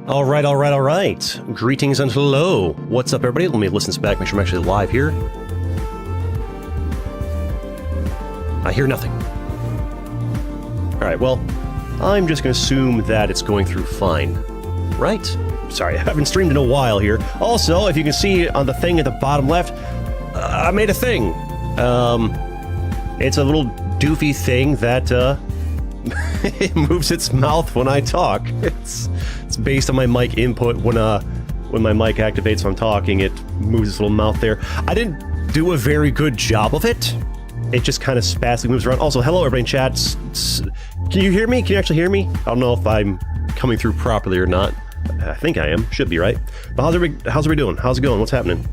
All right. Greetings and hello. What's up, everybody? Let me listen this back, make sure I'm actually live here. I hear nothing. All right, well, I'm just going to assume that it's going through fine. Right? Sorry, I haven't streamed in a while here. Also, if you can see on the thing at the bottom left, I made a thing. It's a little doofy thing that, it moves its mouth when I talk. It's based on my mic input. When my mic activates when I'm talking, it moves its little mouth there. I didn't do a very good job of it. It just kind of spastically moves around. Also, hello everybody in chat. Can you hear me? Can you actually hear me? I don't know if I'm coming through properly or not. I think I am. Should be, right? But how's everybody doing? How's it going? What's happening?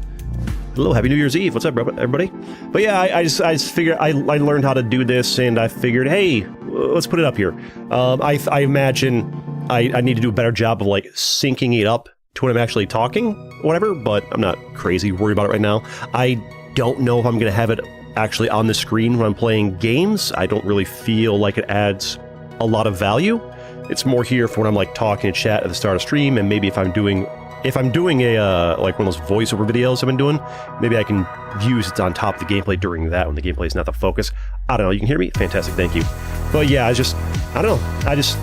Hello, happy New Year's Eve. What's up, everybody? But yeah, I just figured I learned how to do this, and I figured, hey, let's put it up here. I imagine I need to do a better job of like syncing it up to when I'm actually talking, whatever. But I'm not crazy worried about it right now. I don't know if I'm gonna have it actually on the screen when I'm playing games. I don't really feel like it adds a lot of value. It's more here for when I'm like talking in chat at the start of stream, and maybe if I'm doing a like one of those voiceover videos I've been doing, maybe I can use it on top of the gameplay during that when the gameplay is not the focus. I don't know. You can hear me? Fantastic. Thank you. But yeah, I don't know. I just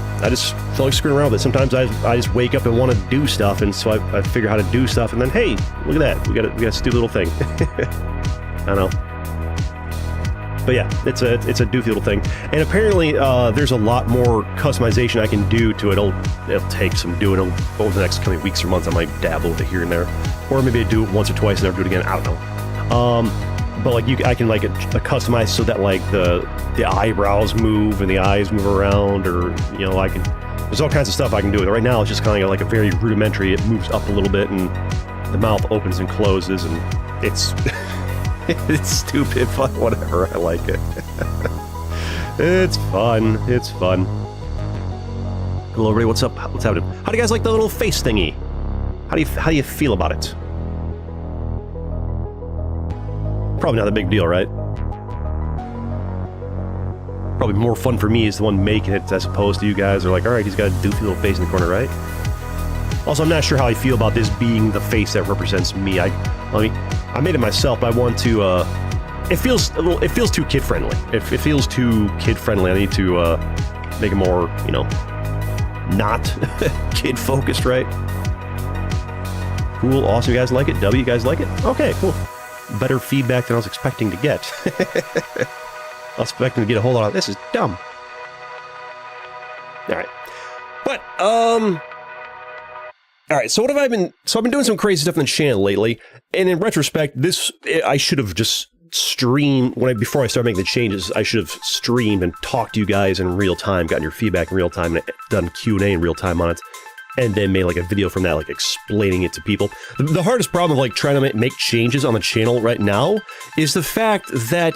feel like screwing around with it. Sometimes I just wake up and want to do stuff, and so I figure how to do stuff, and then hey, look at that. We got a stupid little thing. I don't know. But yeah, it's a doofy little thing, and apparently there's a lot more customization I can do to it. It'll take some doing over the next coming weeks or months. I might dabble with it here and there, or maybe I do it once or twice and never do it again. I don't know. But like I can like customize so that like the eyebrows move and the eyes move around, or you know there's all kinds of stuff I can do with it. Right now it's just kind of like a very rudimentary. It moves up a little bit and the mouth opens and closes, and it's. It's stupid, but whatever, I like it. It's fun. It's fun. Hello, everybody. What's up? What's happening? How do you guys like the little face thingy? How do you feel about it? Probably not a big deal, right? Probably more fun for me is the one making it as opposed to you guys are like, all right, he's got a doofy little face in the corner, right? Also, I'm not sure how I feel about this being the face that represents me. I made it myself, but I want to, it feels too kid-friendly. It feels too kid-friendly. I need to, make it more, you know, not kid-focused, right? Cool, awesome, you guys like it? W, you guys like it? Okay, cool. Better feedback than I was expecting to get. I was expecting to get a whole lot of this is dumb. Alright. But, Alright, so what have I been... So I've been doing some crazy stuff on the channel lately, and in retrospect, I should have just streamed... Before I started making the changes, I should have streamed and talked to you guys in real time, gotten your feedback in real time, and done Q&A in real time on it, and then made like a video from that, like explaining it to people. The hardest problem of like trying to make changes on the channel right now is the fact that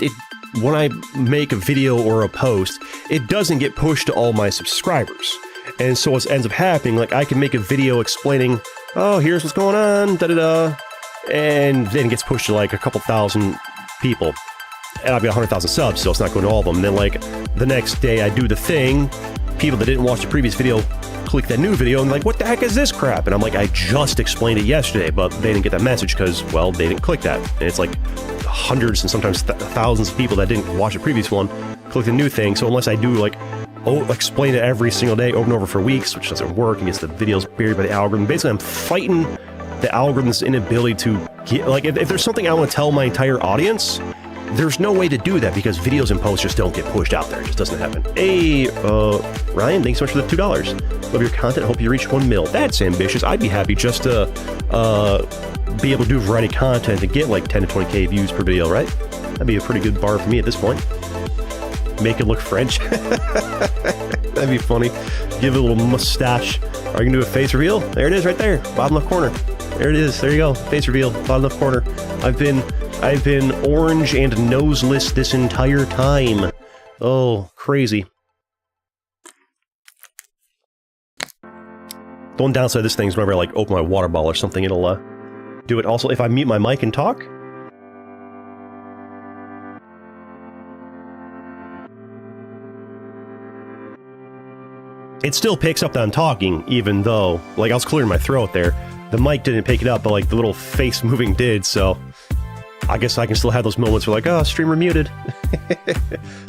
when I make a video or a post, it doesn't get pushed to all my subscribers. And so what ends up happening, like I can make a video explaining, oh, here's what's going on, da-da-da, and then it gets pushed to like a couple thousand people. And I've got 100,000 subs, so it's not going to all of them. And then like the next day I do the thing, people that didn't watch the previous video click that new video and like, what the heck is this crap? And I'm like, I just explained it yesterday, but they didn't get that message because, well, they didn't click that. And it's like hundreds and sometimes thousands of people that didn't watch the previous one click the new thing. So unless I do like, explain it every single day over and over for weeks, which doesn't work, and gets the videos buried by the algorithm. Basically, I'm fighting the algorithm's inability to get, like, if there's something I want to tell my entire audience, there's no way to do that because videos and posts just don't get pushed out there. It just doesn't happen. Hey, Ryan, thanks so much for the $2. Love your content. Hope you reach 1 mil. That's ambitious. I'd be happy just to be able to do a variety of content and get like 10 to 20k views per video, right? That'd be a pretty good bar for me at this point. Make it look French. That'd be funny. Give it a little mustache. Are you gonna do a face reveal? There it is, right there, bottom left corner. There it is. There you go. Face reveal, bottom left corner. I've been orange and noseless this entire time. Oh, crazy. The one downside of this thing is whenever I like open my water bottle or something, it'll do it. Also, if I mute my mic and talk. it still picks up that I'm talking, even though, like, I was clearing my throat there. The mic didn't pick it up, but, like, the little face moving did, so I guess I can still have those moments where, like, oh, streamer muted.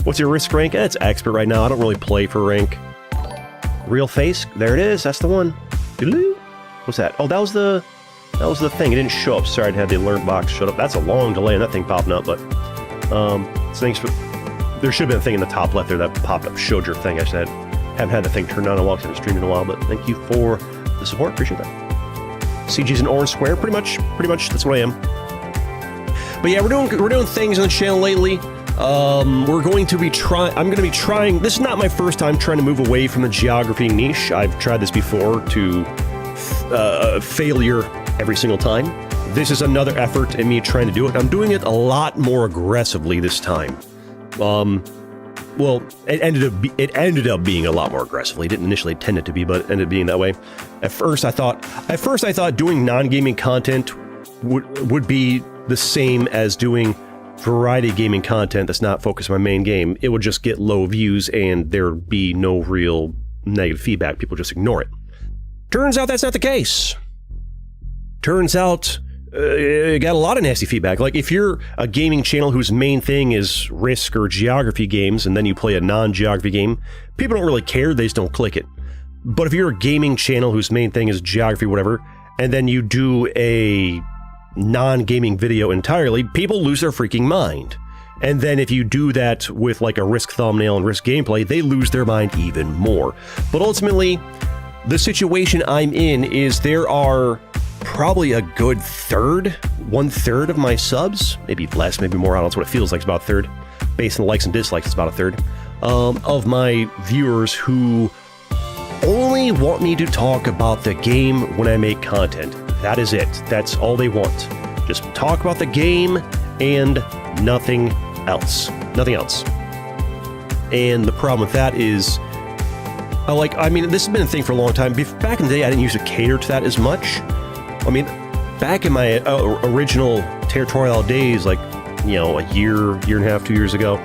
What's your risk rank? It's expert right now. I don't really play for rank. Real face? There it is. That's the one. What's that? Oh, that was the thing. It didn't show up. Sorry, I had the alert box shut up. That's a long delay in that thing popping up, but so thanks for... There should have been a thing in the top left there that popped up, showed your thing. I just haven't had the thing turned on in a while because I haven't streamed in a while, but thank you for the support. Appreciate that. CG's an orange square. Pretty much, that's what I am. But yeah, we're doing things on the channel lately. I'm going to be trying, this is not my first time trying to move away from the geography niche. I've tried this before to failure every single time. This is another effort in me trying to do it. I'm doing it a lot more aggressively this time. Well, it ended up being a lot more aggressively. It didn't initially intend it to be, but it ended up being that way. At first I thought doing non-gaming content would be the same as doing variety gaming content that's not focused on my main game. It would just get low views and there'd be no real negative feedback. People just ignore it. Turns out that's not the case. Turns out it got a lot of nasty feedback. Like, if you're a gaming channel whose main thing is Risk or geography games, and then you play a non-geography game, people don't really care, they just don't click it. But if you're a gaming channel whose main thing is geography, whatever, and then you do a non-gaming video entirely, people lose their freaking mind. And then if you do that with like a Risk thumbnail and Risk gameplay, they lose their mind even more. But ultimately, the situation I'm in is there are probably a good one-third of my subs, maybe less, maybe more, I don't know, that's what it feels like, it's about a third. Based on the likes and dislikes, it's about a third, of my viewers who only want me to talk about the game when I make content. That is it. That's all they want. Just talk about the game and nothing else. Nothing else. And the problem with that is, I mean, this has been a thing for a long time. Back in the day, I didn't used to cater to that as much. I mean, back in my original Territorial days, like, you know, a year and a half, 2 years ago,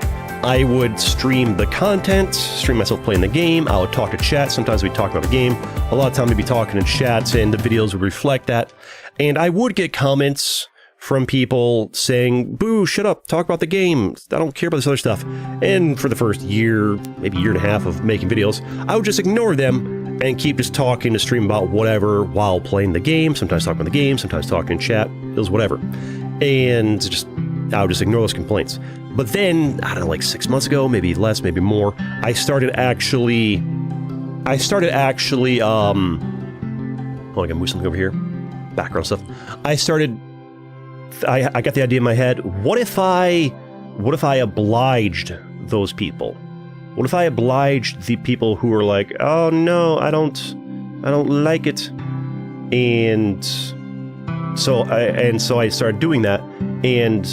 I would stream the content, stream myself playing the game. I would talk to chat. Sometimes we'd talk about the game. A lot of time we'd be talking in chats, and the videos would reflect that. And I would get comments from people saying, boo, shut up, talk about the game. I don't care about this other stuff. And for the first year, maybe year and a half of making videos, I would just ignore them and keep just talking to stream about whatever while playing the game. Sometimes talking about the game, sometimes talking in chat. It was whatever. And I would just ignore those complaints. But then, I don't know, like 6 months ago, maybe less, maybe more, I started actually, oh, I gotta move something over here. Background stuff. I got the idea in my head, what if I obliged those people? What if I obliged the people who are like, oh no, I don't like it. And so I started doing that, and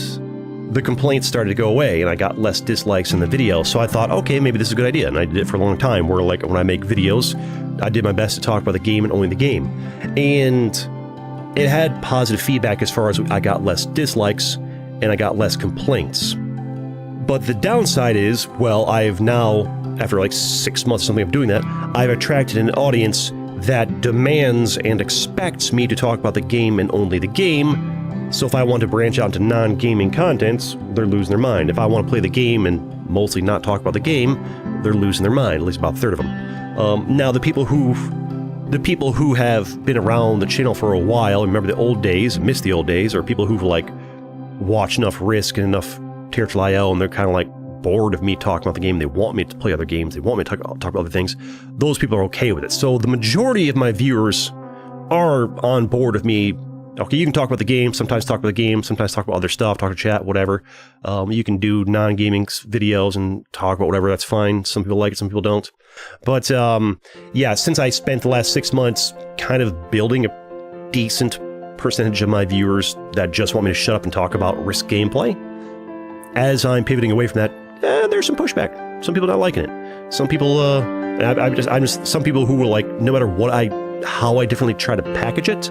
the complaints started to go away, and I got less dislikes in the video. So I thought, okay, maybe this is a good idea. And I did it for a long time, where like when I make videos, I did my best to talk about the game and only the game. And it had positive feedback as far as I got less dislikes and I got less complaints. But the downside is, well, I've now, after like 6 months or something of doing that, I've attracted an audience that demands and expects me to talk about the game and only the game. So if I want to branch out into non-gaming content, they're losing their mind. If I want to play the game and mostly not talk about the game, they're losing their mind, at least about a third of them. Now, the people who have been around the channel for a while, remember the old days, miss the old days, or people who've like watched enough Risk and enough Territorial, and they're kind of like bored of me talking about the game. They want me to play other games. They want me to talk about other things. Those people are okay with it. So the majority of my viewers are on board with me. Okay, you can talk about the game, sometimes talk about the game, sometimes talk about other stuff, talk to chat, whatever. You can do non-gaming videos and talk about whatever, that's fine. Some people like it, some people don't. But yeah, since I spent the last 6 months kind of building a decent percentage of my viewers that just want me to shut up and talk about Risk gameplay, as I'm pivoting away from that, there's some pushback. Some people not liking it. Some people, some people who were like, no matter how I differently try to package it,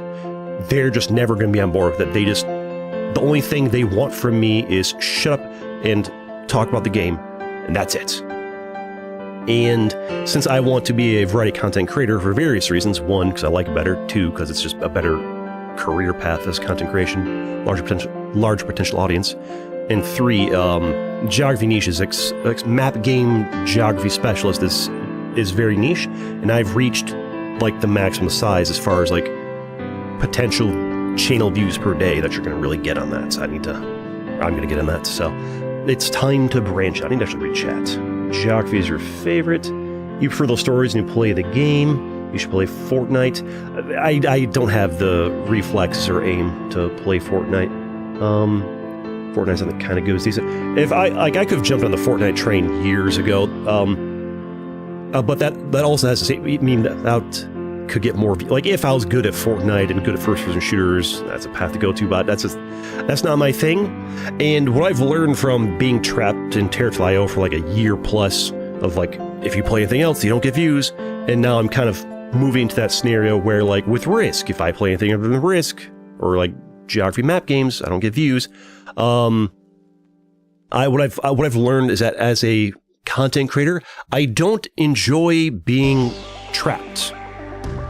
they're just never going to be on board with it. The only thing they want from me is shut up and talk about the game, and that's it. And since I want to be a variety content creator for various reasons, one, because I like it better, two, because it's just a better career path as content creation, large potential audience, and three, geography niche is map game geography specialist is very niche, and I've reached like the maximum size as far as like potential channel views per day that you're going to really get on that. So I'm going to get on that. So it's time to branch out. I need to actually read chat. Geography is your favorite. You prefer those stories and you play the game. You should play Fortnite. I don't have the reflexes or aim to play Fortnite. Fortnite's something that kind of goes decent. If I could have jumped on the Fortnite train years ago, but that also has to say, I mean, that could get more, like if I was good at Fortnite and good at first-person shooters, that's a path to go to, but that's not my thing. And what I've learned from being trapped in Territorial for like a year plus of like, if you play anything else, you don't get views, and now I'm kind of moving to that scenario where like with Risk, if I play anything other than Risk, or like geography map games, I don't get views. What I've learned is that as a content creator, I don't enjoy being trapped.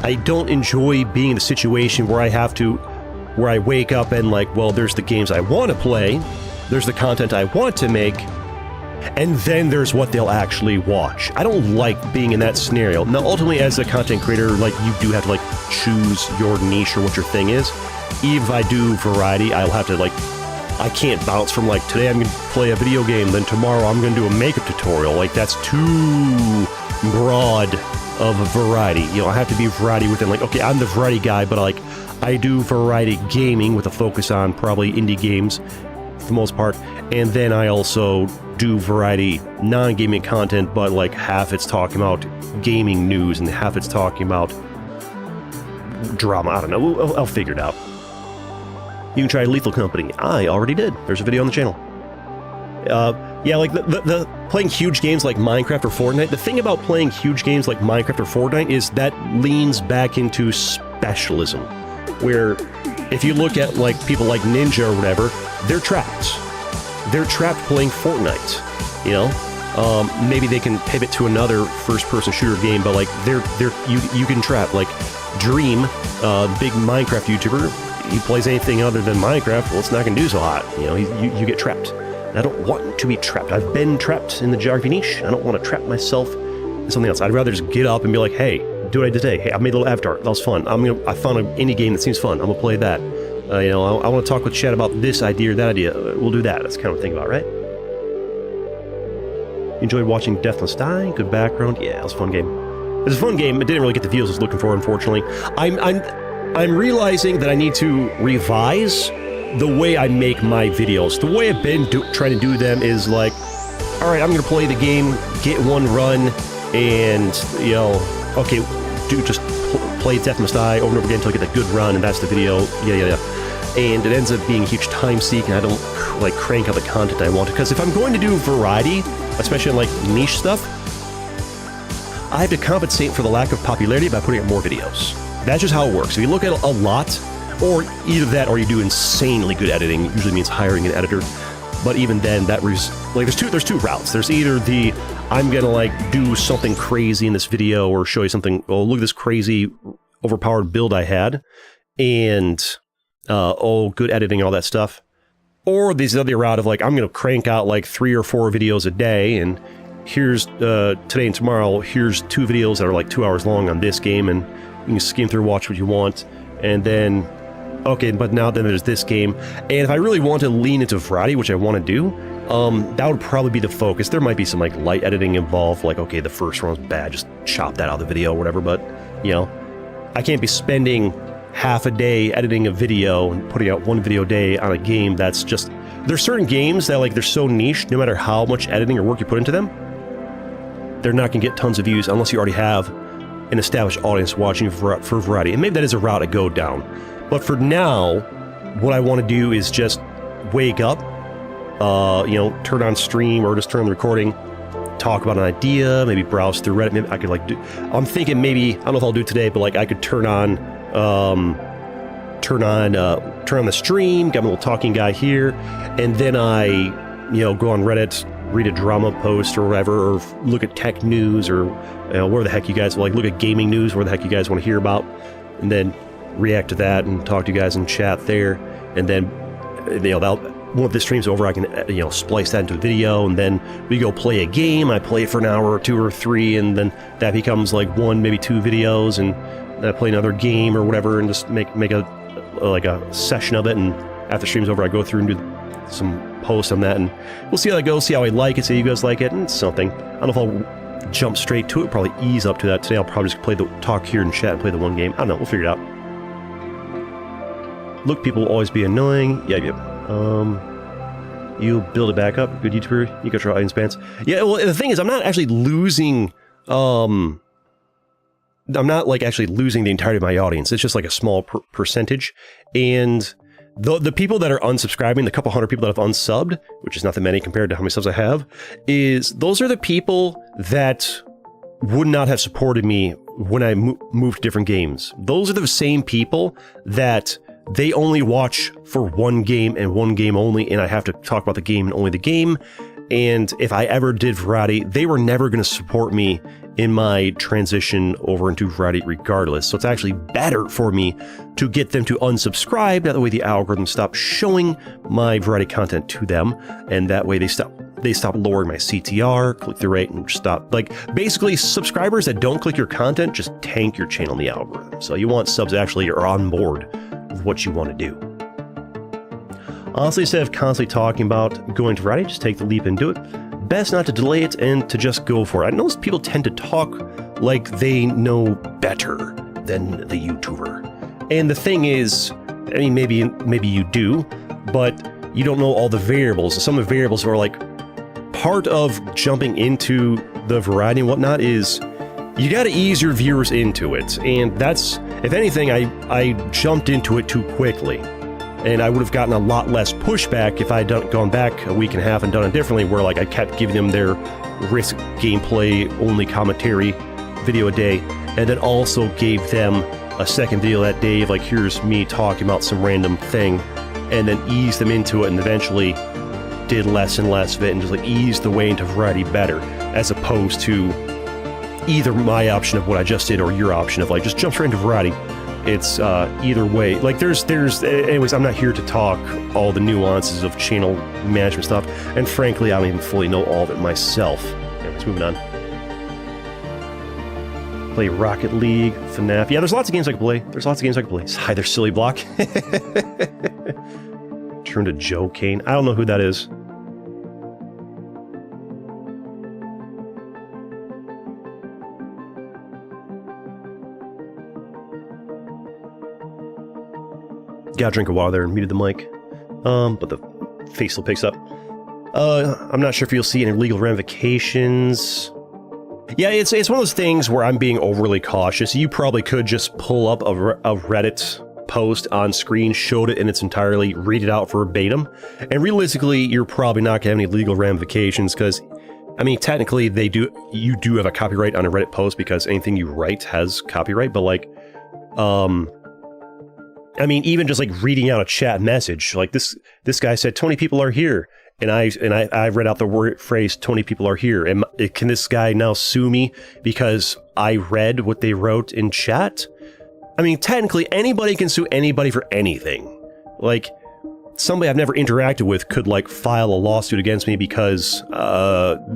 I don't enjoy being in a situation where I wake up and like, well, there's the games I want to play, there's the content I want to make, and then there's what they'll actually watch. I don't like being in that scenario. Now, ultimately, as a content creator, like you do have to like choose your niche or what your thing is. Even if I do variety, I'll have to like, I can't bounce from like, today I'm going to play a video game, then tomorrow I'm going to do a makeup tutorial. Like that's too broad of a variety. You know, I have to be variety within like, okay, I'm the variety guy, but like I do variety gaming with a focus on probably indie games for the most part. And then I also do variety non-gaming content, but like half it's talking about gaming news and half it's talking about drama. I don't know. I'll figure it out. You can try Lethal Company. I already did. There's a video on the channel. Yeah, like the playing huge games like Minecraft or Fortnite, the thing about playing huge games like Minecraft or Fortnite is that leans back into specialism, where if you look at like people like Ninja or whatever, they're trapped. They're trapped playing Fortnite, you know? Maybe they can pivot to another first-person shooter game, but like you can trap. Like Dream, big Minecraft YouTuber, he plays anything other than Minecraft, well, it's not going to do so hot. You know, you get trapped. I don't want to be trapped. I've been trapped in the geography niche. I don't want to trap myself in something else. I'd rather just get up and be like, hey, do what I did today. Hey, I made a little avatar. That was fun. I found an indie game that seems fun. I'm going to play that. You know, I want to talk with chat about this idea or that idea. We'll do that. That's kind of what I think about, right? You enjoyed watching Deathless Die? Good background? Yeah, it was a fun game. It was a fun game. It didn't really get the views I was looking for, unfortunately. I'm realizing that I need to revise the way I make my videos. The way I've been trying to do them is like, all right, I'm going to play the game, get one run, and, you know, okay, just play Death Must Die over and over again until I get a good run, and that's the video, yeah. And it ends up being a huge time sink, and I don't, like, crank out the content I want. Because if I'm going to do variety, especially in, like, niche stuff, I have to compensate for the lack of popularity by putting out more videos. That's just how it works. If you look at a lot, or either that or you do insanely good editing, usually means hiring an editor. But even then, there's two routes. There's either the, I'm gonna like do something crazy in this video or show you something, oh, look at this crazy overpowered build I had, and oh, good editing, all that stuff. Or there's the other route of like, I'm gonna crank out like 3 or 4 videos a day, and here's today and tomorrow, here's 2 videos that are like 2 hours long on this game, and you can skim through, watch what you want, and then okay, but now then there's this game. And if I really want to lean into variety, which I want to do, that would probably be the focus. There might be some like light editing involved, like, okay, the first one was bad, just chop that out of the video or whatever, but, you know, I can't be spending half a day editing a video and putting out 1 video a day on a game that's just... There's certain games that, like, they're so niche, no matter how much editing or work you put into them, they're not going to get tons of views unless you already have an established audience watching for variety. And maybe that is a route to go down. But for now, what I want to do is just wake up, you know, turn on stream or just turn on the recording, talk about an idea, maybe browse through Reddit. Maybe I could like do, I'm thinking maybe, I don't know if I'll do it today, but like I could turn on the stream, got my little talking guy here, and then I, you know, go on Reddit, read a drama post or whatever, or look at tech news, or where the heck you guys like, look at gaming news, where the heck you guys want to hear about, and then react to that and talk to you guys in chat there. And then, when this stream's over, I can, splice that into a video, and then we go play a game. I play it for an hour or 2 or 3, and then that becomes like 1, maybe 2 videos, and then I play another game or whatever, and just make a session of it. And after the stream's over, I go through and do some posts on that, and we'll see how that goes, see how I like it, see how you guys like it, and it's something. I don't know if I'll jump straight to it, probably ease up to that. Today I'll probably just talk here in chat and play the one game. I don't know, we'll figure it out. Look, people will always be annoying. Yeah. You build it back up. Good YouTuber. You got your audience bands. Yeah, well, the thing is, I'm not actually losing... I'm not, like, actually losing the entirety of my audience. It's just, like, a small percentage. And the people that are unsubscribing, the couple hundred people that have unsubbed, which is not that many compared to how many subs I have, those are the people that would not have supported me when I moved to different games. Those are the same people that... they only watch for one game and one game only, and I have to talk about the game and only the game. And if I ever did variety, they were never going to support me in my transition over into variety regardless. So it's actually better for me to get them to unsubscribe. That way the algorithm stops showing my variety content to them, and that way they stop lowering my CTR, click-through rate, and stop. Like, basically, subscribers that don't click your content just tank your channel in the algorithm. So you want subs that actually are on board with what you want to do. Honestly, instead of constantly talking about going to variety, just take the leap and do it. Best not to delay it and to just go for it. I know people tend to talk like they know better than the YouTuber. And the thing is, I mean, maybe you do, but you don't know all the variables. Some of the variables are like, part of jumping into the variety and whatnot is you got to ease your viewers into it. And that's, if anything, I jumped into it too quickly. And I would have gotten a lot less pushback if I had gone back a week and a half and done it differently, where like I kept giving them their risk gameplay only commentary video a day, and then also gave them a second video that day of like, here's me talking about some random thing, and then eased them into it, and eventually did less and less of it, and just like eased the way into variety better, as opposed to either my option of what I just did or your option of like just jump straight into variety. It's either way. Like anyways, I'm not here to talk all the nuances of channel management stuff, and frankly, I don't even fully know all of it myself. Anyways, moving on. Play Rocket League, FNAF. Yeah, there's lots of games I can play. Hi there, silly block. Turn to Joe Kane. I don't know who that is. Gotta drink a water there and muted the mic. But the face still picks up. I'm not sure if you'll see any legal ramifications. Yeah, it's one of those things where I'm being overly cautious. You probably could just pull up a Reddit post on screen, showed it in its entirety, read it out verbatim, and realistically, you're probably not gonna have any legal ramifications because, I mean, technically, you do have a copyright on a Reddit post because anything you write has copyright, but like, I mean, even just like reading out a chat message, like this guy said 20 people are here, and I read out the phrase 20 people are here. And can this guy now sue me because I read what they wrote in chat? I mean, technically anybody can sue anybody for anything. Like, somebody I've never interacted with could like file a lawsuit against me because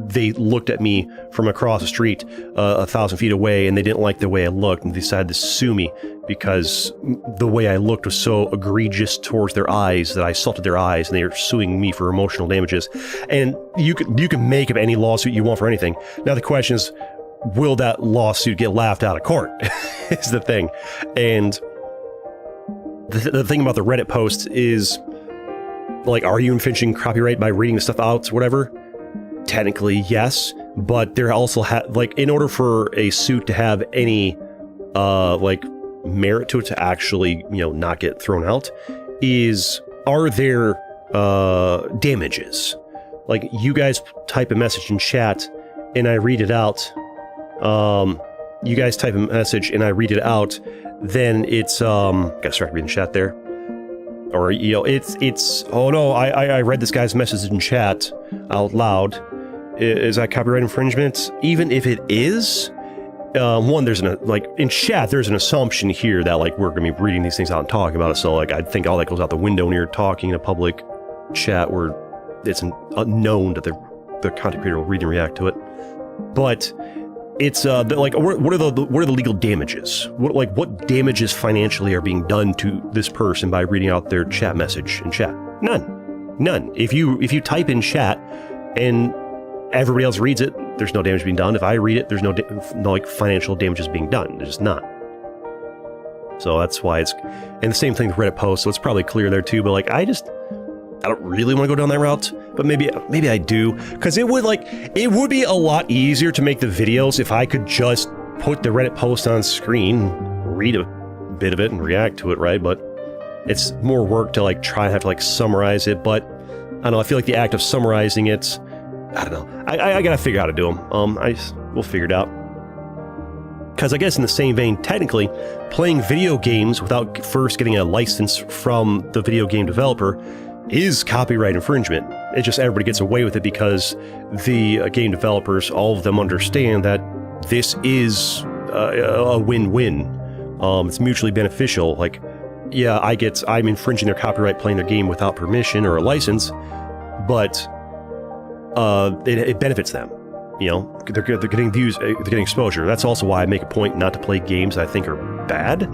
they looked at me from across the street 1,000 feet away and they didn't like the way I looked and decided to sue me because the way I looked was so egregious towards their eyes that I assaulted their eyes, and they are suing me for emotional damages. And you can make up any lawsuit you want for anything. Now the question is, will that lawsuit get laughed out of court? Is the thing. And the thing about the Reddit post is, like, are you infringing copyright by reading the stuff out, whatever? Technically, yes, but there also like, in order for a suit to have any, like, merit to it to actually, not get thrown out, are there, damages? Like, you guys type a message in chat, and I read it out, you guys type a message, and I read it out, then it's, gotta start reading chat there. Or, it's, oh no, I read this guy's message in chat out loud, is that copyright infringement? Even if it is, one, there's in chat, there's an assumption here that like we're gonna be reading these things out and talking about it. So like I think all that goes out the window when you're talking in a public chat where it's unknown that the content creator will read and react to it. But it's like what are the legal damages? What damages financially are being done to this person by reading out their chat message in chat? None. If you type in chat and everybody else reads it, there's no damage being done. If I read it, there's no like financial damages being done. There's just not. So that's why it's, and the same thing with Reddit posts. So it's probably clear there too. But like I don't really want to go down that route. But maybe I do, because it would be a lot easier to make the videos if I could just put the Reddit post on screen, read a bit of it, and react to it, right? But it's more work to like try and have to like summarize it. But I don't know. I feel like the act of summarizing it, I don't know. I gotta figure out how to do them. We'll figure it out. Because I guess in the same vein, technically, playing video games without first getting a license from the video game developer is copyright infringement. It's just everybody gets away with it because the game developers, all of them understand that this is a win-win. It's mutually beneficial. Like, yeah, I'm infringing their copyright playing their game without permission or a license, but it benefits them. You know, they're getting views, they're getting exposure. That's also why I make a point not to play games I think are bad.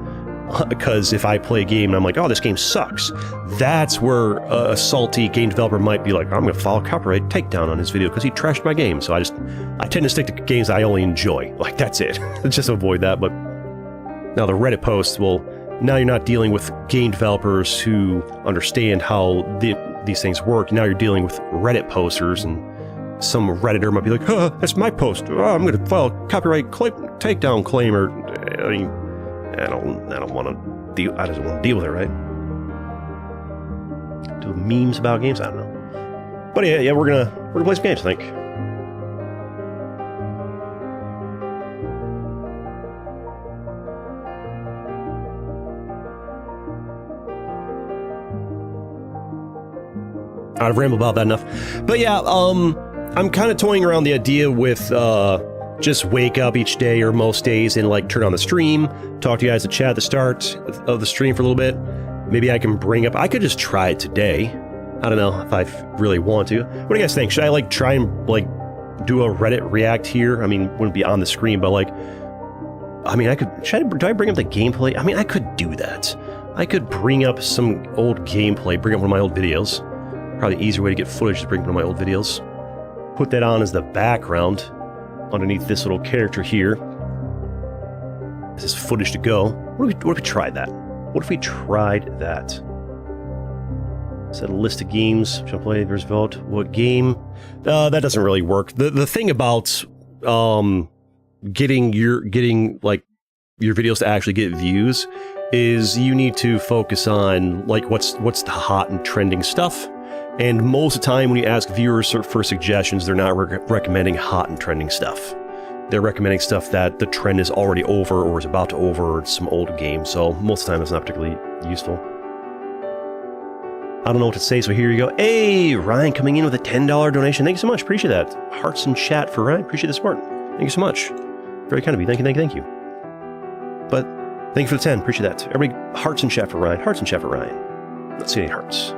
Because if I play a game and I'm like, oh, this game sucks, that's where a salty game developer might be like, I'm going to file a copyright takedown on his video because he trashed my game. So I tend to stick to games I only enjoy. Like, that's it. Just avoid that. But now the Reddit posts, well, now you're not dealing with game developers who understand how these things work. Now you're dealing with Reddit posters, and some Redditor might be like, that's my post. Oh, I'm going to file a copyright takedown claim, or I mean, I don't want to deal. I just want to deal with it, right? Do memes about games? I don't know. But yeah, we're gonna play some games, I think. I've rambled about that enough. But yeah, I'm kind of toying around the idea with just wake up each day or most days and like turn on the stream, talk to you guys in chat at the start of the stream for a little bit. Maybe I can I could just try it today. I don't know if I really want to. What do you guys think? Should I like try and like do a Reddit react here? I mean, wouldn't be on the screen, but like, I mean, do I bring up the gameplay? I mean, I could do that. I could bring up some old gameplay, bring up one of my old videos. Probably an easier way to get footage to bring up one of my old videos. Put that on as the background underneath this little character here. This is footage to go. What if we tried that? What if we tried that? Set a list of games. Shall play versus vote. What game? That doesn't really work. The thing about getting like your videos to actually get views is you need to focus on like what's the hot and trending stuff. And most of the time when you ask viewers for suggestions, they're not recommending hot and trending stuff. They're recommending stuff that the trend is already over or is about to over, or it's some old game. So most of the time it's not particularly useful. I don't know what to say, so here you go. Hey, Ryan coming in with a $10 donation. Thank you so much. Appreciate that. Hearts in chat for Ryan. Appreciate the support. Thank you so much. Very kind of you. Thank you. But thank you for the 10. Appreciate that. Everybody, hearts in chat for Ryan. Hearts in chat for Ryan. Let's see any hearts.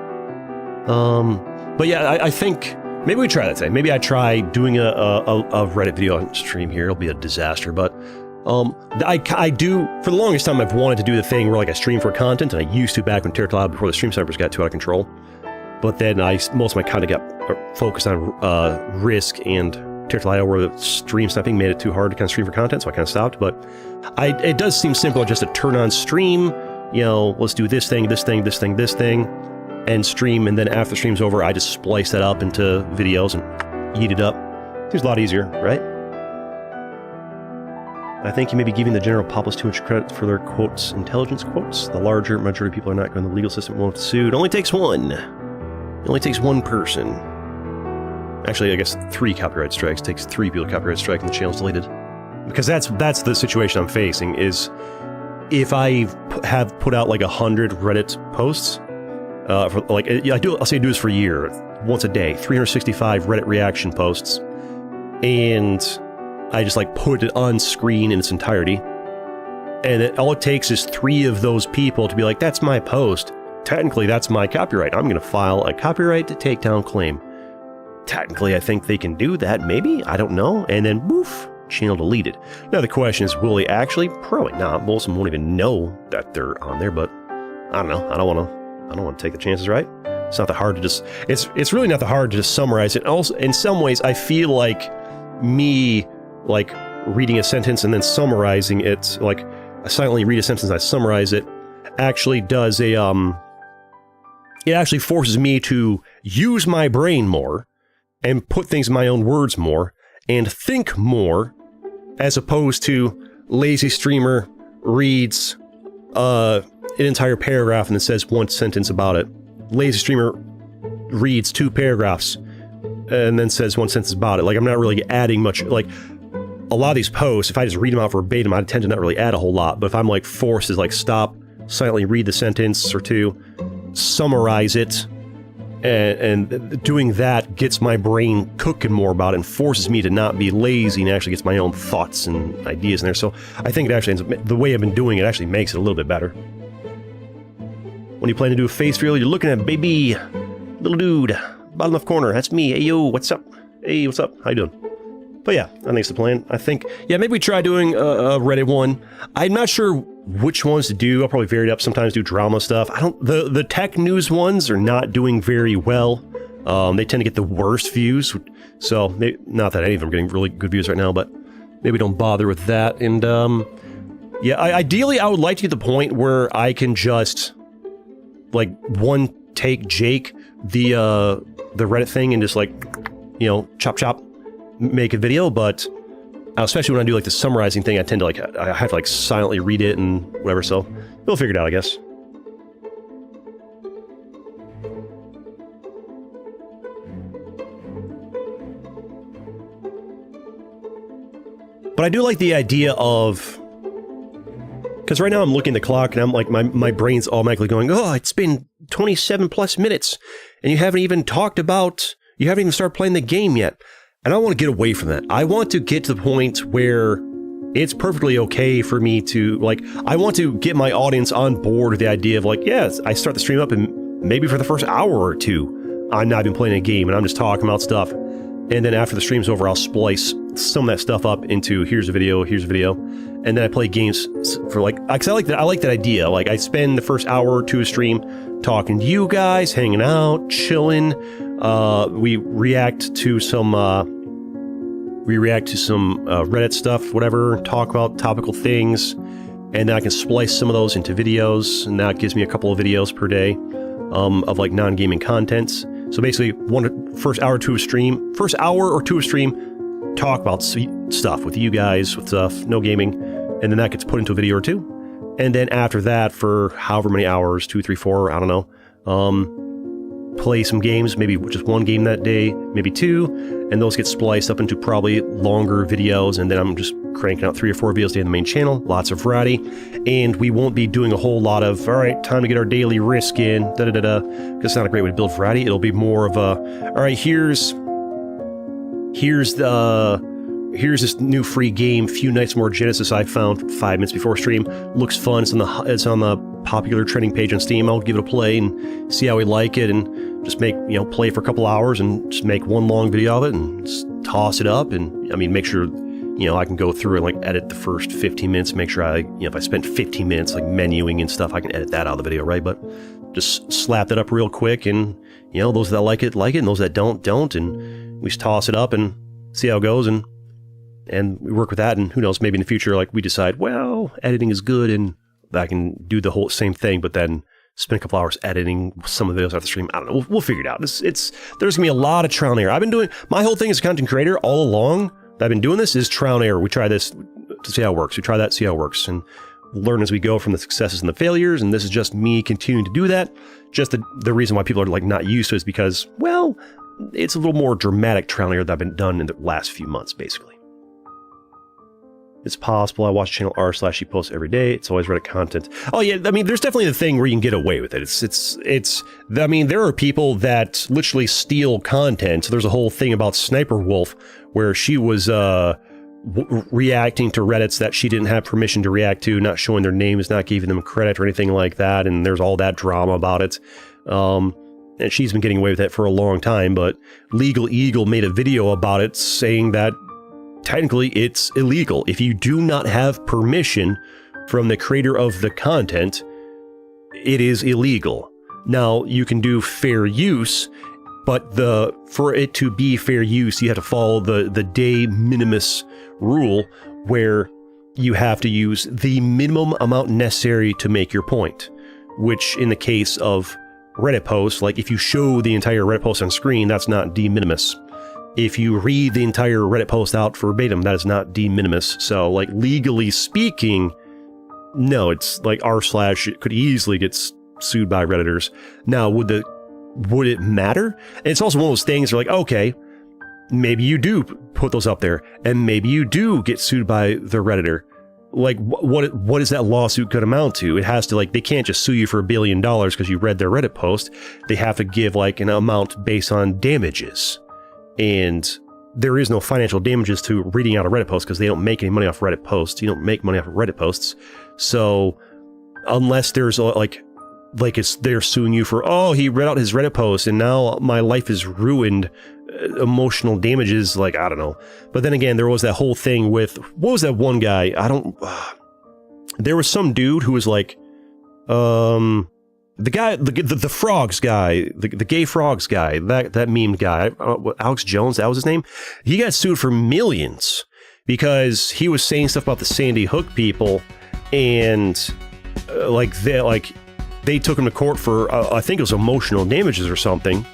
But yeah, I think maybe we try that today. Maybe I try doing a Reddit video on stream here. It'll be a disaster, but I do, for the longest time, I've wanted to do the thing where like I stream for content, and I used to back when Terra before the stream servers got too out of control. But then most of my content got focused on Risk and Terra where the stream stuffing made it too hard to kind of stream for content, so I kind of stopped. But it does seem simpler just to turn on stream, you know, let's do this thing, and stream, and then after the stream's over, I just splice that up into videos and eat it up. Seems a lot easier, right? I think you may be giving the general populace too much credit for their quotes, intelligence quotes. The larger majority of people are not going to the legal system won't sue. It only takes one. It only takes one person. Actually, I guess 3 copyright strikes. It takes 3 people to copyright strike and the channel's deleted. Because that's the situation I'm facing, is if I have put out like 100 Reddit posts, for like, I'll say do this for a year, once a day, 365 Reddit reaction posts, and I just like put it on screen in its entirety. And all it takes is 3 of those people to be like, that's my post. Technically, that's my copyright. I'm going to file a copyright takedown claim. Technically, I think they can do that, maybe? I don't know. And then, boof, channel deleted. Now, the question is, will they actually? Probably not. Most of them won't even know that they're on there, but I don't know. I don't want to take the chances, right? It's not that hard to just... It's really not that hard to just summarize it. Also, in some ways, I feel like me, like, reading a sentence and then summarizing it, like, I silently read a sentence and I summarize it, actually does a, it actually forces me to use my brain more and put things in my own words more and think more, as opposed to lazy streamer reads an entire paragraph and then says one sentence about it. Lazy streamer reads 2 paragraphs and then says one sentence about it. Like, I'm not really adding much. Like, a lot of these posts, if I just read them out verbatim, I tend to not really add a whole lot. But if I'm like forced to like stop, silently read the sentence or 2, summarize it, and doing that gets my brain cooking more about it and forces me to not be lazy and actually gets my own thoughts and ideas in there. So I think it actually ends up, the way I've been doing it actually makes it a little bit better. When you plan to do a face reveal, you're looking at baby, little dude, bottom left corner. That's me. Hey yo, what's up? Hey, what's up? How you doing? But yeah, I think it's the plan. I think, yeah, maybe we try doing a Reddit one. I'm not sure which ones to do. I'll probably vary it up. Sometimes do drama stuff. The tech news ones are not doing very well. They tend to get the worst views. So, not that any of them are getting really good views right now, but maybe don't bother with that. And, yeah, ideally, I would like to get to the point where I can just, like, one take Jake, the Reddit thing, and just, like, you know, chop, make a video, but especially when I do like the summarizing thing, I tend to like, I have to like silently read it and whatever, so we'll figure it out, I guess. But I do like the idea of, because right now I'm looking at the clock and I'm like, my brain's automatically going, oh, it's been 27 plus minutes and you haven't even started playing the game yet. And I want to get away from that. I want to get to the point where it's perfectly okay for me to, like, I want to get my audience on board with the idea of, like, yes, I start the stream up and maybe for the first hour or 2, I'm not even playing a game and I'm just talking about stuff. And then after the stream's over, I'll splice some of that stuff up into here's a video, and then I play games for, like, because I like that idea. Like, I spend the first hour or 2 of stream talking to you guys, hanging out, chilling. We react to some Reddit stuff, whatever, talk about topical things, and then I can splice some of those into videos, and that gives me a couple of videos per day of like non-gaming content. So basically, first hour or 2 of stream, talk about stuff with you guys, with stuff, no gaming, and then that gets put into a video or 2. And then after that, for however many hours, 2, 3, 4, I don't know, play some games, maybe just 1 game that day, maybe 2, and those get spliced up into probably longer videos, and then I'm just cranking out 3 or 4 videos a day on the main channel, lots of variety, and we won't be doing a whole lot of, alright, time to get our daily risk in, because it's not a great way to build variety. It'll be more of a, alright, here's this new free game, Few Nights More Genesis, I found 5 minutes before stream, looks fun, it's on the popular trending page on Steam. I'll give it a play and see how we like it, and just play for a couple hours and just make one long video of it and just toss it up, and I mean, make sure, I can go through and like edit the first 15 minutes, make sure if I spent 15 minutes like menuing and stuff, I can edit that out of the video, right? But just slap that up real quick, and those that like it, and those that don't, and we just toss it up and see how it goes, and we work with that, and who knows, maybe in the future, like, we decide, well, editing is good, and I can do the whole same thing, but then spend a couple hours editing some of the videos after the stream. I don't know. We'll figure it out. There's going to be a lot of trial and error. I've been doing, my whole thing as a content creator all along that I've been doing this is trial and error. We try this to see how it works. We try that, see how it works, and learn as we go from the successes and the failures. And this is just me continuing to do that. Just the reason why people are like not used to it is because, well, it's a little more dramatic trial and error that I've been done in the last few months, basically. It's possible. I watch channel r/. She posts every day. It's always Reddit content. Oh yeah, I mean, there's definitely the thing where you can get away with it. It's. I mean, there are people that literally steal content. So there's a whole thing about Sniper Wolf where she was reacting to Reddits that she didn't have permission to react to, not showing their names, not giving them credit or anything like that. And there's all that drama about it. And she's been getting away with it for a long time. But Legal Eagle made a video about it saying that technically it's illegal. If you do not have permission from the creator of the content, it is illegal. Now, you can do fair use, but for it to be fair use, you have to follow the de minimis rule, where you have to use the minimum amount necessary to make your point, which in the case of Reddit posts, like if you show the entire Reddit post on screen, that's not de minimis. If you read the entire Reddit post out verbatim, that is not de minimis. So, like, legally speaking, no, it's like r/. It could easily get sued by Redditors. Now, would it matter? And it's also one of those things where, like, okay, maybe you do put those up there, and maybe you do get sued by the Redditor. Like, what is that lawsuit going to amount to? It has to, like, they can't just sue you for $1 billion because you read their Reddit post. They have to give, like, an amount based on damages. And there is no financial damages to reading out a Reddit post because they don't make any money off Reddit posts. You don't make money off of Reddit posts. So unless there's like they're suing you for, oh, he read out his Reddit post and now my life is ruined, emotional damages, like, I don't know. But then again, there was that whole thing with, what was that one guy? There was some dude who was like, the guy, the frogs guy, the gay frogs guy, that meme guy, Alex Jones, that was his name. He got sued for millions because he was saying stuff about the Sandy Hook people, and they took him to court for I think it was emotional damages or something,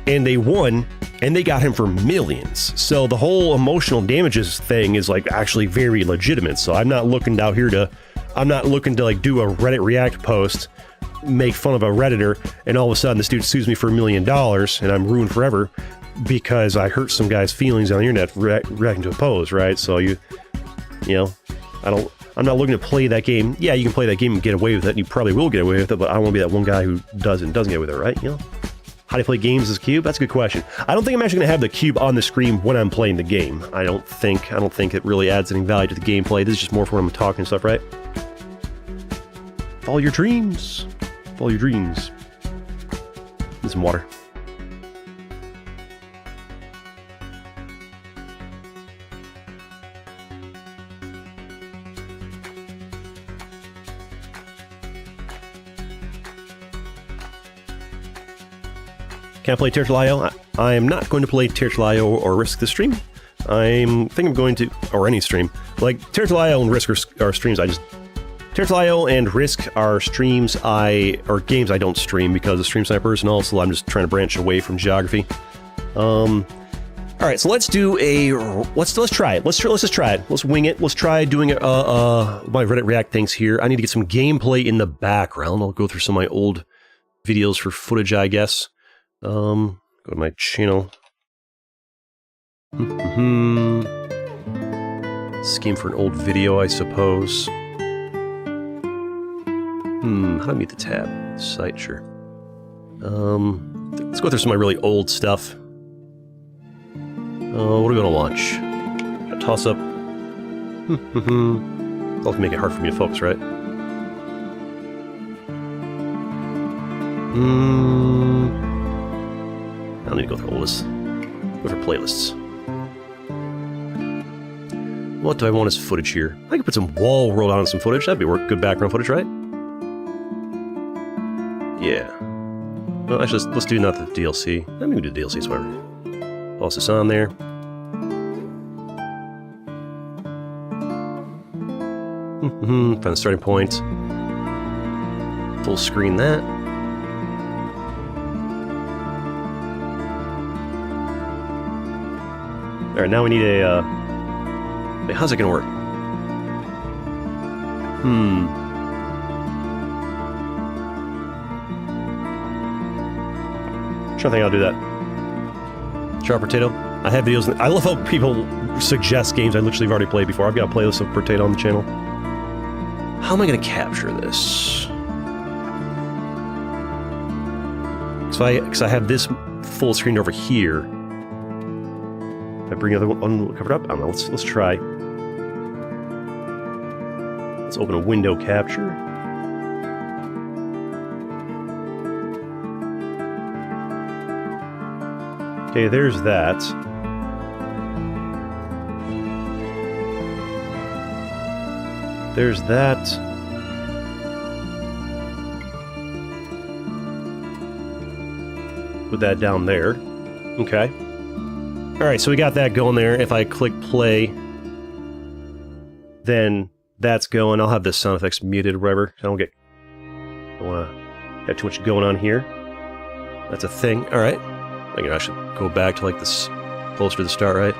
and they won, and they got him for millions. So the whole emotional damages thing is like actually very legitimate. So I'm not looking out here to, like do a Reddit React post, make fun of a Redditor, and all of a sudden this dude sues me for $1 million and I'm ruined forever because I hurt some guy's feelings on the internet reacting to a post, right? So you know, I'm not looking to play that game. Yeah, you can play that game and get away with it, and you probably will get away with it, but I don't want to be that one guy who doesn't get away with it, right? You know? How do you play games as a cube? That's a good question. I don't think I'm actually going to have the cube on the screen when I'm playing the game. I don't think it really adds any value to the gameplay. This is just more for when I'm talking and stuff, right? Follow your dreams. Follow your dreams. Need some water. Can I play Territorial? I am not going to play Territorial or Risk this stream. I think I'm going to, or any stream. Like, Territorial and Risk are streams I just... Territorial and Risk are streams or games I don't stream because of Stream Snipers, and also I'm just trying to branch away from geography. Alright, so let's do let's try it. Let's just try it. Let's wing it. Let's try doing my Reddit React things here. I need to get some gameplay in the background. I'll go through some of my old videos for footage, I guess. Go to my channel. Scheme for an old video, I suppose. How do I mute the tab? Site, sure. Let's go through some of my really old stuff. What are we gonna watch? A toss-up. That'll make it hard for me to focus, right? I don't need to go through all this. Go for playlists. What do I want as footage here? I could put some wall roll on some footage. That'd be good background footage, right? Yeah. Well, actually, let's do not the DLC. I'm gonna do the DLCs, whatever. Pause this on there. Find the starting point. Full screen that. Alright, now we need a, wait, how's it gonna work? Sure thing I'll do that. Sharp potato? I have videos. I love how people suggest games I literally have already played before. I've got a playlist of Potato on the channel. How am I going to capture this? Because I have this full screen over here. If I bring the other one covered up? I don't know. Let's try. Let's open a window capture. Okay, there's that. There's that. Put that down there. Okay. Alright, so we got that going there. If I click play, then that's going. I'll have the sound effects muted or whatever. I don't want to have too much going on here. That's a thing. Alright. I should go back to like this closer to the start, right?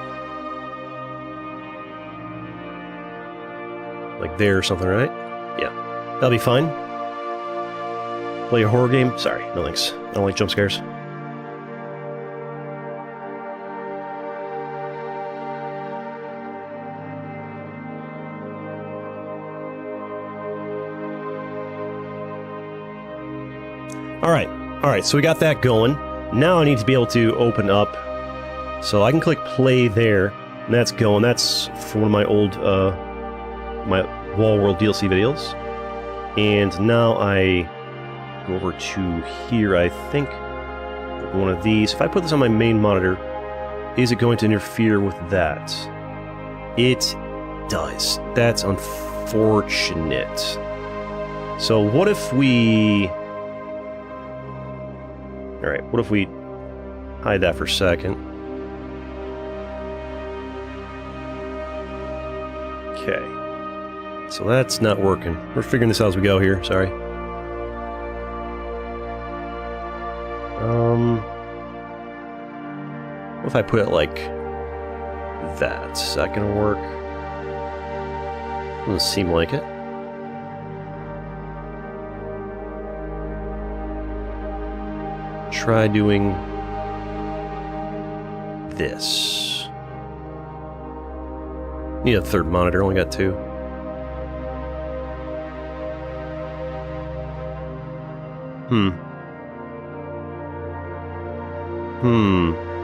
Like there or something, right? Yeah. That'll be fine. Play a horror game? Sorry, no thanks. I don't like jump scares. Alright, so we got that going. Now I need to be able to open up. So I can click play there, and that's going. That's from one of my old, my Wall World DLC videos. And now I go over to here, I think. One of these. If I put this on my main monitor, is it going to interfere with that? It does. That's unfortunate. So what if we... Alright, what if we hide that for a second? Okay. So that's not working. We're figuring this out as we go here, sorry. What if I put it like that? Is that gonna work? Doesn't seem like it. Try doing this. Need a third monitor, only got two.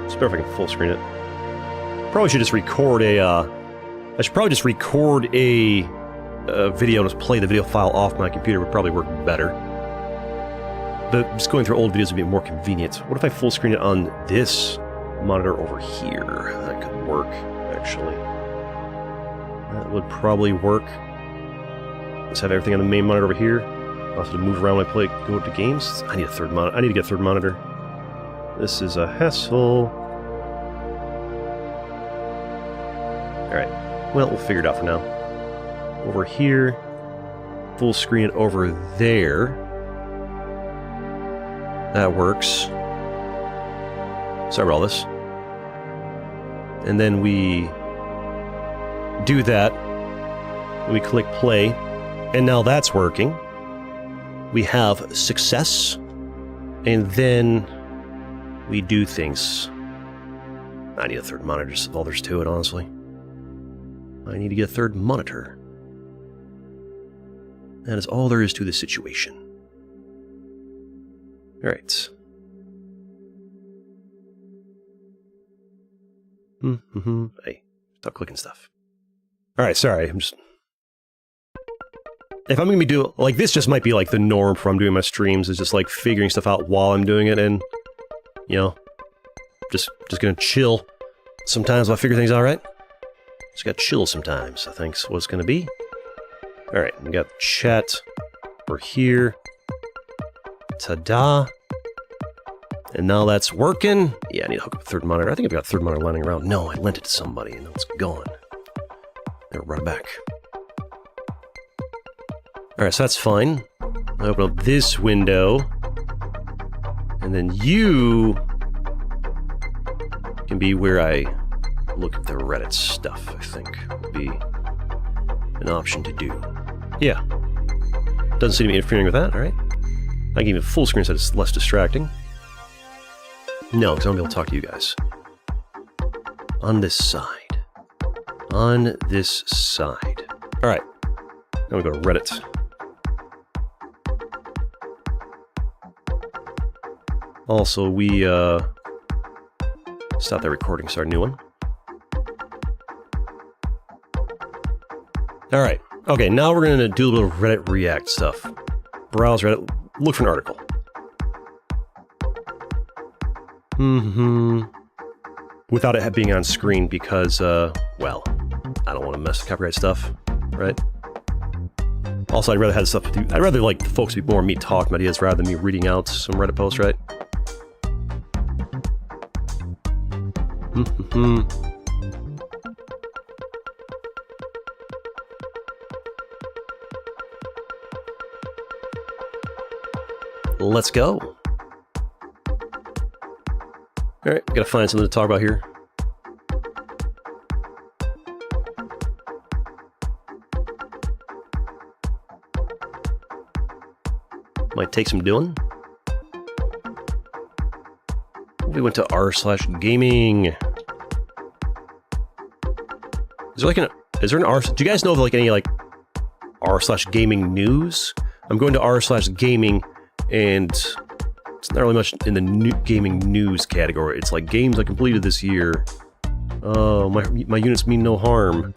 It's better if I can full screen it. Probably should just record a, I should probably just record a video and just play the video file off my computer would probably work better. But just going through old videos would be more convenient. What if I full screen it on this monitor over here? That could work, actually. That would probably work. Let's have everything on the main monitor over here. I'll have to move around when I go to games. I need a third monitor. I need to get a third monitor. This is a hassle. Alright. Well, we'll figure it out for now. Over here. Full screen it over there. That works. Sorry about all this. And then we do that. We click play. And now that's working. We have success. And then we do things. I need a third monitor. That's all there's to it, honestly. I need to get a third monitor. That is all there is to the situation. Alright. Hey, stop clicking stuff. Alright, sorry, I'm just... If I'm gonna be doing... Like, this just might be, like, the norm for I'm doing my streams, is just, like, figuring stuff out while I'm doing it, and... You know... Just gonna chill. Sometimes I figure things out, right? Just gotta chill sometimes, I think's what it's gonna be. Alright, we got chat. We're here. Ta-da! And now that's working. Yeah, I need to hook up a third monitor. I think I've got a third monitor lying around. No, I lent it to somebody, and now it's gone. There, run it back. Alright, so that's fine. I open up this window. And then you can be where I look at the Reddit stuff, I think, would be an option to do. Yeah. Doesn't seem to be interfering with that, alright. I can even full screen so it's less distracting. No, because I won't be able to talk to you guys. On this side. On this side. Alright. Now we go to Reddit. Also, we, stop that recording, start a new one. Alright. Okay, now we're gonna do a little Reddit React stuff. Browse Reddit, look for an article. Without it being on screen because, well, I don't want to mess with copyright stuff, right? Also, I'd rather have stuff to do. I'd rather, like, the folks be more me talking about ideas rather than me reading out some Reddit posts, right? Let's go. Alright, gotta find something to talk about here. Might take some doing. We went to r/gaming. Is there like is there an r? Do you guys know of like any like r/gaming news? I'm going to r/gaming, and it's not really much in the gaming news category. It's like games I completed this year. Oh, my units mean no harm.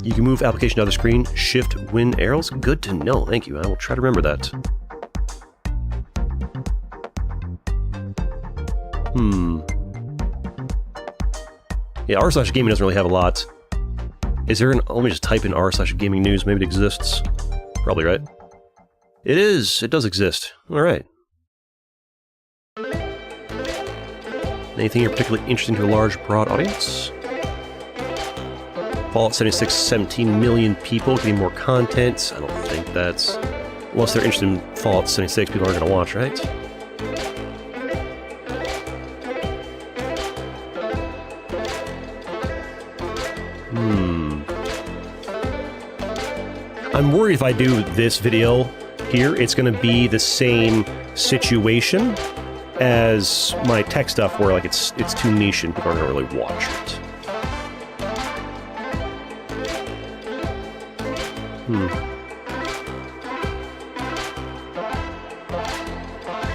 You can move application to other screen, shift, win arrows. Good to know. Thank you. I will try to remember that. Yeah, r/gaming doesn't really have a lot. Is there an... Let me just type in r/gaming news. Maybe it exists. Probably, right? It is. It does exist. All right. Anything you're particularly interesting to a large, broad audience? Fallout 76, 17 million people getting more content. I don't think that's... Unless they're interested in Fallout 76, people aren't going to watch, right? I'm worried if I do this video here, it's going to be the same situation as my tech stuff, where like it's too niche and people aren't going to really watch it.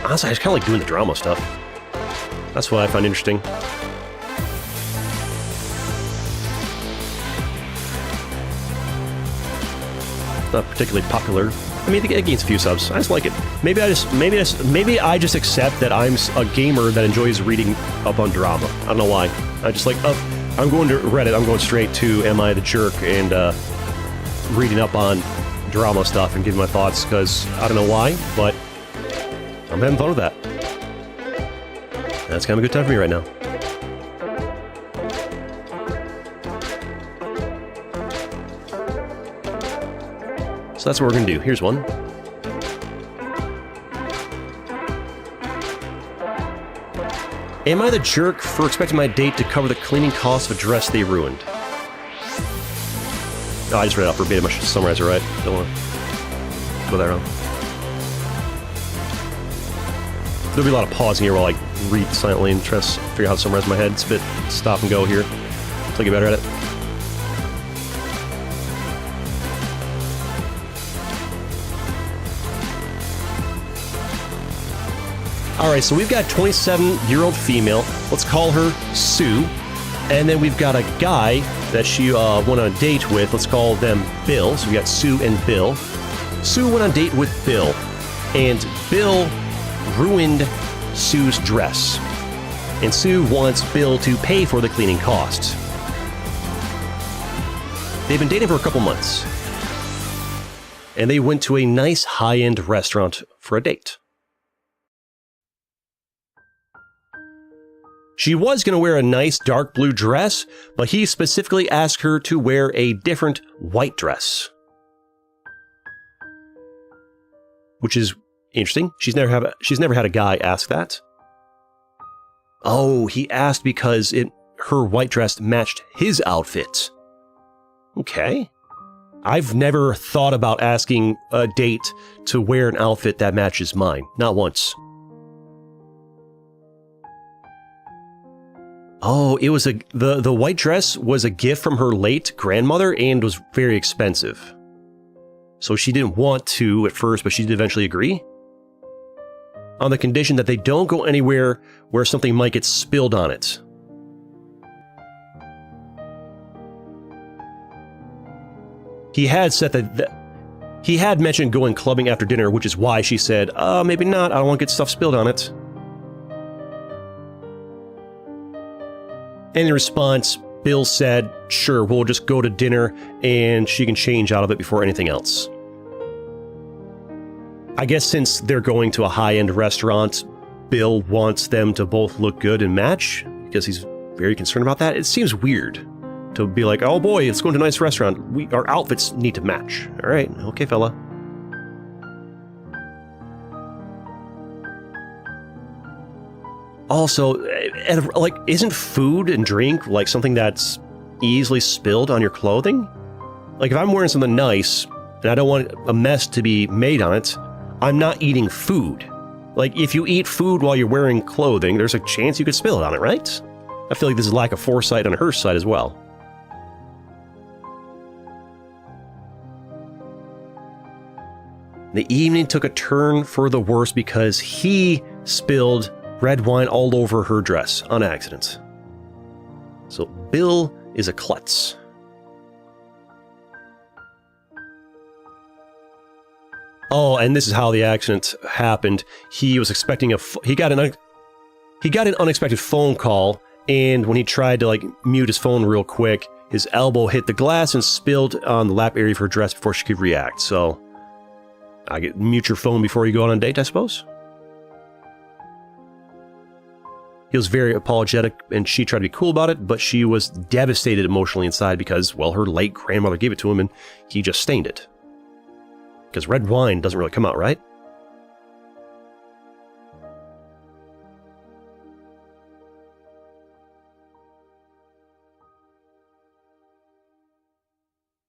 Honestly, I just kind of like doing the drama stuff. That's what I find interesting. Not particularly popular. I mean, it gains a few subs. I just like it. Maybe I just accept that I'm a gamer that enjoys reading up on drama. I don't know why. I just like, I'm going to Reddit. I'm going straight to Am I the Jerk and reading up on drama stuff and giving my thoughts because I don't know why, but I'm having fun with that. That's kind of a good time for me right now. So that's what we're going to do. Here's one. Am I the jerk for expecting my date to cover the cleaning costs of a dress they ruined? Oh, I just read it out verbatim. I should summarize it right. Don't want to go that wrong. There'll be a lot of pausing here while I read silently and try to figure out how to summarize my head. It's a bit stop and go here until I get better at it. Alright, so we've got a 27-year-old female. Let's call her Sue. And then we've got a guy that she went on a date with. Let's call them Bill. So we got Sue and Bill. Sue went on a date with Bill. And Bill ruined Sue's dress. And Sue wants Bill to pay for the cleaning costs. They've been dating for a couple months. And they went to a nice high-end restaurant for a date. She was going to wear a nice dark blue dress, but he specifically asked her to wear a different white dress. Which is interesting. She's never had a guy ask that. Oh, he asked because her white dress matched his outfit. Okay. I've never thought about asking a date to wear an outfit that matches mine. Not once. Oh, it was the white dress was a gift from her late grandmother and was very expensive. So she didn't want to at first, but she did eventually agree. On the condition that they don't go anywhere where something might get spilled on it. He had said that he had mentioned going clubbing after dinner, which is why she said, maybe not, I don't want to get stuff spilled on it. And in response, Bill said, sure, we'll just go to dinner and she can change out of it before anything else. I guess since they're going to a high-end restaurant, Bill wants them to both look good and match because he's very concerned about that. It seems weird to be like, oh boy, let's go to a nice restaurant. Our outfits need to match. All right, okay, fella. Also, like, isn't food and drink like something that's easily spilled on your clothing? Like, if I'm wearing something nice and I don't want a mess to be made on it, I'm not eating food. Like, if you eat food while you're wearing clothing, there's a chance you could spill it on it, right? I feel like there's a lack of foresight on her side as well. The evening took a turn for the worse because he spilled red wine all over her dress on accident. So Bill is a klutz. Oh, and this is how the accident happened. He was expecting he got an unexpected phone call, and when he tried to mute his phone real quick, his elbow hit the glass and spilled on the lap area of her dress before she could react. So mute your phone before you go on a date, I suppose. He was very apologetic, and she tried to be cool about it, but she was devastated emotionally inside because, well, her late grandmother gave it to him, and he just stained it. Because red wine doesn't really come out, right?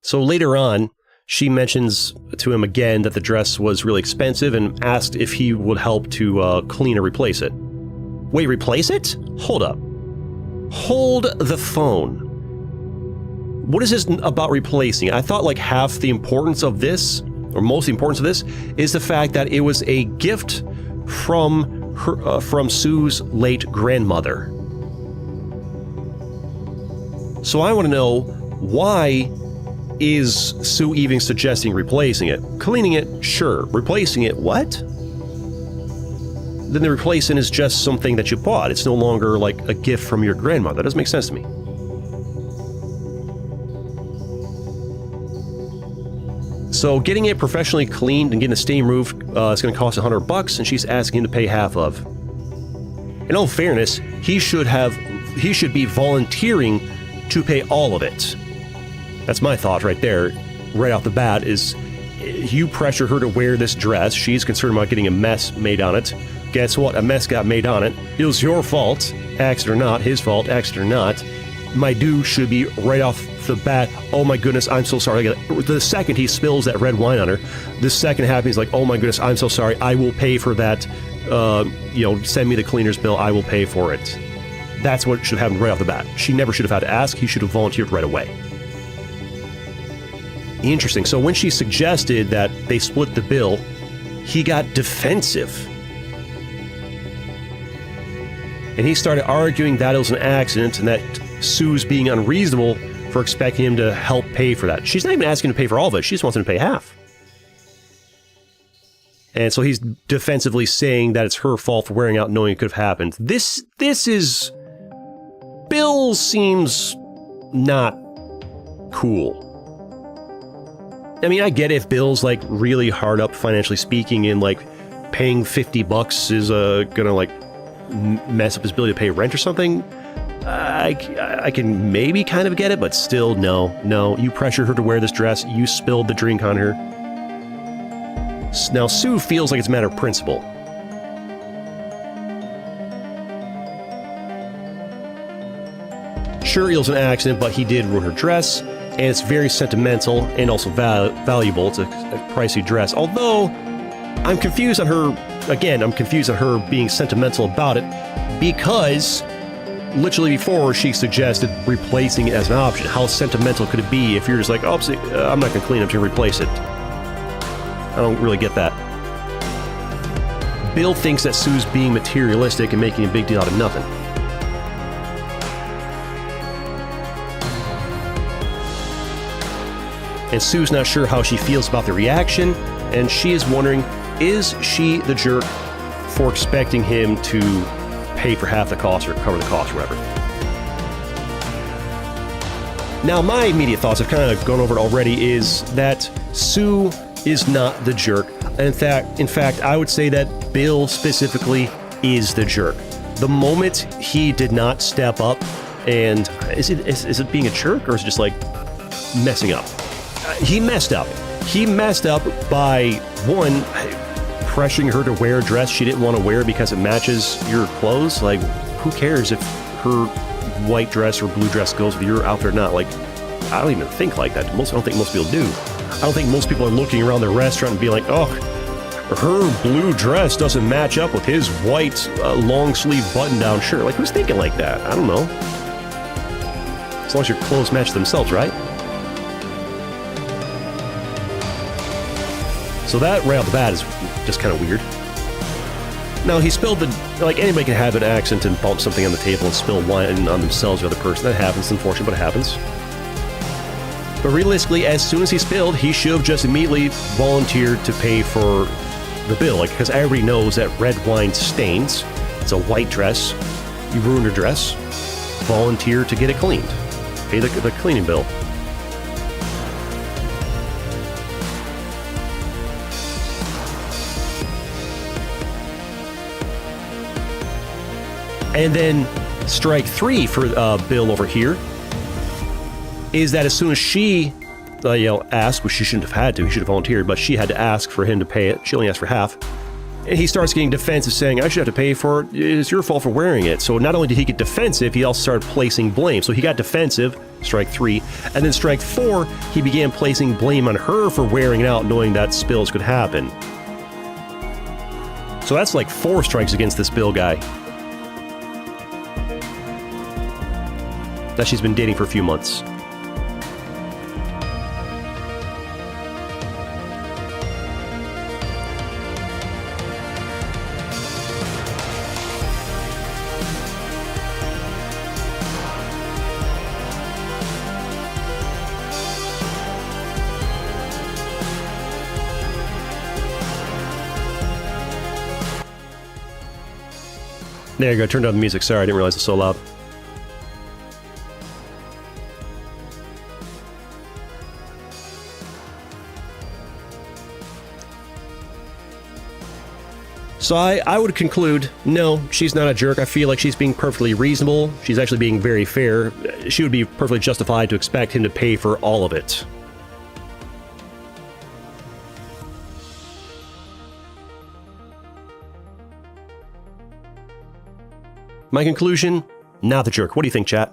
So later on, she mentions to him again that the dress was really expensive and asked if he would help to clean or replace it. Wait, replace it? Hold up. Hold the phone. What is this about replacing? I thought half the importance of this, or most of the importance of this, is the fact that it was a gift from Sue's late grandmother. So I want to know, why is Sue even suggesting replacing it? Cleaning it, sure. Replacing it, what? Then the replacing is just something that you bought. It's no longer a gift from your grandmother. That doesn't make sense to me. So getting it professionally cleaned and getting the stain removed is going to cost $100, and she's asking him to pay half of. In all fairness, he should be volunteering to pay all of it. That's my thought right there, right off the bat, is you pressure her to wear this dress. She's concerned about getting a mess made on it. Guess what? A mess got made on it. It was your fault, accident or not, his fault, accident or not. My due should be right off the bat, oh my goodness, I'm so sorry. The second he spills that red wine on her, the second happens, he's like, oh my goodness, I'm so sorry, I will pay for that. Send me the cleaner's bill, I will pay for it. That's what should happen right off the bat. She never should have had to ask, he should have volunteered right away. Interesting. So when she suggested that they split the bill, he got defensive. And he started arguing that it was an accident and that Sue's being unreasonable for expecting him to help pay for that. She's not even asking him to pay for all of it. She just wants him to pay half. And so he's defensively saying that it's her fault for wearing out knowing it could have happened. This is... Bill seems not cool. I mean, I get it if Bill's really hard up financially speaking and paying $50 is gonna mess up his ability to pay rent or something. I can maybe kind of get it, but still, no. You pressured her to wear this dress. You spilled the drink on her. Now, Sue feels like it's a matter of principle. Sure, it was an accident, but he did ruin her dress, and it's very sentimental and also valuable. It's a pricey dress. Although, I'm confused on her, again, I'm confused on her being sentimental about it, because literally before she suggested replacing it as an option. How sentimental could it be if you're just like, oh, I'm not going to clean it, I'm just going to replace it? I don't really get that. Bill thinks that Sue's being materialistic and making a big deal out of nothing. And Sue's not sure how she feels about the reaction, and she is wondering, is she the jerk for expecting him to pay for half the cost or cover the cost or whatever? Now, my immediate thoughts, I've kind of gone over it already, is that Sue is not the jerk. In fact, I would say that Bill specifically is the jerk. The moment he did not step up, and is it being a jerk, or is it just like messing up? He messed up. He messed up by, one, pressuring her to wear a dress she didn't want to wear because it matches your clothes. Like, who cares if her white dress or blue dress goes with your outfit or not? Like, I don't even think like that. I don't think most people do. I don't think most people are looking around the restaurant and be like, oh, her blue dress doesn't match up with his white long sleeve button down shirt. Like, who's thinking like that? I don't know. As long as your clothes match themselves, right? So that right off the bat is just kind of weird. Now, he spilled like, anybody can have an accident and bump something on the table and spill wine on themselves or the other person. That happens, it's unfortunate, but it happens. But realistically, as soon as he spilled, he should have just immediately volunteered to pay for the bill. Like, because everybody knows that red wine stains. It's a white dress. You ruined your dress. Volunteer to get it cleaned. Pay the cleaning bill. And then strike 3 for Bill over here is that as soon as she, asked, which she shouldn't have had to, he should have volunteered, but she had to ask for him to pay it. She only asked for half. And he starts getting defensive, saying, I should have to pay for it. It's your fault for wearing it. So not only did he get defensive, he also started placing blame. So he got defensive, strike 3. And then strike 4, he began placing blame on her for wearing it out, knowing that spills could happen. So that's like 4 strikes against this Bill guy that she's been dating for a few months. There you go, turned down the music. Sorry, I didn't realize it was so loud. So I would conclude, no, she's not a jerk. I feel like she's being perfectly reasonable. She's actually being very fair. She would be perfectly justified to expect him to pay for all of it. My conclusion, not the jerk. What do you think, chat?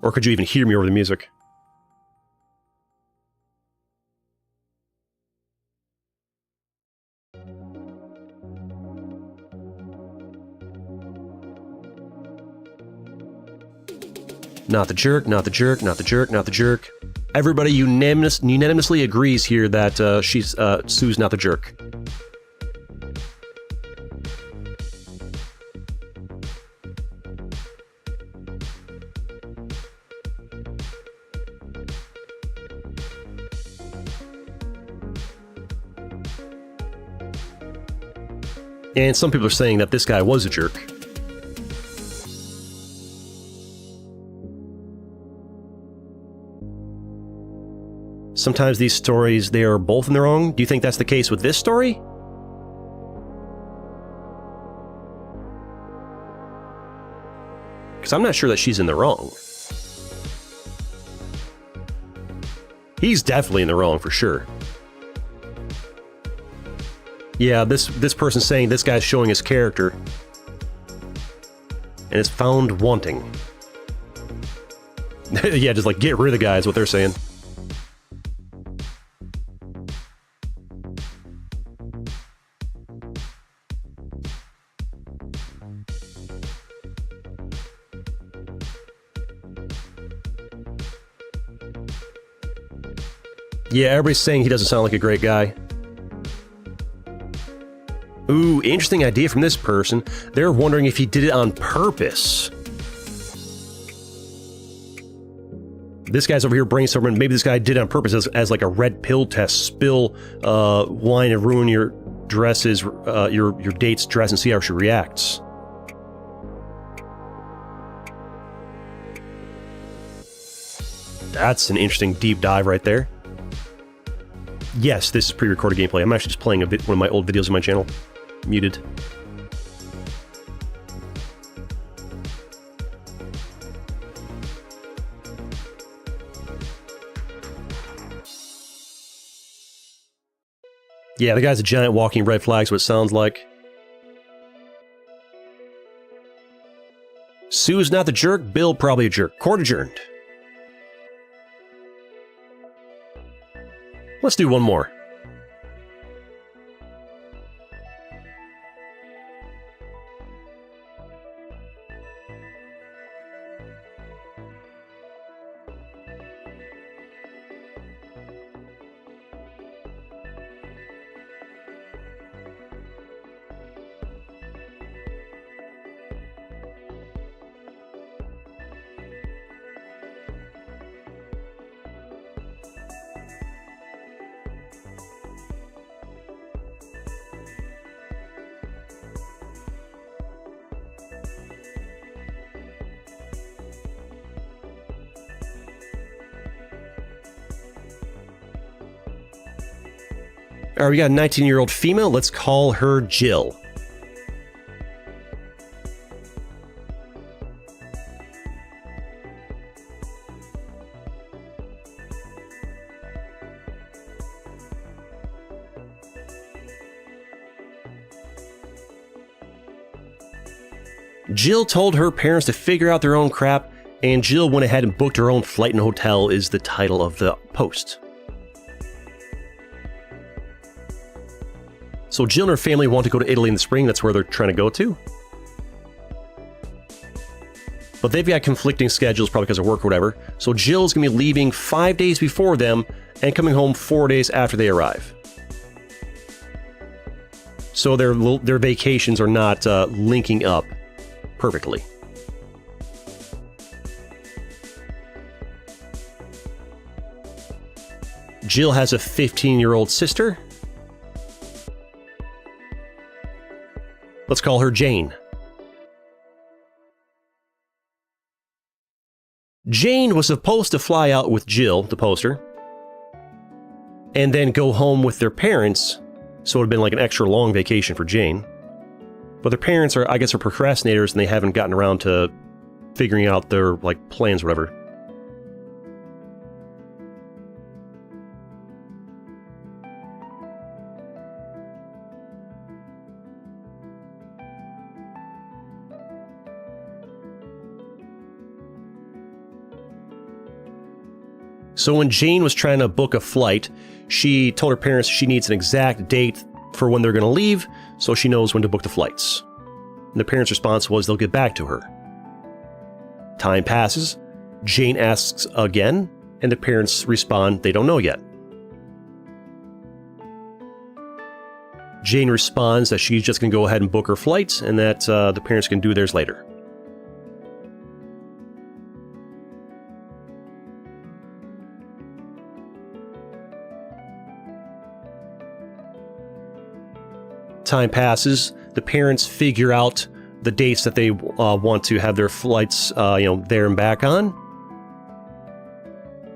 Or could you even hear me over the music? Not the jerk, not the jerk, not the jerk, not the jerk. Everybody unanimously agrees here that Sue's not the jerk. And some people are saying that this guy was a jerk. Sometimes these stories, they are both in the wrong. Do you think that's the case with this story? Because I'm not sure that she's in the wrong. He's definitely in the wrong for sure. Yeah, this person's saying this guy's showing his character. And is found wanting. Yeah, just like get rid of the guy is what they're saying. Yeah, everybody's saying he doesn't sound like a great guy. Ooh, interesting idea from this person. They're wondering if he did it on purpose. This guy's over here brainstorming. Maybe this guy did it on purpose as like a red pill test. Spill wine and ruin your dresses, your date's dress, and see how she reacts. That's an interesting deep dive right there. Yes, this is pre-recorded gameplay. I'm actually just playing one of my old videos on my channel. Muted. Yeah, the guy's a giant walking red flag, is what it sounds like. Sue's not the jerk, Bill probably a jerk. Court adjourned. Let's do one more. All right, we got a 19-year-old female. Let's call her Jill. Jill told her parents to figure out their own crap, and Jill went ahead and booked her own flight and hotel is the title of the post. So Jill and her family want to go to Italy in the spring. That's where they're trying to go to. But they've got conflicting schedules, probably because of work or whatever. So Jill's going to be leaving 5 days before them and coming home 4 days after they arrive. So their vacations are not linking up perfectly. Jill has a 15-year-old sister. Let's call her Jane. Jane was supposed to fly out with Jill, the poster, and then go home with their parents, so it would have been like an extra long vacation for Jane. But their parents are, I guess, are procrastinators and they haven't gotten around to figuring out their, like, plans or whatever. So when Jane was trying to book a flight, she told her parents she needs an exact date for when they're going to leave, so she knows when to book the flights. And the parents' response was they'll get back to her. Time passes, Jane asks again, and the parents respond they don't know yet. Jane responds that she's just going to go ahead and book her flights, and that the parents can do theirs later. Time passes, the parents figure out the dates that they want to have their flights, there and back on.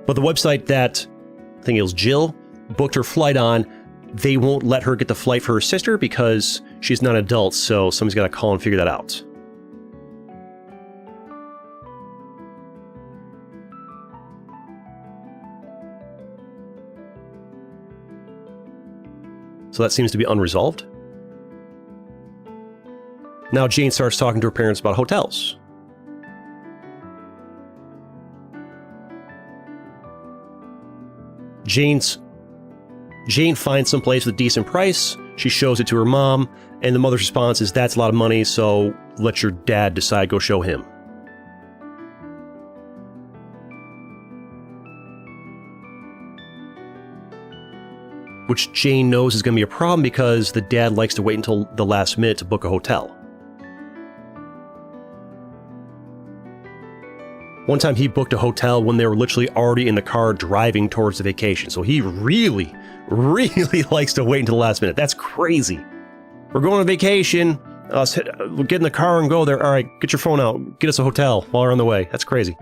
But the website that, I think it was Jill, booked her flight on, they won't let her get the flight for her sister because she's not an adult, so somebody's got to call and figure that out. So that seems to be unresolved. Now Jane starts talking to her parents about hotels. Jane finds some place with a decent price. She shows it to her mom, and the mother's response is, "That's a lot of money, so let your dad decide, go show him." Which Jane knows is going to be a problem because the dad likes to wait until the last minute to book a hotel. One time he booked a hotel when they were literally already in the car driving towards the vacation. So he really likes to wait until the last minute. That's crazy. We're going on vacation. We'll get in the car and go there. All right, get your phone out. Get us a hotel while we're on the way. That's crazy.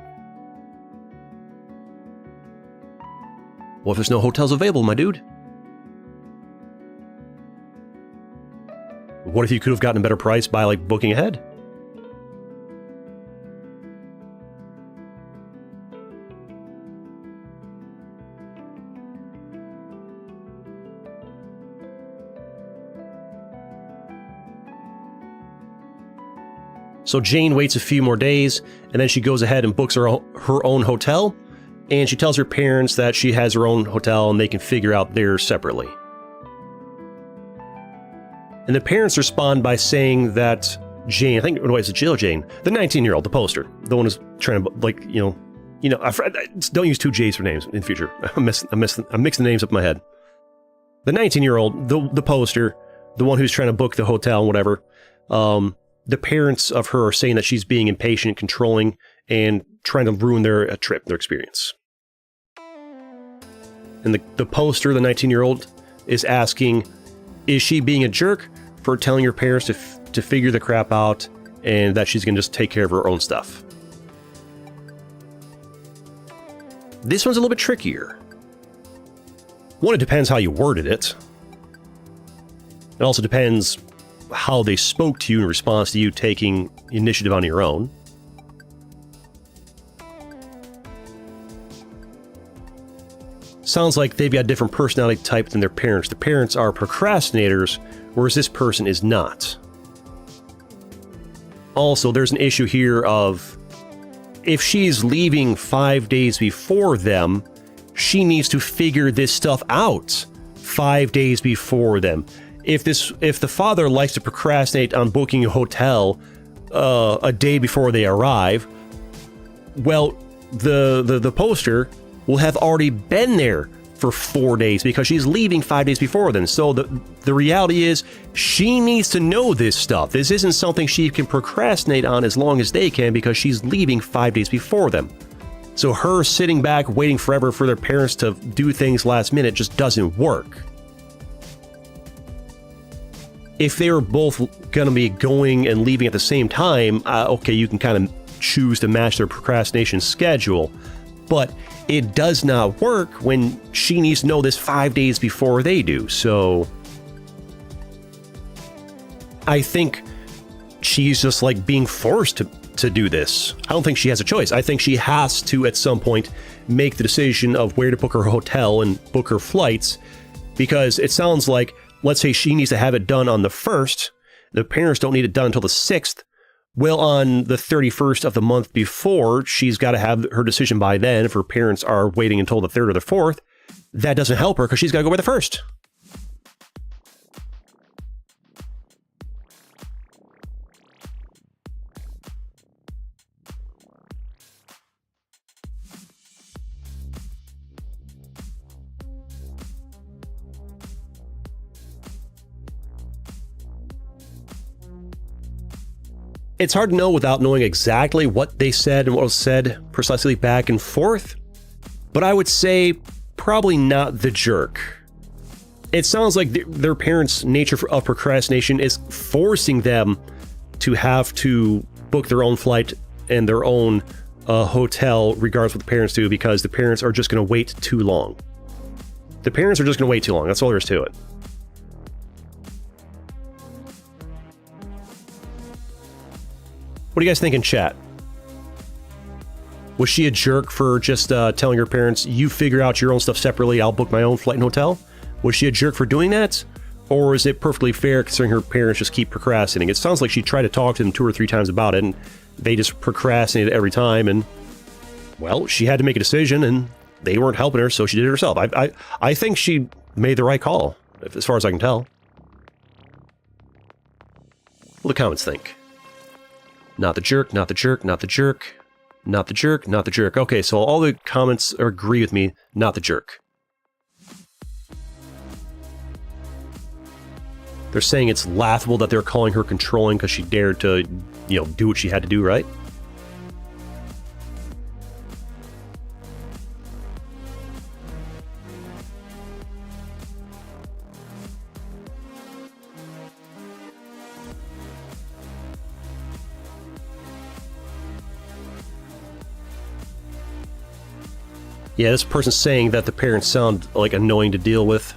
Well, if there's no hotels available, my dude? What if you could have gotten a better price by, like, booking ahead? So Jane waits a few more days, and then she goes ahead and books her own hotel, and she tells her parents that she has her own hotel and they can figure out theirs separately. And the parents respond by saying that Jane, I think, what is it, Jill Jane, the 19-year-old, the poster, the one who's trying to, like, don't use two J's for names in the future. I'm mixing the names up in my head. The 19-year-old, the poster, the one who's trying to book the hotel and whatever, the parents of her are saying that she's being impatient, controlling, and trying to ruin their trip, their experience. And the poster, the 19-year-old, is asking, is she being a jerk for telling her parents to figure the crap out and that she's going to just take care of her own stuff? This one's a little bit trickier. One, it depends how you worded it. It also depends how they spoke to you in response to you taking initiative on your own. Sounds like they've got a different personality type than their parents. The parents are procrastinators, whereas this person is not. Also, there's an issue here of, if she's leaving 5 days before them, she needs to figure this stuff out 5 days before them. If the father likes to procrastinate on booking a hotel a day before they arrive, well, the poster will have already been there for 4 days because she's leaving 5 days before them. So the reality is, she needs to know this stuff. This isn't something she can procrastinate on as long as they can because she's leaving 5 days before them. So her sitting back waiting forever for their parents to do things last minute just doesn't work. If they were both going to be going and leaving at the same time, okay, you can kind of choose to match their procrastination schedule. But it does not work when she needs to know this 5 days before they do. So I think she's just like being forced to do this. I don't think she has a choice. I think she has to, at some point, make the decision of where to book her hotel and book her flights, because it sounds like, let's say she needs to have it done on the 1st. The parents don't need it done until the 6th. Well, on the 31st of the month before, she's got to have her decision by then. If her parents are waiting until the 3rd or the 4th, that doesn't help her because she's got to go by the 1st. It's hard to know without knowing exactly what they said and what was said precisely back and forth, but I would say probably not the jerk. It sounds like their parents' nature of procrastination is forcing them to have to book their own flight and their own hotel, regardless of what the parents do, because the parents are just going to wait too long. The parents are just going to wait too long. That's all there is to it. What do you guys think in chat? Was she a jerk for just telling her parents, you figure out your own stuff separately, I'll book my own flight and hotel? Was she a jerk for doing that? Or is it perfectly fair considering her parents just keep procrastinating? It sounds like she tried to talk to them 2 or 3 times about it, and they just procrastinated every time, and, well, she had to make a decision, and they weren't helping her, so she did it herself. I think she made the right call, as far as I can tell. What do the comments think? Not the jerk, not the jerk, not the jerk, not the jerk, not the jerk. Okay, so all the comments agree with me, not the jerk. They're saying it's laughable that they're calling her controlling because she dared to, you know, do what she had to do, right? Yeah, this person's saying that the parents sound, like, annoying to deal with.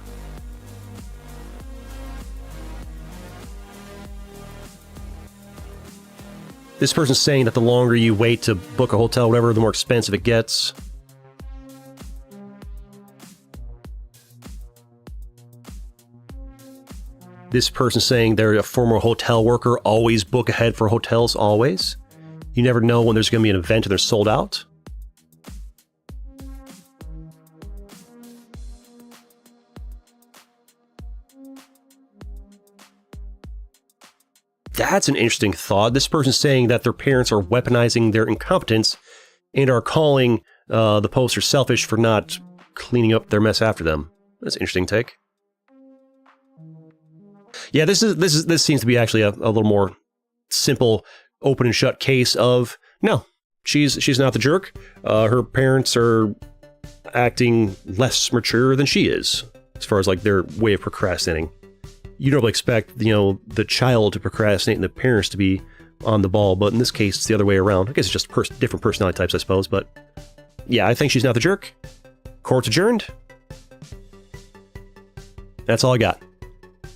This person's saying that the longer you wait to book a hotel, whatever, the more expensive it gets. This person's saying they're a former hotel worker, always book ahead for hotels, always. You never know when there's going to be an event and they're sold out. That's an interesting thought. This person's saying that their parents are weaponizing their incompetence and are calling the poster selfish for not cleaning up their mess after them. That's an interesting take. Yeah, this seems to be actually a little more simple, open and shut case of no, she's not the jerk. Her parents are acting less mature than she is, as far as like their way of procrastinating. You don't expect, you know, the child to procrastinate and the parents to be on the ball, but in this case, it's the other way around. I guess it's just different personality types, I suppose, but yeah, I think she's not the jerk. Court's adjourned. That's all I got.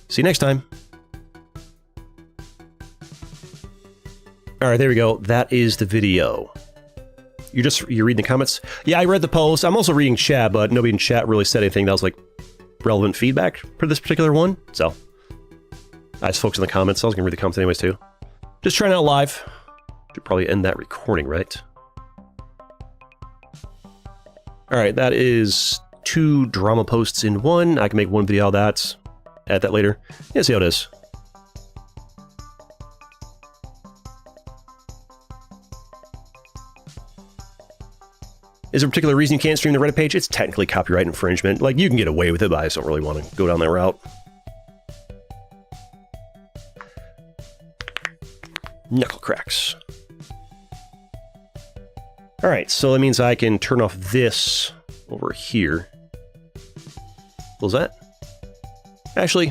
See you next time. All right, there we go. That is the video. You're reading the comments? Yeah, I read the post. I'm also reading chat, but nobody in chat really said anything that was like relevant feedback for this particular one, so I just focused on the comments. I was gonna read the comments anyways too. Just trying out live. Should probably end that recording, right? All right, that is 2 drama posts in one. I can make one video out of that. Add that later. Yeah, see how it is. Is there a particular reason you can't stream the Reddit page? It's technically copyright infringement. Like, you can get away with it, but I just don't really want to go down that route. Knuckle cracks. Alright, so that means I can turn off this over here. What was that? Actually,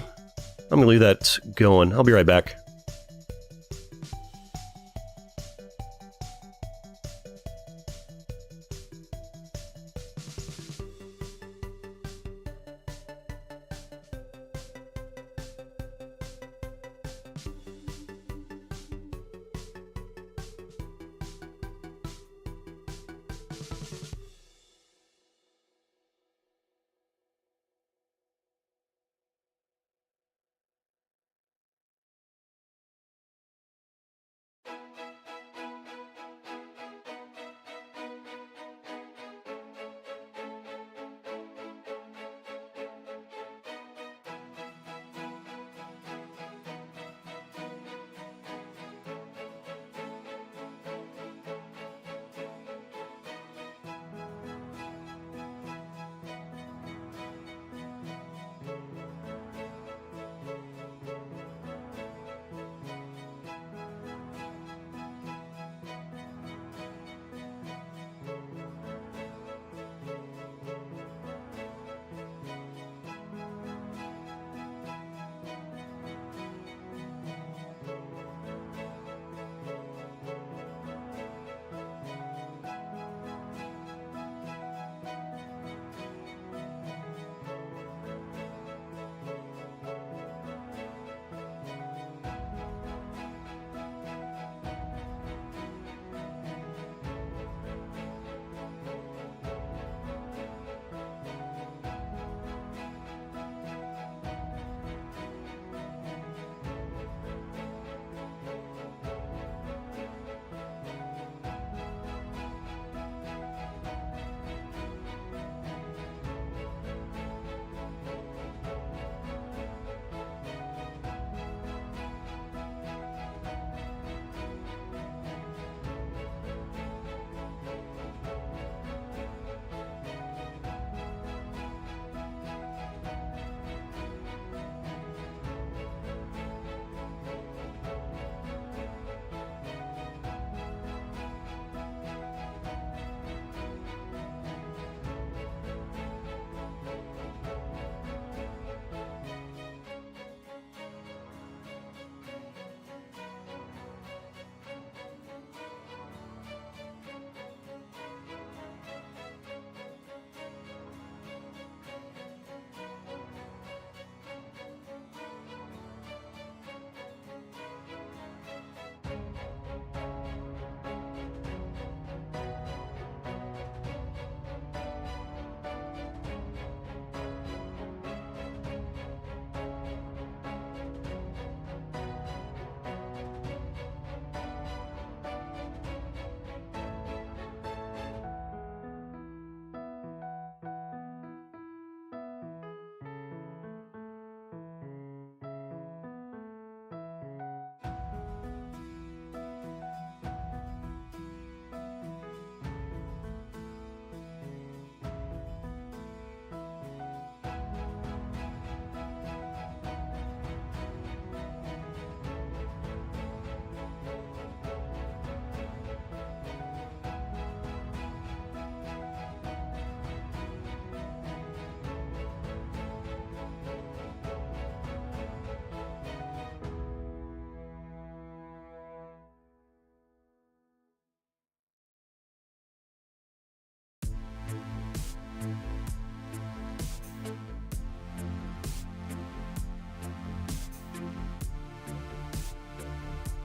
I'm going to leave that going. I'll be right back.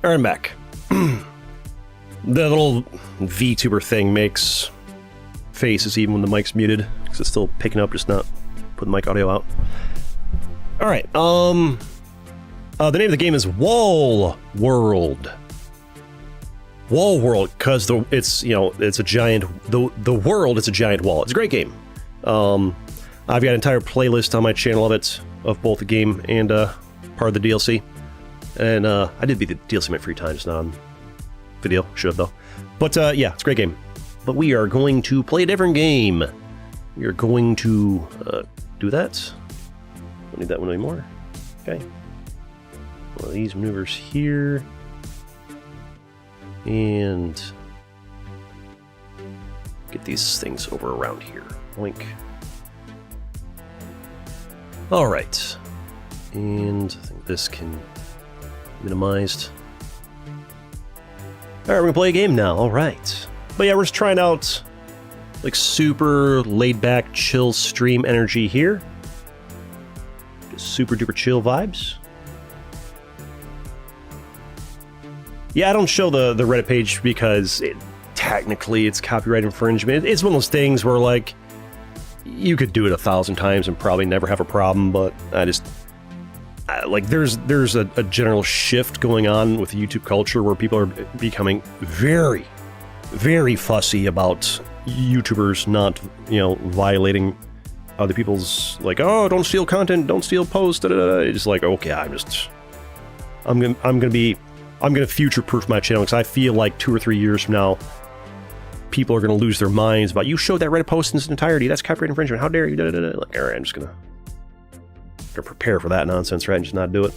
Alright, I'm back. The little VTuber thing makes faces even when the mic's muted, because it's still picking up, just not putting the mic audio out. Alright, the name of the game is Wall World. Wall World, because it's, you know, it's a giant, the world is a giant wall. It's a great game. I've got an entire playlist on my channel of it, of both the game and part of the DLC. And I did beat the DLC in my free time, just not on video. Should have, though. But yeah, it's a great game. But we are going to play a different game. We are going to do that. Don't need that one anymore. Okay. One of these maneuvers here. And get these things over around here. Boink. Alright. And I think this can minimized. Alright, we're gonna play a game now. Alright. But yeah, we're just trying out like super laid back, chill stream energy here. Just super duper chill vibes. Yeah, I don't show the Reddit page because technically it's copyright infringement. It's one of those things where, like, you could do it 1,000 times and probably never have a problem, but I just... like, there's a general shift going on with YouTube culture where people are becoming very, very fussy about YouTubers not, you know, violating other people's, like, oh, don't steal content, don't steal posts, da, da, da. It's just like, okay, I'm gonna future-proof my channel, because I feel like 2 or 3 years from now, people are gonna lose their minds about, you showed that Reddit post in its entirety, that's copyright infringement, how dare you, da, da, da. Like, alright, I'm just gonna prepare for that nonsense, right, and just not do it.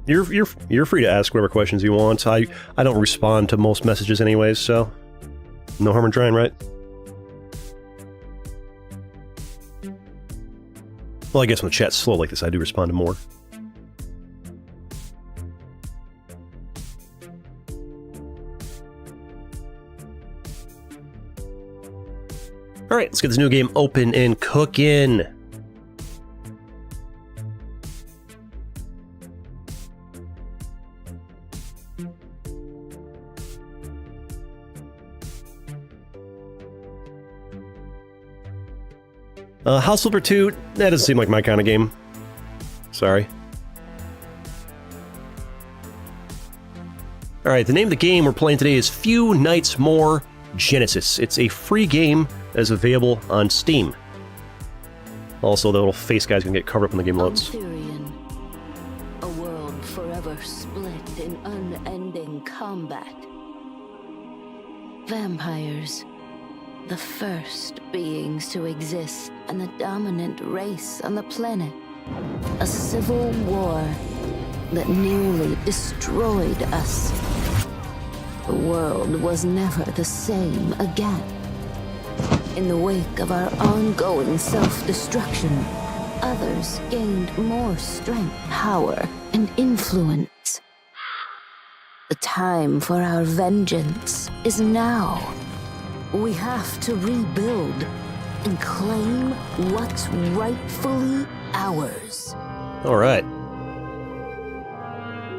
You're free to ask whatever questions you want. I don't respond to most messages anyways, so no harm in trying, right? Well, I guess when the chat's slow like this, I do respond to more. Alright, let's get this new game open and cooking. House Flipper 2, that doesn't seem like my kind of game. Sorry. Alright, the name of the game we're playing today is Few Nights More Genesis. It's a free game that is available on Steam. Also, the little face guy's gonna get covered up when the game loads. Arthurian, a world forever split in unending combat. Vampires, the first beings to exist and the dominant race on the planet. A civil war that nearly destroyed us. The world was never the same again. In the wake of our ongoing self-destruction, others gained more strength, power, and influence. The time for our vengeance is now. We have to rebuild and claim what's rightfully ours. Alright.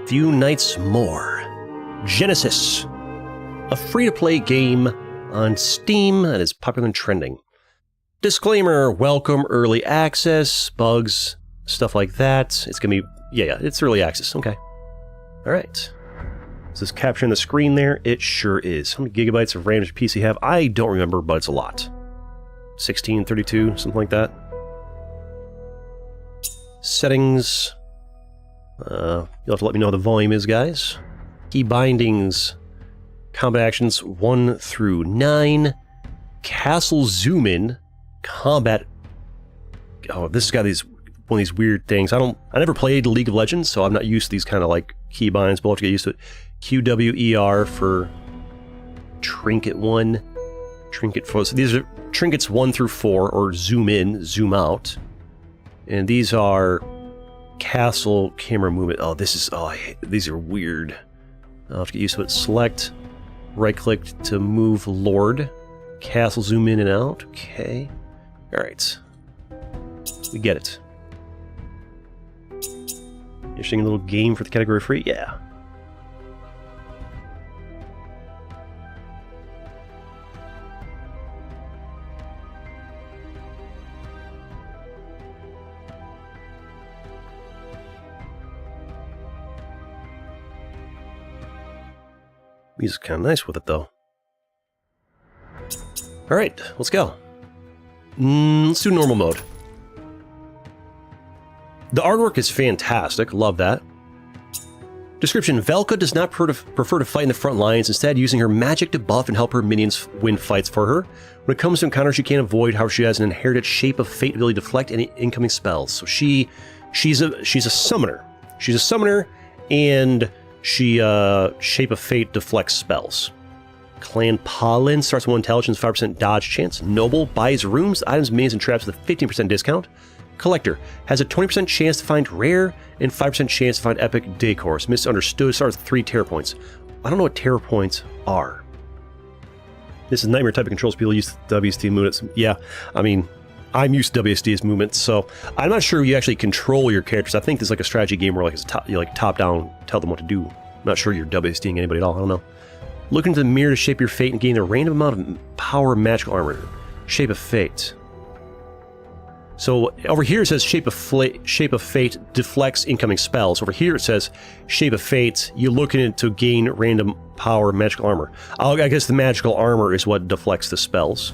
Few Nights More Genesis. A free-to-play game on Steam that is popular and trending. Disclaimer, welcome early access, bugs, stuff like that. It's gonna be, yeah, it's early access, okay. Alright. Is this capturing the screen there? It sure is. How many gigabytes of RAM does your PC have? I don't remember, but it's a lot. 16, 32, something like that. Settings. You'll have to let me know what the volume is, guys. Key bindings. Combat actions 1 through 9. Castle zoom in. Combat. Oh, this has got one of these weird things. I never played League of Legends, so I'm not used to these kind of like key binds, but I'll have to get used to it. QWER for Trinket 1. Trinket 4. So these are trinkets 1 through 4, or zoom in, zoom out. And these are castle camera movement. Oh, these are weird. I'll have to get used to it. Select, right click to move Lord. Castle zoom in and out. Okay. Alright. We get it. Interesting little game for the category free? Yeah. He's kind of nice with it, though. Alright, let's go. Let's do normal mode. The artwork is fantastic. Love that. Description. Velka does not prefer to fight in the front lines, instead using her magic to buff and help her minions win fights for her. When it comes to encounters she can't avoid, however, she has an inherited Shape of Fate ability to deflect any incoming spells. So she's a summoner. She's a summoner, and she Shape of Fate deflects spells. Clan Palin starts with 1 intelligence, 5% dodge chance. Noble buys rooms, items, minions, and traps with a 15% discount. Collector has a 20% chance to find rare and 5% chance to find epic decors. Misunderstood starts with 3 terror points. I don't know what terror points are. This is nightmare type of controls people use WSD movements. Yeah, I mean, I'm used to WSD's movements, so I'm not sure you actually control your characters. I think there's like a strategy game where you top down tell them what to do. I'm not sure you're WSDing anybody at all. I don't know. Look into the mirror to shape your fate and gain a random amount of power magical armor. Shape of Fate. So over here it says Shape of Fate deflects incoming spells. Over here it says Shape of Fate, you look in it to gain random power magical armor. I guess the magical armor is what deflects the spells.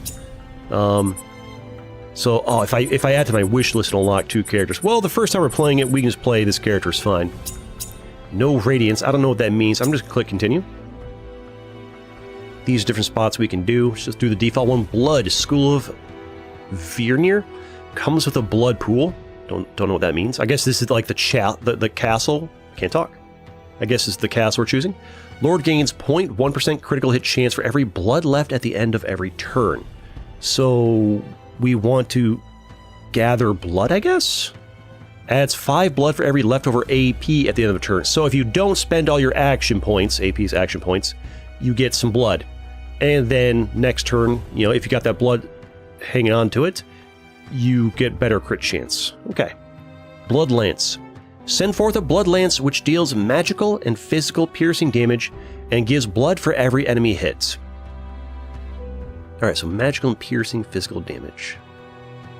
So, if I add to my wish list and unlock 2 characters, well, the first time we're playing it, we can just play this character is fine. No radiance, I don't know what that means. I'm just gonna click continue. These different spots we can do. Let's just do the default one. Blood, School of Virnir. Comes with a blood pool. Don't know what that means. I guess this is like the castle. Can't talk. I guess it's the castle we're choosing. Lord gains 0.1% critical hit chance for every blood left at the end of every turn. So we want to gather blood, I guess? Adds 5 blood for every leftover AP at the end of a turn. So if you don't spend all your action points, AP's action points, you get some blood. And then next turn, if you got that blood hanging on to it, you get better crit chance. Okay. Blood Lance. Send forth a Blood Lance which deals magical and physical piercing damage and gives blood for every enemy hit. Alright, so magical and piercing physical damage.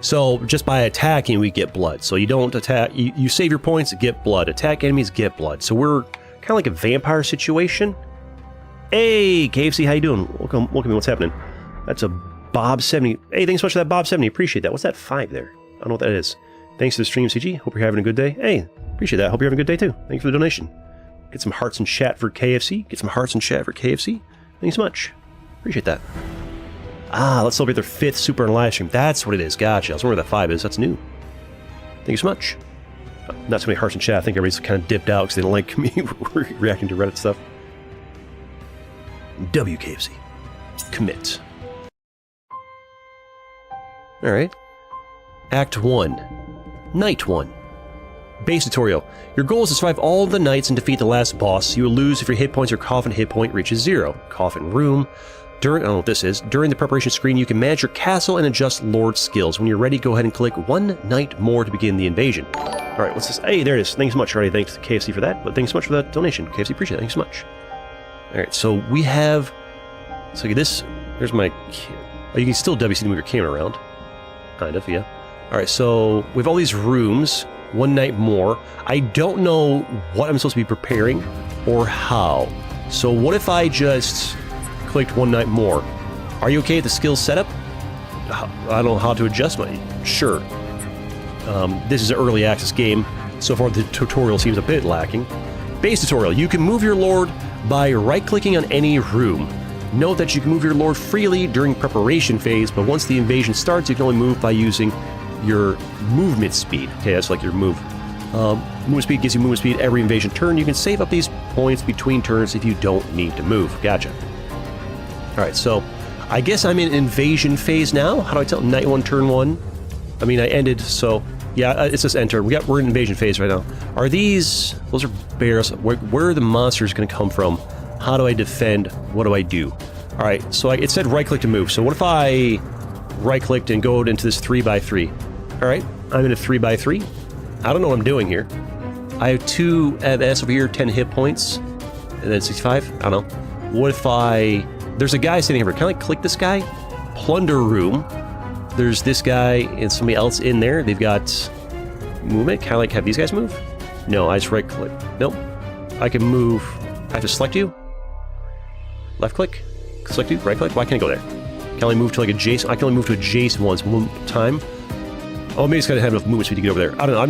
So just by attacking we get blood. So you don't attack, you save your points, get blood. Attack enemies, get blood. So we're kind of like a vampire situation. Hey, KFC, how you doing? Welcome in, what's happening? That's a Bob70. Hey, thanks so much for that, Bob70. Appreciate that. What's that 5 there? I don't know what that is. Thanks for the stream, CG. Hope you're having a good day. Hey, appreciate that. Hope you're having a good day too. Thanks for the donation. Get some hearts and chat for KFC. Get some hearts and chat for KFC. Thanks so much. Appreciate that. Ah, let's celebrate their 5th super and live stream. That's what it is. Gotcha. I was wondering where that 5 is. That's new. Thank you so much. Not so many hearts and chat. I think everybody's kind of dipped out because they don't like me reacting to Reddit stuff. WKFC. Commit. Alright. Act 1. Night 1. Base tutorial. Your goal is to survive all the nights and defeat the last boss. You will lose if your hit points or coffin hit point reaches 0. Coffin room. I don't know what this is. During the preparation screen, you can manage your castle and adjust Lord skills. When you're ready, go ahead and click 1 night more to begin the invasion. Alright, what's this? Hey, there it is. Thanks so much. Alright, thanks to KFC for that, but thanks so much for that donation. KFC, appreciate it. Thanks so much. Alright, so we have... So this... There's my... Oh, you can still WC to move your camera around. Kind of, yeah. Alright, so we have all these rooms. 1 night more. I don't know what I'm supposed to be preparing or how. So what if I just clicked 1 night more? Are you okay with the skills setup? I don't know how to adjust my... Sure. This is an early access game. So far the tutorial seems a bit lacking. Base tutorial. You can move your lord by right-clicking on any room. Note that you can move your lord freely during preparation phase, but once the invasion starts, you can only move by using your movement speed. Okay, that's like your move. Movement speed gives you movement speed every invasion turn. You can save up these points between turns if you don't need to move. Gotcha. Alright, so I guess I'm in invasion phase now. How do I tell? Night 1, turn 1. I mean, I ended, so yeah, it says enter. We're in invasion phase right now. Are these... Those are bears. Where are the monsters going to come from? How do I defend? What do I do? Alright, so it said right-click to move. So what if I right-clicked and go into this 3x3? Alright, I'm in a 3x3. I don't know what I'm doing here. I have 2 MS over here, 10 hit points, and then 65. I don't know. What if I... There's a guy sitting here. Can I click this guy? Plunder room. There's this guy and somebody else in there. They've got movement. Can I like have these guys move? No, I just right click. Nope. I can move. I have to select you. Left click. Select you. Right click. Why can't I go there? Can I only move to like adjacent? I can only move to adjacent ones one time. Oh, maybe it's got to have enough movement speed to get over there. I don't know.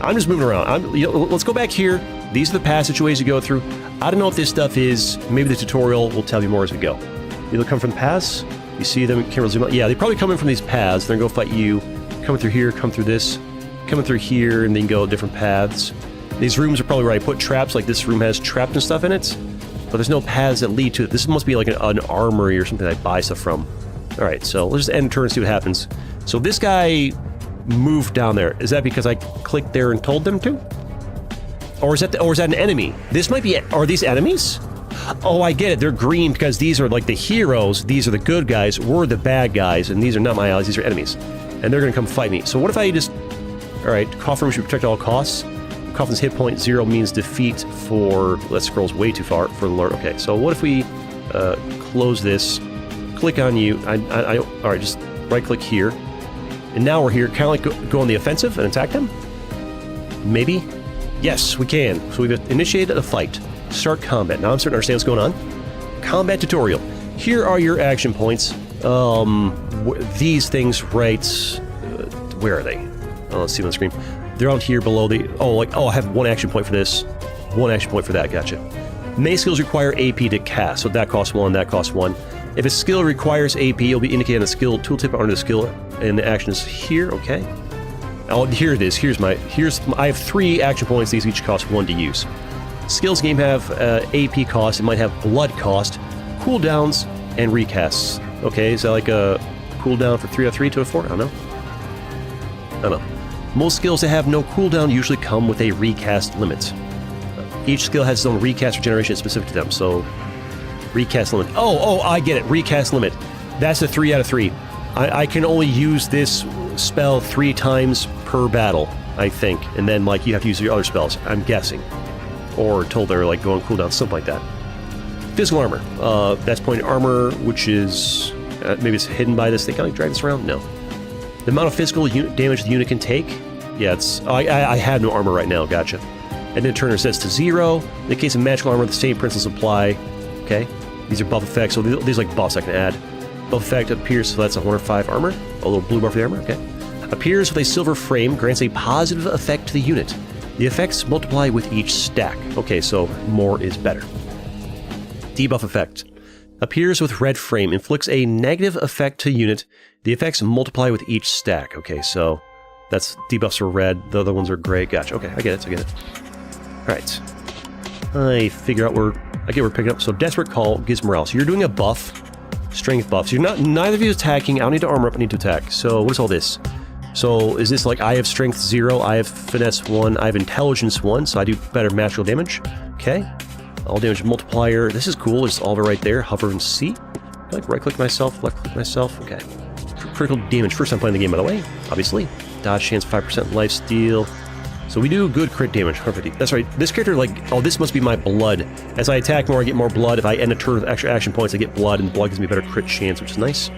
I'm just moving around. Let's go back here. These are the passageways you go through. I don't know what this stuff is. Maybe the tutorial will tell you more as we go. You'll come from the paths. You see them. Camera zoom out. Yeah, they probably come in from these paths. They're gonna go fight you. Coming through here. Come through this. Coming through here, and then go different paths. These rooms are probably where I put traps. Like this room has traps and stuff in it, but there's no paths that lead to it. This must be like an armory or something I buy stuff from. All right, so let's just end turn and see what happens. So this guy moved down there. Is that because I clicked there and told them to? Or is that an enemy? This might be... Are these enemies? Oh, I get it. They're green because these are like the heroes. These are the good guys. We're the bad guys, and these are not my allies. These are enemies. And they're going to come fight me. So what if I just... All right, coffin room should protect at all costs. Coffin's hit point 0 means defeat for... That scrolls way too far for the Lord. Okay, so what if we close this, click on you. All right, just right-click here. And now we're here. Kind of like go on the offensive and attack them? Maybe? Yes, we can. So we've initiated a fight. Start combat. Now I'm starting to understand what's going on. Combat tutorial. Here are your action points. These things right... where are they? Oh, let's see on the screen. They're out here below the... Oh, I have 1 action point for this. 1 action point for that. Gotcha. Melee skills require AP to cast. So that costs 1, that costs 1. If a skill requires AP, it'll be indicated on the skill tooltip under the skill, and the action is here. Okay. Oh, here it is. I have 3 action points. These each cost 1 to use. Skills game have AP cost. It might have blood cost, cooldowns, and recasts. Okay, is that like a cooldown for 3 out of 3 to a 4? I don't know. Most skills that have no cooldown usually come with a recast limit. Each skill has its own recast regeneration specific to them. So, recast limit. Oh, I get it. Recast limit. That's a 3 out of 3. I can only use this spell 3 times per battle, I think, and then like you have to use your other spells. I'm guessing, or told they're like going cooldown, something like that. Physical armor. That's point armor, which is maybe it's hidden by this thing. Can I drag this around? No. The amount of physical damage the unit can take. Yeah, it's. I have no armor right now. Gotcha. And then turner sets to 0. In the case of magical armor, the same principles apply. Okay. These are buff effects. So these are like buffs I can add. Buff effect appears, so that's a 105 armor. A little blue bar for the armor, okay. Appears with a silver frame, grants a positive effect to the unit. The effects multiply with each stack. Okay, so more is better. Debuff effect. Appears with red frame, inflicts a negative effect to unit. The effects multiply with each stack. Okay, so that's debuffs are red, the other ones are gray. Gotcha, okay, I get it. Alright. I figure out where we're picking up. So Desperate Call gives morale. So you're doing a buff. Strength buff. So neither of you is attacking. I don't need to armor up, I need to attack. So what is all this? So is this like I have strength 0, I have finesse 1, I have intelligence 1, so I do better magical damage. Okay. All damage multiplier. This is cool. It's all right there. Hover and C. Like right click myself, left click myself. Okay. Critical damage. First time playing the game, by the way. Obviously. Dodge chance 5%, life steal. So we do good crit damage. That's right. This character, like, oh, this must be my blood. As I attack more, I get more blood. If I end a turn with extra action points, I get blood, and blood gives me a better crit chance, which is nice.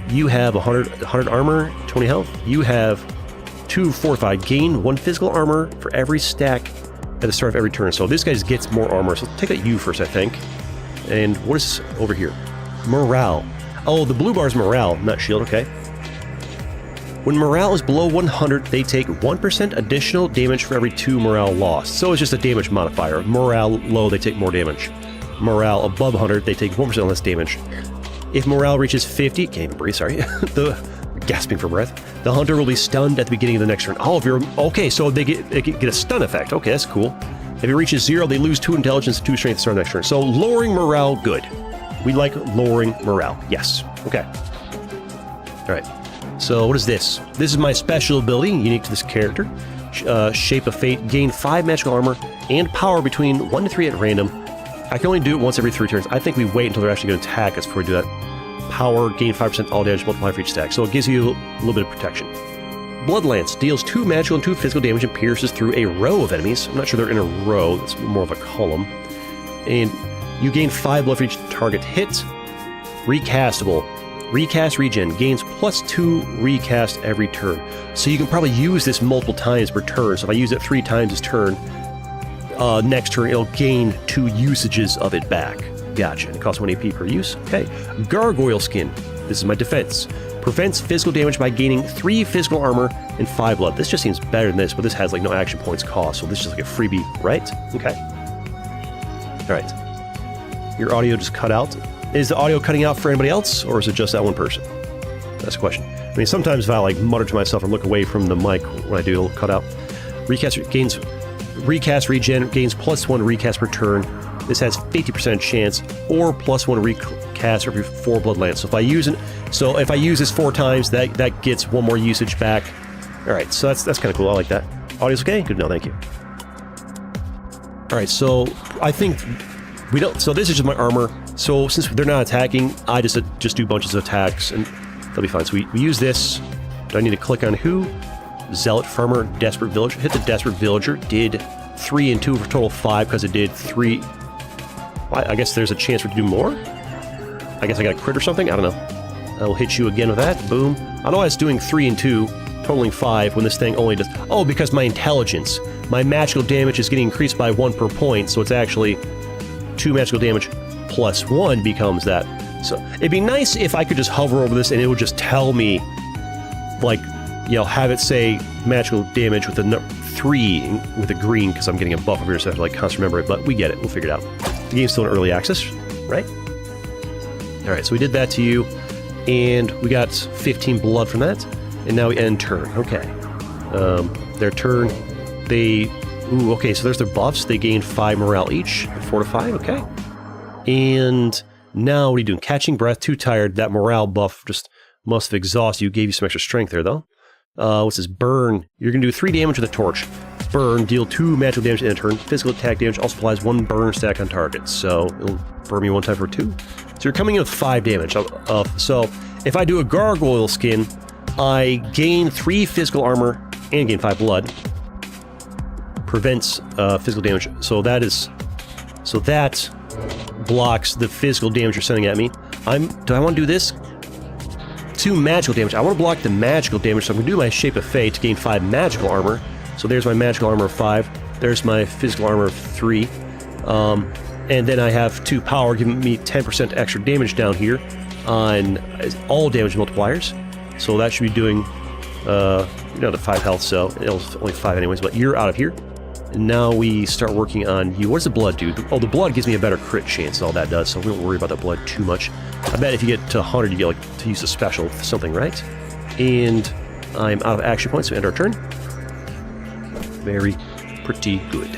You have 100 armor, 20 health. You have 2 fortified. Gain 1 physical armor for every stack at the start of every turn. So this guy just gets more armor. So take out you first, I think. And what is over here? Morale. Oh, the blue bar is morale, not shield. Okay. When morale is below 100, they take 1% additional damage for every 2 morale lost. So it's just a damage modifier. Morale low, they take more damage. Morale above 100, they take 1% less damage. If morale reaches 50, can't even breathe, sorry. Gasping for breath. The hunter will be stunned at the beginning of the next turn. Oh, if you're okay, so they get a stun effect. Okay, that's cool. If it reaches 0, they lose 2 intelligence, 2 strength to start next turn. So lowering morale, good. We like lowering morale. Yes. Okay. All right. So what is this? This is my special ability, unique to this character. Shape of Fate. Gain 5 magical armor and power between 1 to 3 at random. I can only do it once every 3 turns. I think we wait until they're actually going to attack us before we do that. Power, gain 5% all damage, multiply for each stack. So it gives you a little bit of protection. Blood Lance deals 2 magical and 2 physical damage and pierces through a row of enemies. I'm not sure they're in a row. It's more of a column. And you gain 5 blood for each target hit. Recastable. Recast regen gains +2 recast every turn. So you can probably use this multiple times per turn. So if I use it 3 times this turn, next turn it'll gain 2 usages of it back. Gotcha. It costs 1 AP per use. Okay. Gargoyle Skin. This is my defense. Prevents physical damage by gaining 3 physical armor and 5 blood. This just seems better than this, but this has like no action points cost, so this is just like a freebie, right? Okay. Alright. Your audio just cut out. Is the audio cutting out for anybody else, or is it just that one person? That's the question. I mean, sometimes if I like mutter to myself or look away from the mic when I do, it'll cut out. Recast regen gains +1 recast per turn. This has 50% chance, or +1 recast every 4 Blood Lance. So if I use this 4 times, that gets 1 more usage back. All right, so that's kind of cool. I like that. Audio's okay? Good. No, thank you. All right, so I think we don't. So this is just my armor. So since they're not attacking, I just do bunches of attacks, and they'll be fine. So we use this. Do I need to click on who? Zealot Farmer, Desperate Villager. Hit the Desperate Villager. Did 3 and 2 for a total of 5 because it did 3. I guess there's a chance for it to do more? I guess I got a crit or something? I don't know. I'll hit you again with that. Boom. I know I was doing 3 and 2, totaling 5, when this thing only does... Oh, because my intelligence. My magical damage is getting increased by 1 per point, so it's actually 2 magical damage plus 1 becomes that. So it'd be nice if I could just hover over this and it would just tell me, like, you know, have it say magical damage with a 3 with a green, because I'm getting a buff over here, so I have to like constantly remember it, but we get it. We'll figure it out. The game's still in early access, right? Alright, so we did that to you, and we got 15 blood from that, and now we end turn. Okay. Their turn, they... Ooh, okay, so there's their buffs. They gain 5 morale each, 4 to 5, okay. And now what are you doing? Catching breath, too tired. That morale buff just must have exhausted you. Gave you some extra strength there, though. What's this? Burn. You're going to do 3 damage with a torch. Burn, deal 2 magical damage in a turn. Physical attack damage also applies 1 burn stack on target, so it'll burn you 1 time for 2. So you're coming in with 5 damage. So if I do a Gargoyle Skin, I gain 3 physical armor and gain 5 blood. Prevents physical damage. So that blocks the physical damage you're sending at me. Do I want to do this? 2 magical damage. I want to block the magical damage, so I'm going to do my Shape of Fate to gain 5 magical armor. So there's my magical armor of 5. There's my physical armor of 3. And then I have 2 power, giving me 10% extra damage down here on all damage multipliers. So that should be doing, the 5 health, so it was only 5 anyways, but you're out of here. And now we start working on you. What does the blood do? Oh, the blood gives me a better crit chance, all that does, so we don't worry about the blood too much. I bet if you get to 100, you get like to use a special something, right? And I'm out of action points, so end our turn. Very pretty good.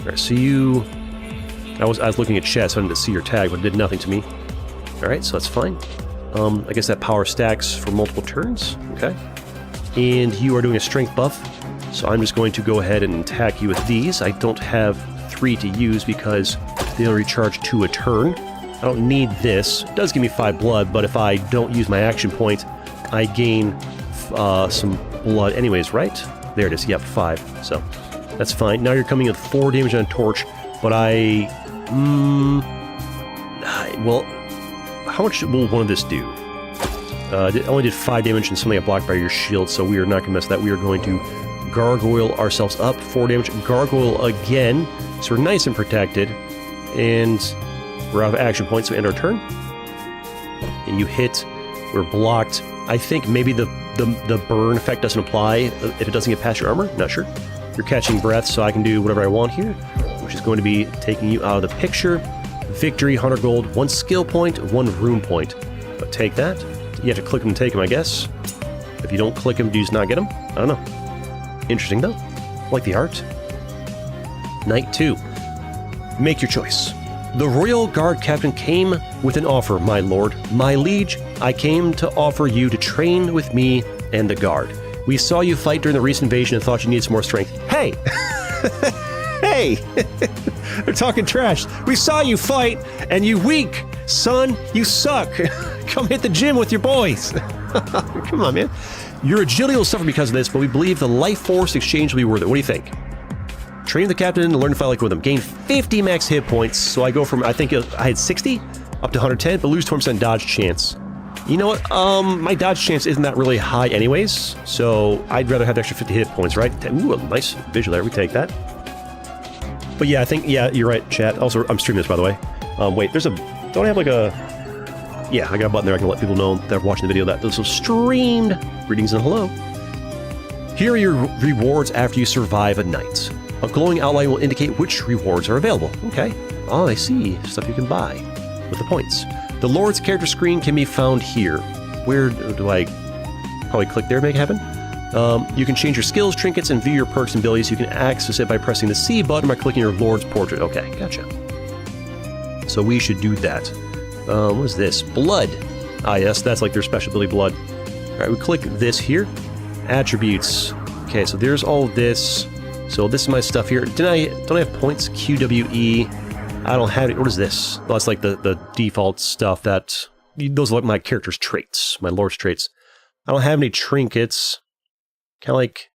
Alright, so you... I was looking at chat, so I didn't see your tag, but it did nothing to me. Alright, so that's fine. I guess that power stacks for multiple turns. Okay. And you are doing a strength buff, so I'm just going to go ahead and attack you with these. I don't have 3 to use because they'll recharge 2 a turn. I don't need this. It does give me 5 blood, but if I don't use my action point, I gain some blood anyways, right? There it is. Yep, 5. So that's fine. Now you're coming with 4 damage on Torch, but well, how much will one of this do? It only did 5 damage and something got blocked by your shield, so we are not going to mess with that. We are going to gargoyle ourselves up. 4 damage. Gargoyle again. So we're nice and protected. And we're out of action points, so we end our turn. And you hit. We're blocked. I think maybe the burn effect doesn't apply if it doesn't get past your armor. Not sure. You're catching breath, so I can do whatever I want here, which is going to be taking you out of the picture. Victory, 100 gold, 1 skill point, 1 rune point. But take that. You have to click them to take them, I guess. If you don't click them, do you just not get them? I don't know. Interesting, though. I like the art. Night 2. Make your choice. The Royal Guard Captain came with an offer, my lord. My liege, I came to offer you to train with me and the Guard. We saw you fight during the recent invasion and thought you needed some more strength. Hey! Hey, they're talking trash. We saw you fight, and you weak, son. You suck. Come hit the gym with your boys. Come on, man. Your agility will suffer because of this, but we believe the life force exchange will be worth it. What do you think? Train the captain and learn to fight like with him. Gain 50 max hit points, so I go from, I think I had 60 up to 110, but lose 20% dodge chance. You know what? My dodge chance isn't that really high anyways, so I'd rather have the extra 50 hit points, right? Ooh, a nice visual there. We take that. But yeah, I think, yeah, you're right, chat. Also, I'm streaming this, by the way. Wait, there's a... Don't I have like a... Yeah, I got a button there. I can let people know that are watching the video that this was streamed. Greetings and hello. Here are your rewards after you survive a night. A glowing outline will indicate which rewards are available. Okay. Oh, I see. Stuff you can buy with the points. The Lord's character screen can be found here. Where do I probably click there to make it happen? You can change your skills, trinkets, and view your perks and abilities. You can access it by pressing the C button by clicking your Lord's portrait. Okay, gotcha. So we should do that. What is this? Blood. Ah, yes, that's like their special ability, blood. All right, we click this here. Attributes. Okay, so there's all this. So this is my stuff here. Don't I have points? QWE. I don't have it. What is this? Well, that's like the default stuff that... Those are like my character's traits, my Lord's traits. I don't have any trinkets. Can I like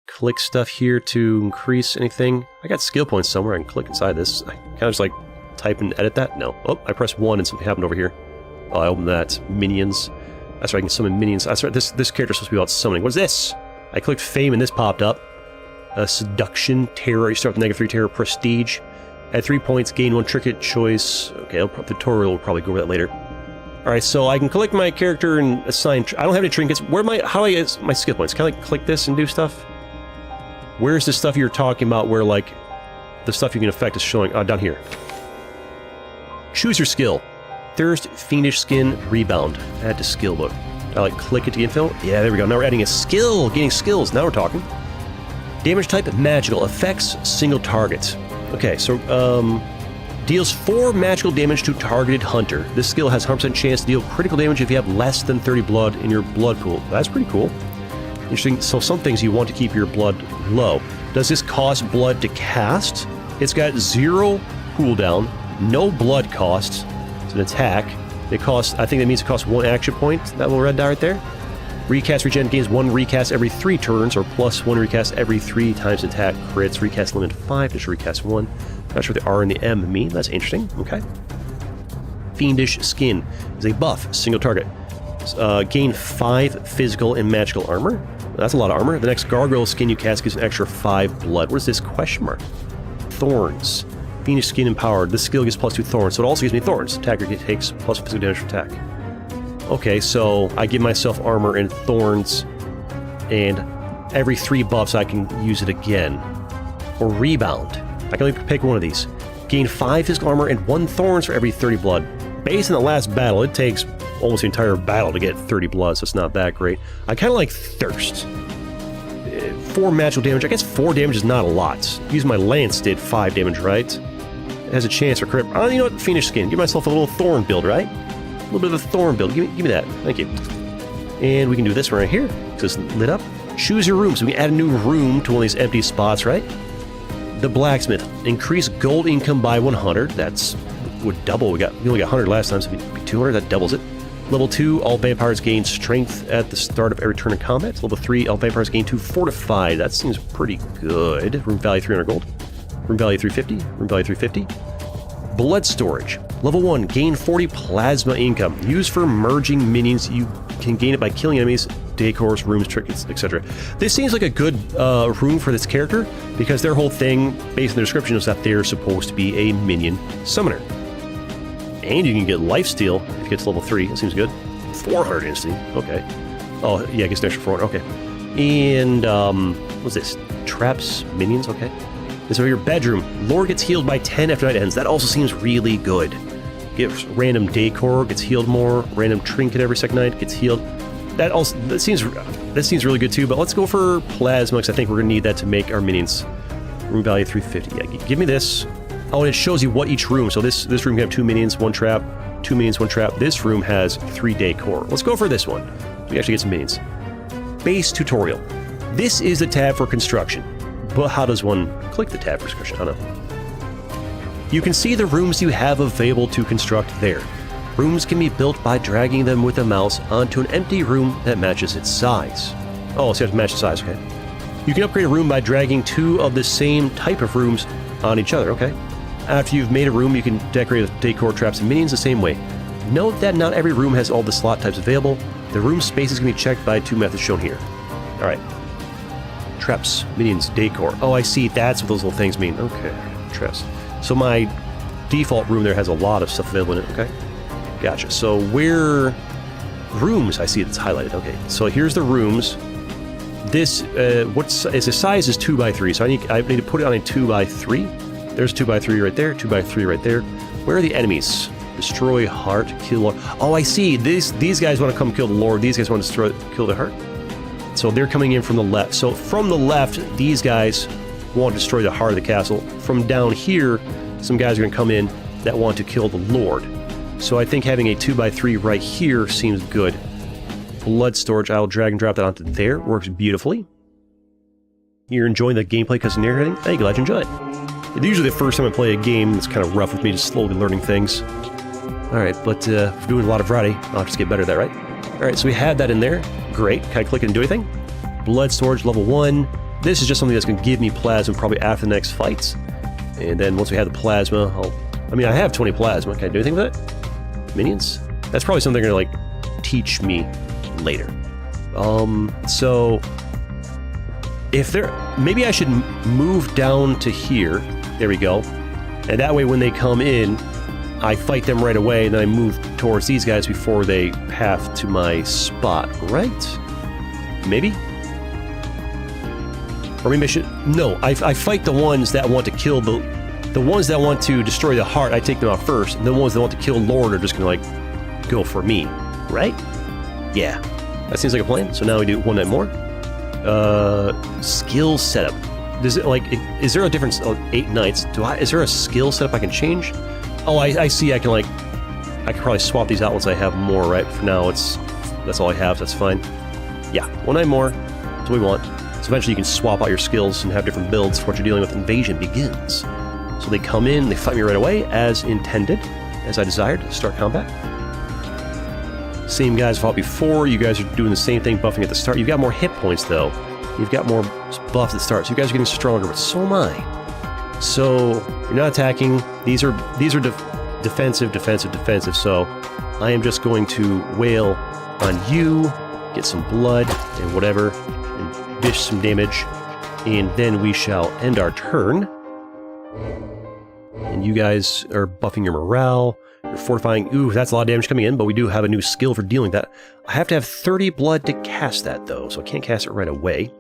click stuff here to increase anything? I got skill points somewhere. I can click inside this. I kind of just like type and edit that. No. Oh, I pressed 1 and something happened over here. Oh, I opened that. Minions. That's right, I can summon minions. That's right, this character's supposed to be about summoning. What is this? I clicked fame and this popped up. Seduction, terror. You start with -3 terror, prestige. At 3 points, gain 1 trinket choice. Okay, the tutorial will probably go over that later. Alright, so I can click my character and assign... I don't have any trinkets. How do I get my skill points? Can I like click this and do stuff? Where's the stuff you're talking about where like the stuff you can affect is showing? Down here. Choose your skill. Thirst, Fiendish Skin, Rebound. Add to skill book. I like click it to get info. Yeah, there we go. Now we're adding a skill. Getting skills. Now we're talking. Damage type, magical. Effects, single target. Okay, so, deals 4 magical damage to targeted hunter. This skill has 100% chance to deal critical damage if you have less than 30 blood in your blood pool. That's pretty cool. Interesting. So some things you want to keep your blood low. Does this cost blood to cast? It's got 0 cooldown, no blood cost. It's an attack. It costs, I think that means it costs 1 action point. That little red dot right there. Recast regen gains 1 recast every 3 turns, or plus 1 recast every 3 times attack crits. Recast limit 5, just recast 1. Not sure what the R and the M mean. That's interesting. Okay. Fiendish Skin is a buff, single target. Gain 5 physical and magical armor. That's a lot of armor. The next Gargoyle Skin you cast gives an extra 5 blood. What is this question mark? Thorns. Fiendish Skin empowered. This skill gives plus 2 thorns, so it also gives me thorns. Attacker takes plus physical damage from attack. Okay, so I give myself armor and thorns, and every 3 buffs I can use it again. Or rebound. I can only pick one of these. Gain 5 physical armor and 1 thorns for every 30 blood. Based on the last battle, it takes almost the entire battle to get 30 blood, so it's not that great. I kind of like Thirst. 4 magical damage. I guess 4 damage is not a lot. Using my lance did 5 damage, right? It has a chance for crit. Oh, you know what? Fiendish Skin. Give myself a little thorn build, right? A little bit of a thorn build. Give me that. Thank you. And we can do this one right here. Because it's lit up. Choose your room. So we can add a new room to one of these empty spots, right? The Blacksmith. Increase gold income by 100. That's would double. We only got 100 last time, so it'd be 200. That doubles it. Level 2, all vampires gain strength at the start of every turn of combat. Level 3, all vampires gain 2 fortified. That seems pretty good. Room value 300 gold. Room value 350. Room value 350. Blood storage. Level 1, gain 40 plasma income. Used for merging minions. You can gain it by killing enemies, decors, rooms, trinkets, etc. This seems like a good room for this character, because their whole thing, based on the description, is that they're supposed to be a minion summoner. And you can get lifesteal if you get to level 3. That seems good. 400 instantly. Okay. Oh, yeah, it gets an extra 400. Okay. And, what's this? Traps, minions. Okay. This over your bedroom. Lord gets healed by 10 after night ends. That also seems really good. Gives random decor, gets healed more. Random trinket every second night, gets healed. That seems really good too, but let's go for plasma, because I think we're going to need that to make our minions. Room value 350. Yeah, give me this. Oh, and it shows you what each room. So this room can have 2 minions, 1 trap, 2 minions, 1 trap. This room has 3 decor. Let's go for this one. We actually get some minions. Base tutorial. This is the tab for construction. But how does one click the tab for description? I don't know. You can see the rooms you have available to construct there. Rooms can be built by dragging them with a mouse onto an empty room that matches its size. Oh, so you have to match the size, okay. You can upgrade a room by dragging 2 of the same type of rooms on each other, okay. After you've made a room, you can decorate with decor, traps, and minions the same way. Note that not every room has all the slot types available. The room spaces can be checked by 2 methods shown here. Alright. Traps, minions, decor. Oh, I see. That's what those little things mean. Okay. Traps. So my default room there has a lot of stuff available in it. Okay. Gotcha. So where... Rooms, I see it's highlighted. Okay. So here's the rooms. This, the size is 2x3, so I need to put it on a 2x3. There's 2x3 right there, 2x3 right there. Where are the enemies? Destroy heart, kill Lord. Oh, I see. These guys want to come kill the Lord. These guys want to kill the heart. So they're coming in from the left. So from the left, these guys want to destroy the heart of the castle. From down here, some guys are going to come in that want to kill the Lord. So I think having a 2x3 right here seems good. Blood storage, I'll drag and drop that onto there. Works beautifully. You're enjoying the gameplay because of narrating? Hey, glad you enjoy it. It's usually the first time I play a game that's kind of rough with me, just slowly learning things. Alright, but for doing a lot of variety, I'll just get better at that, right? Alright, so we had that in there. Great. Can I click it and do anything? Blood storage, level 1. This is just something that's going to give me plasma probably after the next fights. And then once we have the plasma, I have 20 plasma. Can I do anything with it? Minions? That's probably something they're going to, like, teach me later. So... maybe I should move down to here. There we go. And that way when they come in, I fight them right away, and then I move towards these guys before they path to my spot, right? Maybe? Or maybe I should... No, I fight the ones that want to kill the ones that want to destroy the heart, I take them out first, and the ones that want to kill Lord are just gonna, like, go for me, right? Yeah. That seems like a plan. So now we do one night more. Skill setup. Does it, like, is there a difference? 8 nights. Is there a skill setup I can change? Oh, I see. I can probably swap these out once I have more, right? For now, that's all I have, so that's fine. Yeah, 1 night more. That's what we want. So eventually you can swap out your skills and have different builds for what you're dealing with. Invasion begins. So they come in, they fight me right away, as intended, as I desired, to start combat. Same guys fought before. You guys are doing the same thing, buffing at the start. You've got more hit points, though. You've got more buffs at the start, so you guys are getting stronger, but so am I. So, you're not attacking. These are defensive, so I am just going to wail on you, get some blood, and whatever, and dish some damage, and then we shall end our turn. And you guys are buffing your morale. You're fortifying. Ooh, that's a lot of damage coming in, but we do have a new skill for dealing that. I have to have 30 blood to cast that, though, so I can't cast it right away.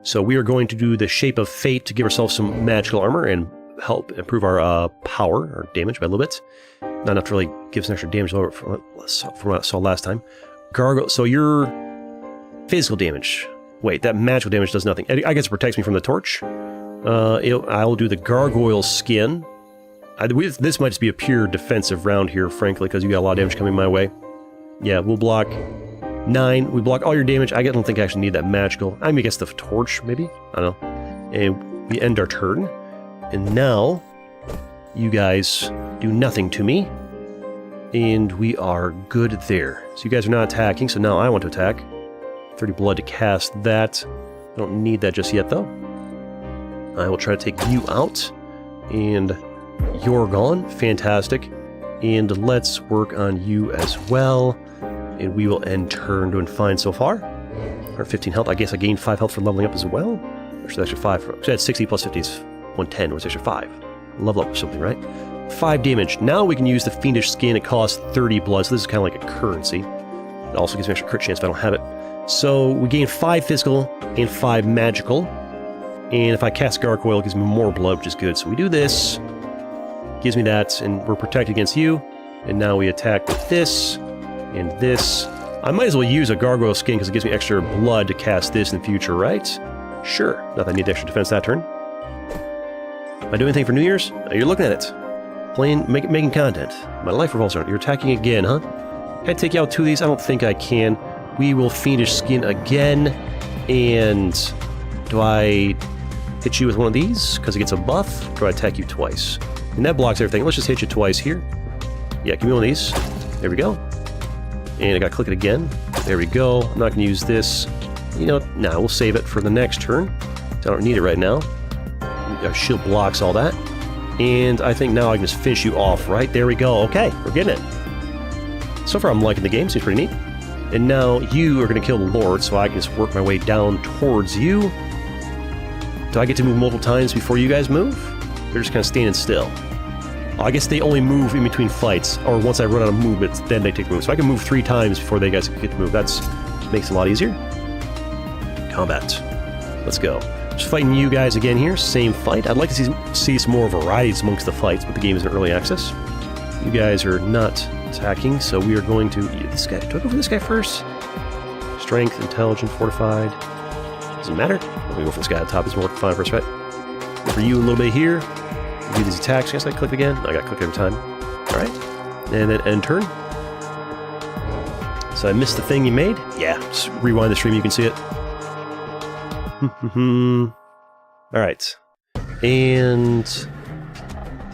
So we are going to do the Shape of Fate to give ourselves some magical armor and help improve our power, or damage by a little bit. Not enough to really give us an extra damage from what I saw last time. Gargoyle. So your physical damage. Wait, that magical damage does nothing. I guess it protects me from the torch. I'll do the Gargoyle Skin. This might just be a pure defensive round here, frankly, because you got a lot of damage coming my way. Yeah, we'll block 9. We block all your damage. I don't think I actually need that magical. I guess the torch, maybe? I don't know. And we end our turn. And now, you guys do nothing to me. And we are good there. So you guys are not attacking, so now I want to attack. 30 blood to cast that. I don't need that just yet, though. I will try to take you out. And... you're gone. Fantastic. And let's work on you as well. And we will end turn doing fine so far. Or 15 health. I guess I gained 5 health for leveling up as well. Or should I extra 5? So I had 60 plus 50 is 110. Was extra 5. Level up or something, right? 5 damage. Now we can use the Fiendish Skin. It costs 30 blood, so this is kind of like a currency. It also gives me extra crit chance if I don't have it. So we gain 5 physical and 5 magical. And if I cast Gargoyle, it gives me more blood, which is good. So we do this. Gives me that, and we're protected against you. And now we attack with this, and this. I might as well use a Gargoyle Skin, because it gives me extra blood to cast this in the future, right? Sure. Not that I need extra defense that turn. Am I doing anything for New Year's? You're looking at it. Making content. My life revolves around it. You're attacking again, huh? Can I take you out 2 of these? I don't think I can. We will Fiendish Skin again. And do I hit you with one of these, because it gets a buff, try to attack you twice. And that blocks everything. Let's just hit you twice here. Yeah, give me one of these. There we go. And I gotta click it again. There we go. I'm not gonna use this. You know, nah, we'll save it for the next turn. I don't need it right now. Our shield blocks all that. And I think now I can just finish you off, right? There we go. Okay, we're getting it. So far I'm liking the game, seems pretty neat. And now you are gonna kill the Lord, so I can just work my way down towards you. Do I get to move multiple times before you guys move? They're just kind of standing still. I guess they only move in between fights, or once I run out of movement, then they take moves. So I can move 3 times before they guys get to move. That's makes it a lot easier. Combat. Let's go. Just fighting you guys again here. Same fight. I'd like to see some more varieties amongst the fights, but the game is in early access. You guys are not attacking, so we are going to... This guy. Do I go for this guy first? Strength, intelligent, fortified. Doesn't matter. Let me go for this guy at the top. He's more fine first, right? Go for you a little bit here. Do these attacks. I guess I click again. I gotta click every time. Alright. And then end turn. So I missed the thing you made? Yeah. Just rewind the stream, you can see it. Alright. And...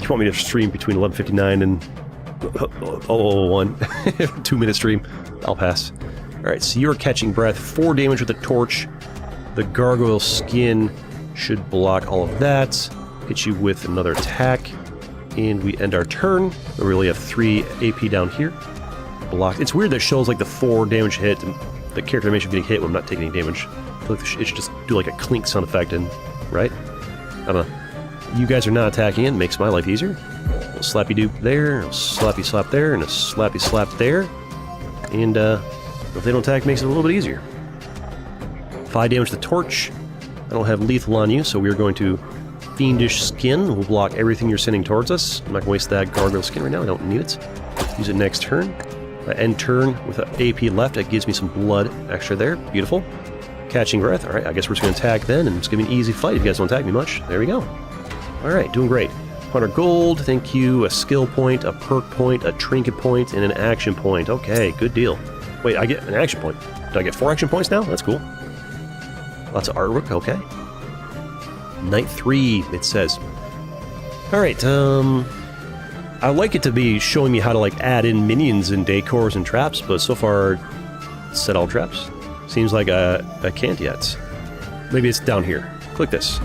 You want me to stream between 11:59 and 001? 2-minute stream. I'll pass. Alright, so you're catching breath. 4 damage with the torch. The gargoyle skin should block all of that. Hit you with another attack, and we end our turn. We really have 3 AP down here. Blocked. It's weird that it shows like the 4 damage hit, and the character animation getting hit when I'm not taking any damage. I feel like it should just do like a clink sound effect, and right? I don't know. You guys are not attacking it, makes my life easier. A slappy doop there, a slappy slap there, and a slappy slap there. And if they don't attack, it makes it a little bit easier. 5 damage to the torch. I don't have lethal on you, so we are going to Fiendish Skin. We'll block everything you're sending towards us. I'm not going to waste that gargoyle skin right now. I don't need it. Use it next turn. End turn with an AP left. That gives me some blood extra there. Beautiful. Catching breath. Alright, I guess we're just going to attack then, and it's going to be an easy fight if you guys don't attack me much. There we go. Alright, doing great. 100 gold, thank you. A skill point, a perk point, a trinket point, and an action point. Okay, good deal. Wait, I get an action point. Do I get 4 action points now? That's cool. Lots of artwork, okay. Night 3, it says. Alright, I like it to be showing me how to, like, add in minions and decors and traps, but so far, set all traps. Seems like I can't yet. Maybe it's down here. Click this.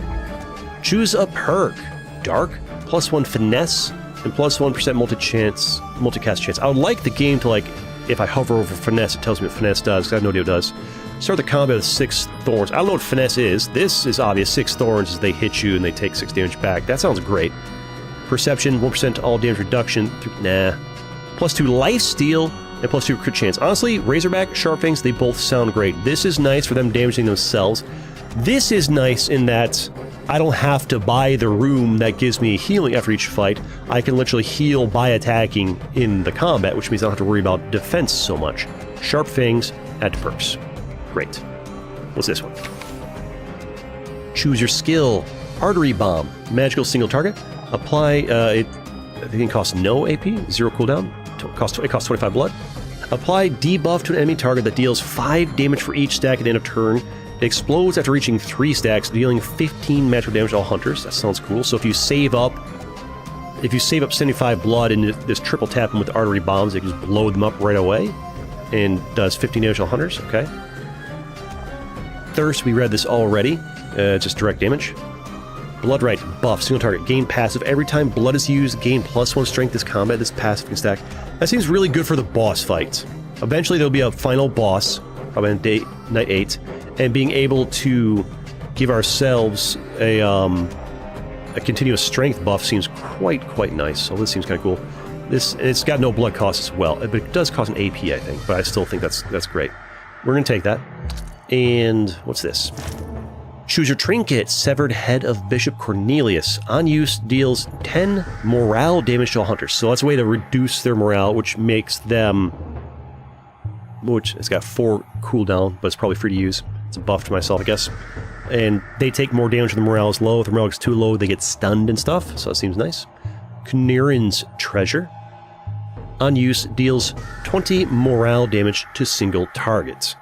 Choose a perk. Dark, +1 finesse, and +1% multicast chance. I would like the game to, like, if I hover over finesse, it tells me what finesse does, because I have no idea what it does. Start the combat with 6 thorns. I don't know what finesse is. This is obvious. 6 thorns as they hit you and they take 6 damage back. That sounds great. Perception, 1% to all damage reduction. Nah. +2 lifesteal and +2 crit chance. Honestly, Razorback, Sharp Fangs, they both sound great. This is nice for them damaging themselves. This is nice in that I don't have to buy the room that gives me healing after each fight. I can literally heal by attacking in the combat, which means I don't have to worry about defense so much. Sharp Fangs, add to perks. Great. What's this one? Choose your skill. Artery Bomb. Magical single target. Apply, I think it costs no AP, 0 cooldown. It costs 25 blood. Apply debuff to an enemy target that deals 5 damage for each stack at the end of turn. It explodes after reaching 3 stacks, dealing 15 magical damage to all hunters. That sounds cool. So if you save up 75 blood and just triple tap them with artery bombs, it can just blow them up right away. And does 15 damage to all hunters. Okay. Thirst, we read this already. Just direct damage. Blood Right, buff, single target, gain passive. Every time blood is used, gain +1 strength this combat. This passive can stack. That seems really good for the boss fight. Eventually there'll be a final boss, probably on night 8, and being able to give ourselves a continuous strength buff seems quite nice. So this seems kind of cool. It's got no blood cost as well, but it does cost an AP, I think. But I still think that's great. We're gonna take that. And what's this? Choose your trinket. Severed head of Bishop Cornelius. On use, deals 10 morale damage to all hunters. So that's a way to reduce their morale, which makes them... Which, it's got 4 cooldown, but it's probably free to use. It's a buff to myself, I guess. And they take more damage when the morale is low. If the morale is too low, they get stunned and stuff, so that seems nice. Knirin's Treasure. On use, deals 20 morale damage to single targets.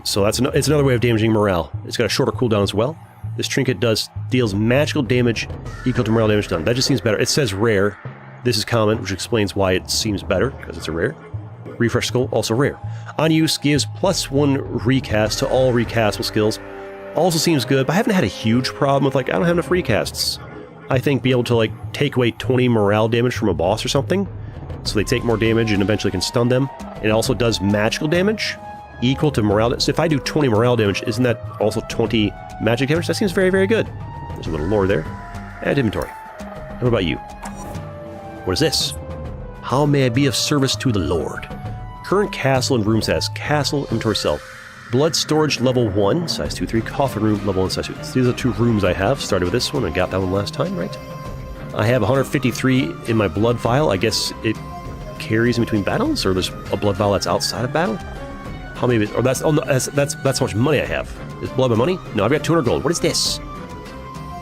So it's another way of damaging morale. It's got a shorter cooldown as well. This trinket deals magical damage equal to morale damage done. That just seems better. It says rare. This is common, which explains why it seems better, because it's a rare. Refresh skull, also rare. On use, gives +1 recast to all recastable skills. Also seems good, but I haven't had a huge problem with, like, I don't have enough recasts. I think be able to, like, take away 20 morale damage from a boss or something, so they take more damage and eventually can stun them. It also does magical damage equal to morale. So if I do 20 morale damage, isn't that also 20 magic damage? That seems very, very good. There's a little lore there. Add inventory. And what about you? What is this? How may I be of service to the Lord? Current castle and room status. Castle, inventory cell. Blood storage level 1, size 2-3. Coffin room level 1, size 2. So these are 2 rooms I have. Started with this one and got that one last time, right? I have 153 in my blood vial. I guess it carries in between battles, or there's a blood vial that's outside of battle? How many? Or that's oh no, that's how much money I have. Is blood my money? No, I've got 200 gold. What is this?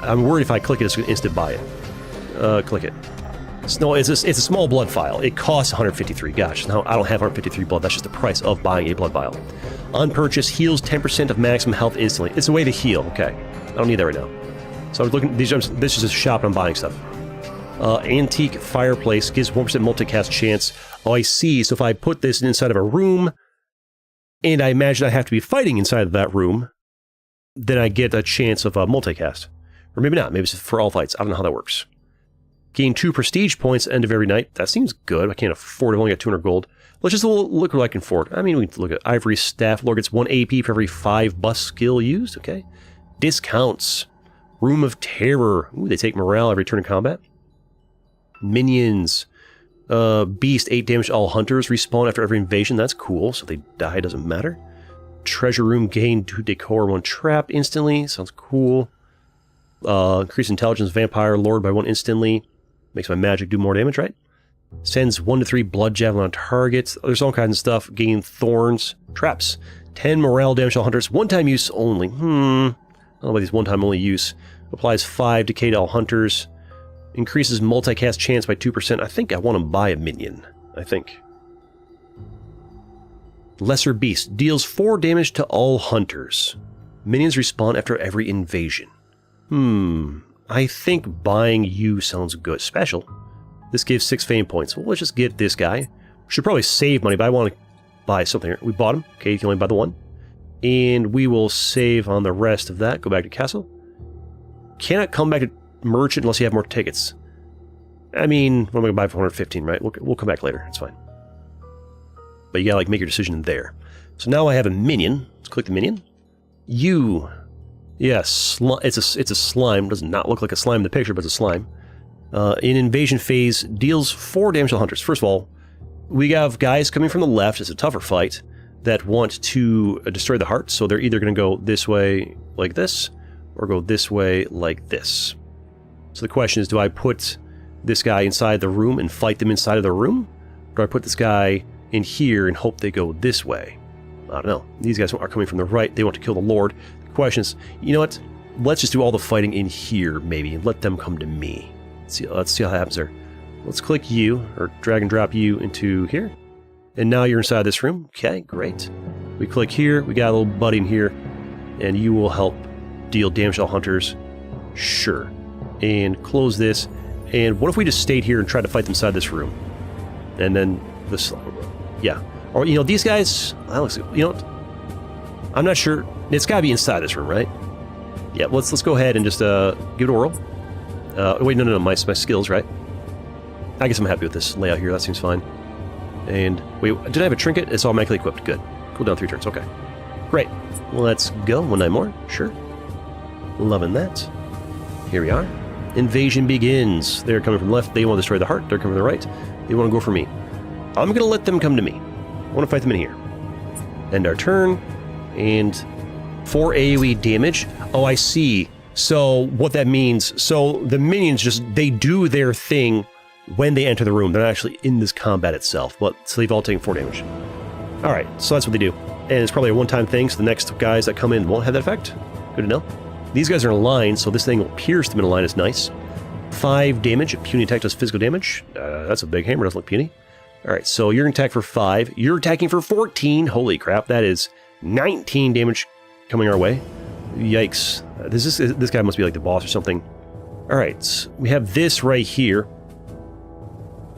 I'm worried if I click it, it's going to instant buy it. Click it. No, it's a small blood vial. It costs 153. Gosh, now I don't have 153 blood. That's just the price of buying a blood vial. On purchase, heals 10% of maximum health instantly. It's a way to heal. Okay, I don't need that right now. So I was looking. This is a shop and I'm buying stuff. Antique fireplace gives 1% multicast chance. Oh, I see. So if I put this inside of a room, and I imagine I have to be fighting inside of that room, then I get a chance of a multicast. Or maybe not. Maybe it's for all fights. I don't know how that works. Gain 2 prestige points end of every night. That seems good. I can't afford it. I've only got 200 gold. Let's just look what I can afford. I mean, we can look at Ivory Staff. Lord gets 1 AP for every 5 bus skill used. Okay. Discounts. Room of Terror. Ooh, they take morale every turn in combat. Minions. Beast, 8 damage to all hunters. Respawn after every invasion. That's cool. So they die, doesn't matter. Treasure room, gain 2 decor, 1 trap instantly. Sounds cool. Increase intelligence, vampire, lord by 1 instantly. Makes my magic do more damage, right? Sends 1 to 3 blood javelin on targets. There's all kinds of stuff. Gain thorns, traps. 10 morale damage to all hunters. 1-time use only. I don't know about these 1-time only use. Applies 5 decay to all hunters. Increases multicast chance by 2%. I think I want to buy a minion. I think. Lesser Beast. Deals 4 damage to all hunters. Minions respawn after every invasion. I think buying you sounds good. Special. This gives 6 fame points. Well, let's just get this guy. Should probably save money, but I want to buy something here. We bought him. Okay, you can only buy the 1. And we will save on the rest of that. Go back to castle. Cannot come back to merchant unless you have more tickets. I mean, what am I going to buy for 115, right? We'll come back later. It's fine. But you got to like make your decision there. So now I have a minion. Let's click the minion. You. Yes, it's a slime. Does not look like a slime in the picture, but it's a slime. In invasion phase, deals 4 damage to hunters. First of all, we have guys coming from the left. It's a tougher fight that want to destroy the heart. So they're either going to go this way like this, or go this way like this. So the question is, do I put this guy inside the room and fight them inside of the room? Or do I put this guy in here and hope they go this way? I don't know. These guys are coming from the right. They want to kill the Lord. The question is, you know what? Let's just do all the fighting in here, maybe, and let them come to me. Let's see how that happens there. Let's click you, or drag and drop you into here. And now you're inside this room. Okay, great. We click here. We got a little buddy in here. And you will help deal damage to all hunters. Sure. And close this. And what if we just stayed here and tried to fight them inside this room? And then this... Yeah. Or, you know, these guys... That looks... You know what? I'm not sure. It's got to be inside this room, right? Yeah, let's go ahead and just give it a whirl. Wait, no, my skills, right? I guess I'm happy with this layout here. That seems fine. And, wait, did I have a trinket? It's automatically equipped. Good. Cool down 3 turns. Okay. Great. Let's go. 1 night more. Sure. Loving that. Here we are. Invasion begins. They're coming from the left. They want to destroy the heart. They're coming from the right. They want to go for me. I'm going to let them come to me. I want to fight them in here. End our turn. And 4 AoE damage. Oh, I see. So what that means, so the minions just, they do their thing when they enter the room. They're not actually in this combat itself, but so they've all taken 4 damage. All right, so that's what they do. And it's probably a one-time thing, so the next guys that come in won't have that effect. Good to know. These guys are in a line, so this thing will pierce them in a line is nice. 5 damage. Puny attack does physical damage. That's a big hammer. Doesn't look puny. All right, so you're going to attack for 5. You're attacking for 14. Holy crap, that is 19 damage coming our way. Yikes. This guy must be like the boss or something. Alright, we have this right here.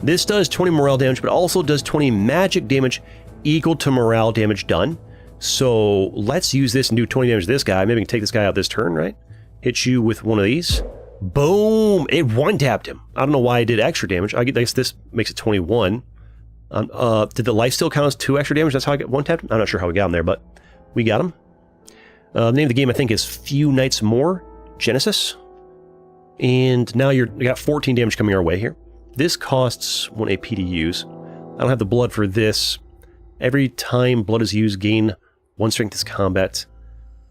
This does 20 morale damage, but also does 20 magic damage equal to morale damage done. So let's use this and do 20 damage to this guy. Maybe we can take this guy out this turn, right? Hit you with one of these. Boom! It one-tapped him. I don't know why I did extra damage. I guess this makes it 21. Did the lifesteal count as 2 extra damage? That's how I got one-tapped him? I'm not sure how we got him there, but we got him. The name of the game, I think, is Few Nights More Genesis. And now you got 14 damage coming our way here. This costs 1 AP to use. I don't have the blood for this. Every time blood is used, gain 1 strength this combat.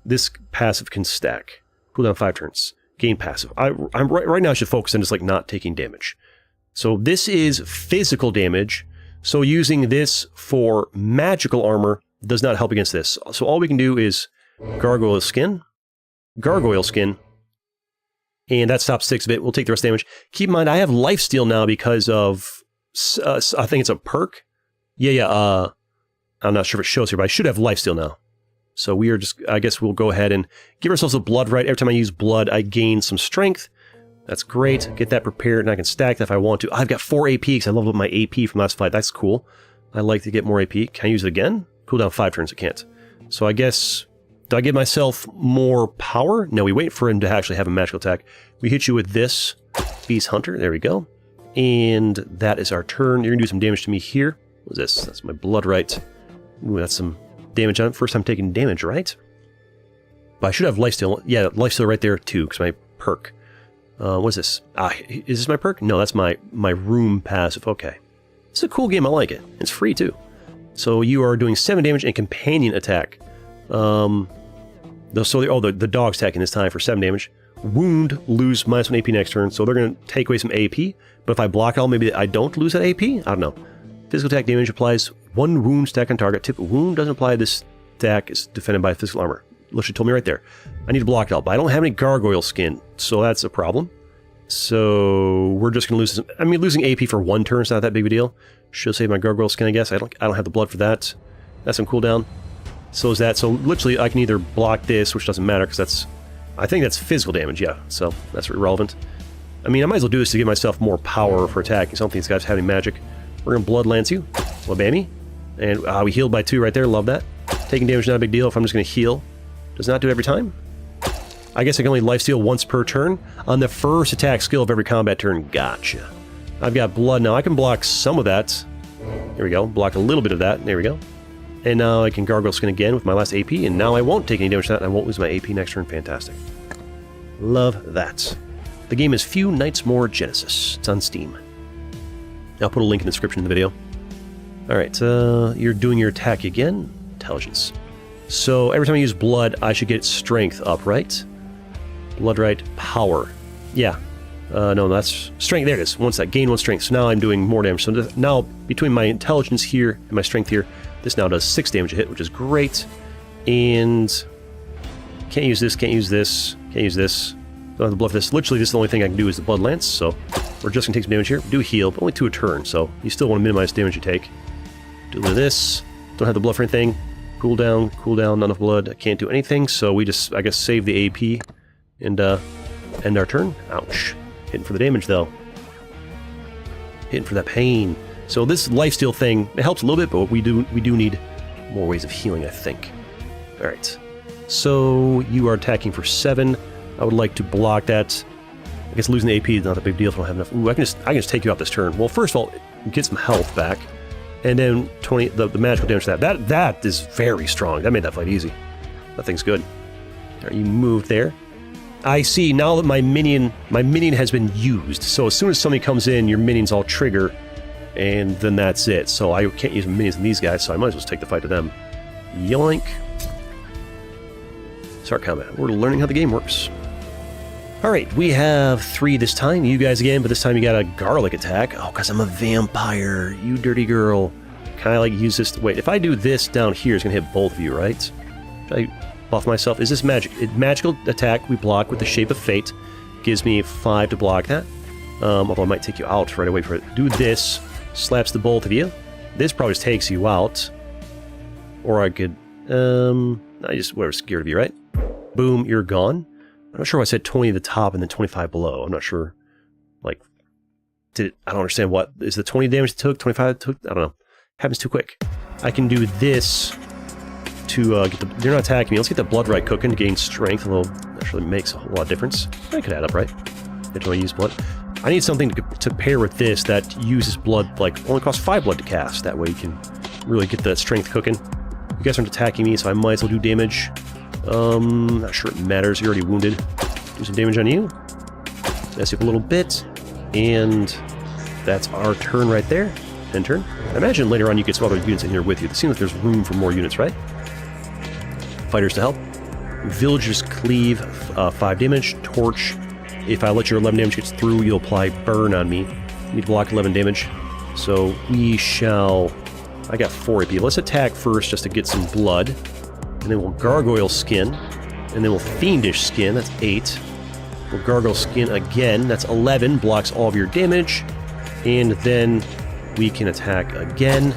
This passive can stack. Cooldown 5 turns. Gain passive. Right now I should focus on just like not taking damage. So this is physical damage. So using this for magical armor does not help against this. So all we can do is Gargoyle Skin, and that stops 6 of it. We'll take the rest of the damage. Keep in mind, I have Lifesteal now because of, I think it's a perk. I'm not sure if it shows here, but I should have Lifesteal now. So we are just, I guess we'll go ahead and give ourselves a blood right. Every time I use blood, I gain some strength. That's great. Get that prepared, and I can stack that if I want to. I've got 4 AP because I leveled up my AP from last fight. That's cool. I like to get more AP. Can I use it again? Cooldown 5 turns, I can't. So I guess, do I give myself more power? No, we wait for him to actually have a magical attack. We hit you with this Beast Hunter. There we go. And that is our turn. You're going to do some damage to me here. What is this? That's my blood right. Ooh, that's some damage on it. First time taking damage, right? But I should have Lifesteal. Yeah, Lifesteal right there too, because my perk. What's this? Is this my perk? No, that's my room passive. Okay. It's a cool game. I like it. It's free too. So you are doing 7 damage and companion attack. The dog's attacking this time for 7 damage. Wound, lose -1 AP next turn, so they're going to take away some AP. But if I block it all, maybe I don't lose that AP? I don't know. Physical attack damage applies 1 wound stack on target. Tip wound doesn't apply. This stack is defended by physical armor. Literally told me right there. I need to block it all, but I don't have any gargoyle skin, so that's a problem. So we're just going to lose some, I mean, losing AP for 1 turn is not that big of a deal. Should save my gargoyle skin, I guess. I don't have the blood for that. That's some cooldown. So is that. So literally I can either block this, which doesn't matter because I think that's physical damage, yeah. So that's irrelevant. I mean, I might as well do this to give myself more power for attacking. So I don't think these guys have any magic. We're going to blood lance you. Wabammy. And we healed by 2 right there. Love that. Taking damage is not a big deal if I'm just going to heal. Does not do it every time. I guess I can only lifesteal once per turn on the first attack skill of every combat turn. Gotcha. I've got blood now. I can block some of that. Here we go. Block a little bit of that. There we go. And now I can gargoyle skin again with my last AP, and now I won't take any damage to that, and I won't lose my AP next turn. Fantastic. Love that. The game is Few Nights More Genesis. It's on Steam. I'll put a link in the description of the video. Alright, you're doing your attack again. Intelligence. So every time I use blood, I should get strength up, right? Blood right, power. Yeah. No, that's strength. There it is. Once that gain 1 strength. So now I'm doing more damage. So now between my intelligence here and my strength here, this now does 6 damage a hit, which is great. And can't use this, can't use this, can't use this. Don't have the blood for this. Literally, this is the only thing I can do is the blood lance. So we're just gonna take some damage here. We do heal, but only 2 a turn. So you still want to minimize the damage you take. Do a little of this. Don't have the blood for anything. Cooldown, not enough blood. I can't do anything. So we just, I guess, save the AP and end our turn. Ouch. Hitting for the damage though. Hitting for that pain. So this lifesteal thing, it helps a little bit, but we do need more ways of healing, I think. Alright. So you are attacking for 7. I would like to block that. I guess losing the AP is not a big deal if I don't have enough. Ooh, I can just take you out this turn. Well, first of all, get some health back. And then 20 the magical damage to that. That is very strong. That made that fight easy. That thing's good. Alright, you moved there. I see now that my minion has been used. So as soon as somebody comes in, your minions all trigger, and then that's it. So I can't use minions on these guys, so I might as well take the fight to them. Yoink. Start combat. We're learning how the game works. Alright, we have 3 this time. You guys again, but this time you got a garlic attack. Oh, because I'm a vampire. You dirty girl. Can I, like, use this? Wait, if I do this down here, it's going to hit both of you, right? Should I buff myself? Is this magic? Magical attack we block with the Shape of Fate. Gives me 5 to block that. Although I might take you out right away for it. Do this. Slaps the both of you. This probably just takes you out. Or I could... I just... Whatever, scared of you, right? Boom, you're gone. I'm not sure why I said 20 at the top and then 25 below. I'm not sure. Like, I don't understand what, is the 20 damage it took, 25 it took? I don't know. Happens too quick. I can do this to get the, they're not attacking me. Let's get the blood right cooking to gain strength. A little, actually makes a whole lot of difference. That could add up, right? Until I use blood. I need something to pair with this that uses blood, like, only costs 5 blood to cast. That way you can really get that strength cooking. You guys aren't attacking me, so I might as well do damage. Not sure it matters. You're already wounded. Do some damage on you. Mess you up a little bit. And that's our turn right there. End turn. I imagine later on you get some other units in here with you. It seems like there's room for more units, right? Fighters to help. Villagers cleave, 5 damage. Torch. If I let your 11 damage gets through, you'll apply burn on me. You need to block 11 damage. So we shall... I got 4 AP. Let's attack first just to get some blood. And then we'll Gargoyle Skin. And then we'll Fiendish Skin. That's 8. We'll Gargoyle Skin again. That's 11. Blocks all of your damage. And then we can attack again.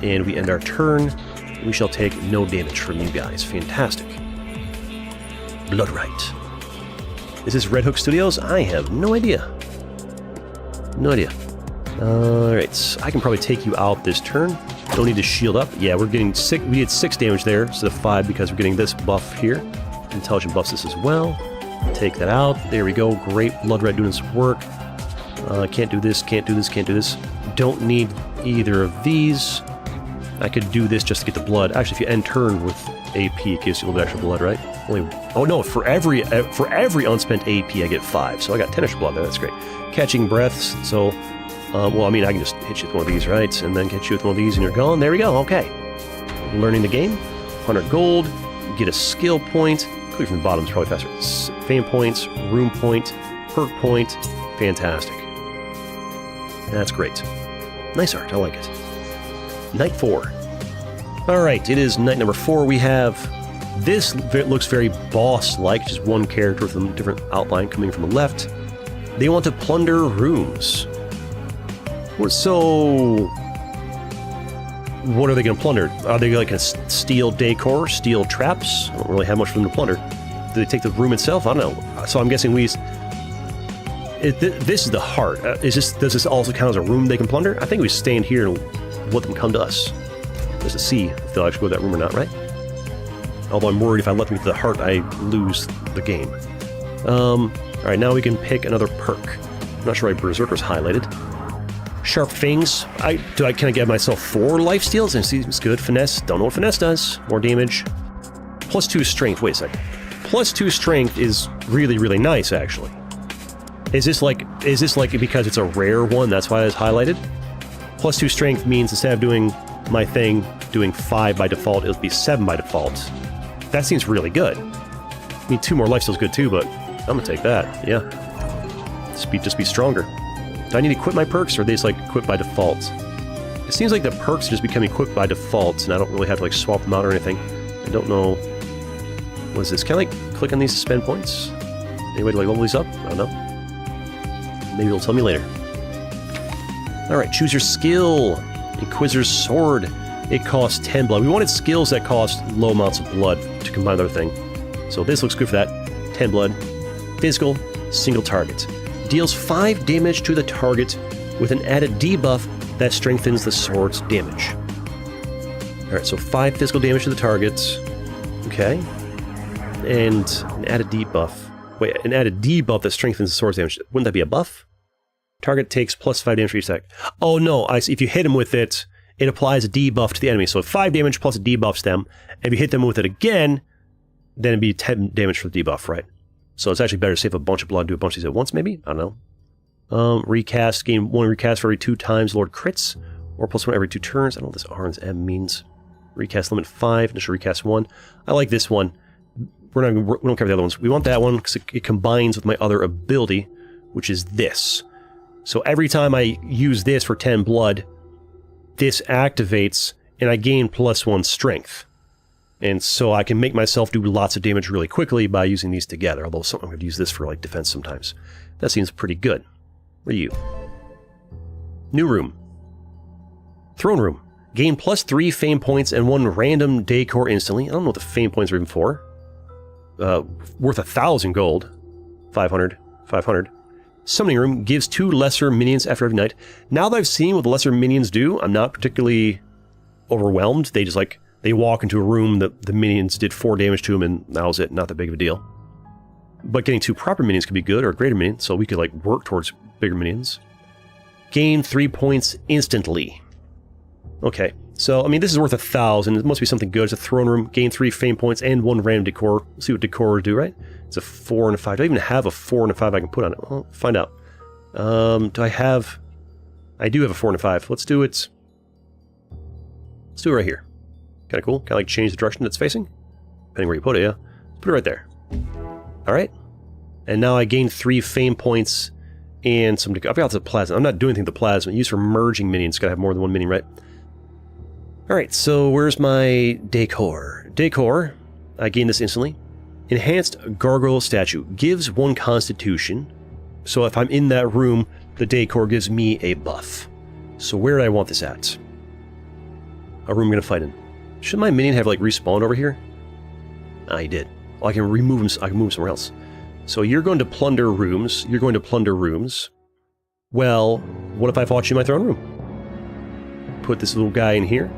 And we end our turn. We shall take no damage from you guys. Fantastic. Bloodright. Is this Red Hook Studios? I have no idea. No idea. Alright, I can probably take you out this turn. Don't need to shield up. Yeah, we're getting 6. We did 6 damage there instead of 5 because we're getting this buff here. Intelligent buffs this as well. Take that out. There we go. Great. Blood Red doing its work. Can't do this, can't do this, can't do this. Don't need either of these. I could do this just to get the blood. Actually, if you end turn with AP, it gives you a little bit extra blood, right? Oh no, for every unspent AP, I get 5. So I got 10 extra blood there. That's great. Catching breaths. So, well, I mean, I can just hit you with one of these, right? And then catch you with one of these, and you're gone. There we go. Okay. Learning the game. 100 gold. Get a skill point. Clear from the bottom is probably faster. Fame points, room point, perk point. Fantastic. That's great. Nice art. I like it. Night 4. Alright, it is night number 4. We have... This looks very boss-like, just one character with a different outline coming from the left. They want to plunder rooms. So... What are they going to plunder? Are they going to steal decor, steal traps? I don't really have much for them to plunder. Do they take the room itself? I don't know. So I'm guessing this is the heart. Does this also count as a room they can plunder? I think we stand here and let them come to us. Just to see if they'll actually go to that room or not, right? Although I'm worried if I let them get to the heart, I lose the game. Alright, now we can pick another perk. I'm not sure why Berserker's highlighted. Sharp Fangs. Can I get myself 4 lifesteals? And seems good. Finesse. Don't know what Finesse does. More damage. +2 strength. Wait a second. +2 strength is really, really nice, actually. Is this like because it's a rare one, that's why it's highlighted? +2 strength means instead of doing my thing, doing 5 by default, it'll be 7 by default. That seems really good. I mean, 2 more lifesteals good too, but I'm gonna take that, yeah. Just be stronger. Do I need to equip my perks, or are they just like equipped by default? It seems like the perks just become equipped by default, and I don't really have to like swap them out or anything. I don't know. What is this? Can I like click on these to spend points? Any way to like level these up? I don't know. Maybe it'll tell me later. Alright, choose your skill. Inquisitor's Sword. It costs 10 blood. We wanted skills that cost low amounts of blood to combine with other thing. So this looks good for that. 10 blood. Physical, single target. Deals 5 damage to the target with an added debuff that strengthens the sword's damage. Alright, so 5 physical damage to the target. Okay. And an added debuff. Wait, an added debuff that strengthens the sword's damage. Wouldn't that be a buff? Target takes +5 damage for each attack. Oh no, I see. If you hit him with it, it applies a debuff to the enemy. So 5 damage plus a debuffs them. And if you hit them with it again, then it'd be 10 damage for the debuff, right? So it's actually better to save a bunch of blood and do a bunch of these at once, maybe? I don't know. Recast, gain 1 recast for every 2 times Lord crits, or +1 every 2 turns. I don't know what this R and M means. Recast limit 5, initial recast 1. I like this one. We don't care the other ones. We want that one because it combines with my other ability, which is this. So every time I use this for 10 blood, this activates, and I gain +1 strength. And so I can make myself do lots of damage really quickly by using these together, although I'm going to use this for like defense sometimes. That seems pretty good. Where are you? New room. Throne room. Gain +3 fame points and 1 random decor instantly. I don't know what the fame points are even for. worth 1,000 gold. 500, 500. Summoning room gives 2 lesser minions after every night. Now that I've seen what the lesser minions do, I'm not particularly overwhelmed. They just like, they walk into a room, the minions did 4 damage to them, and that was it. Not that big of a deal. But getting 2 proper minions could be good, or a greater minion, so we could like work towards bigger minions. Gain 3 points instantly. Okay, so, I mean, this is worth 1,000. It must be something good. It's a throne room. Gain 3 fame points and 1 random decor. Let's see what decor would do, right? It's a 4 and a 5. Do I even have a 4 and a 5 I can put on it? Well, find out. Do I have... I do have a 4 and a 5. Let's do it... Let's do it right here. Kind of cool. Kind of like change the direction it's facing. Depending where you put it, yeah. Let's put it right there. Alright. And now I gain 3 fame points and some decor. I've got the plasma. I'm not doing anything with the plasma. Used for merging minions. Gotta have more than 1 minion, right? Alright, so where's my decor? Decor. I gain this instantly. Enhanced Gargoyle Statue. Gives 1 constitution. So if I'm in that room, the decor gives me a buff. So where do I want this at? A room I'm going to fight in. Should my minion have like respawned over here? Ah, he did. Well, I can remove him. I can move somewhere else. So you're going to plunder rooms. You're going to plunder rooms. Well, what if I fought you in my throne room? Put this little guy in here.